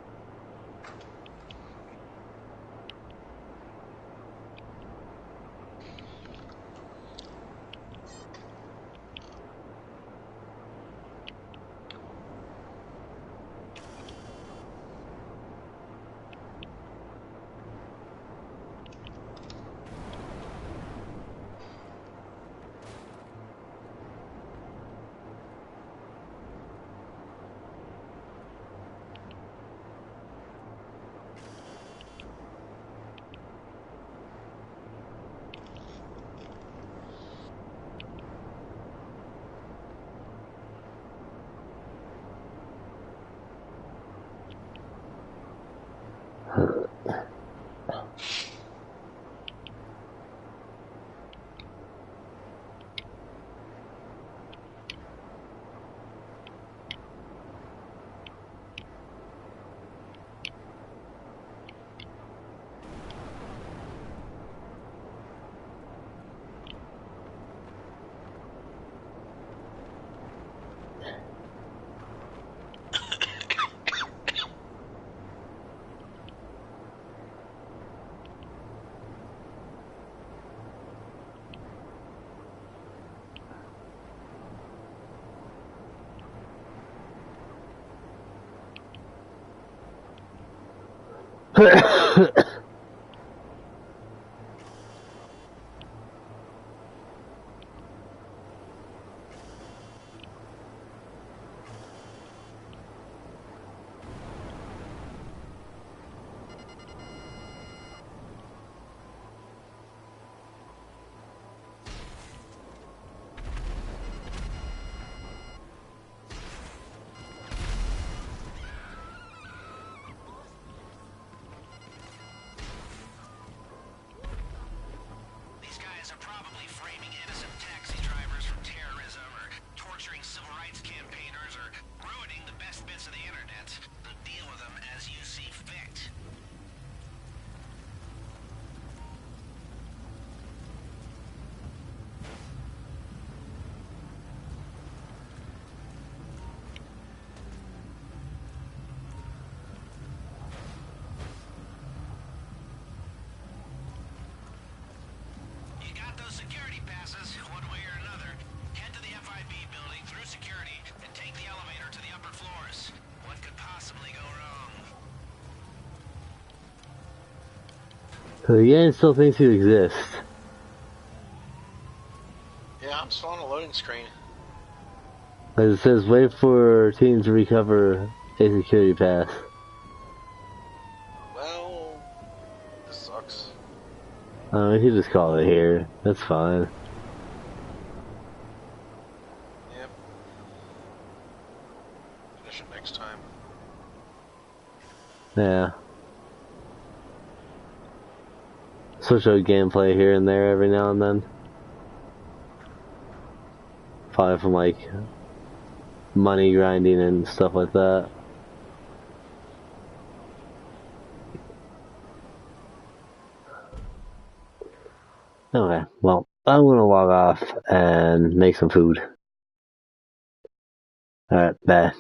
These guys are probably framing innocent taxi drivers for terrorism or torturing civil rights campaigners or ruining the best bits of the internet. Deal with them as you see fit. You got those security passes, one way or another. Head to the FIB building through security and take the elevator to the upper floors. What could possibly go wrong? So the game still thinks you exist. Yeah, Yeah, I'm still on a loading screen. It says wait for team to recover a security pass. Well, this sucks. We can just call it here. That's fine. Yep. Finish it next time. Yeah. Switch out gameplay here and there every now and then. Probably from like money grinding and stuff like that. Okay, well, I'm gonna log off and make some food. Alright, bye.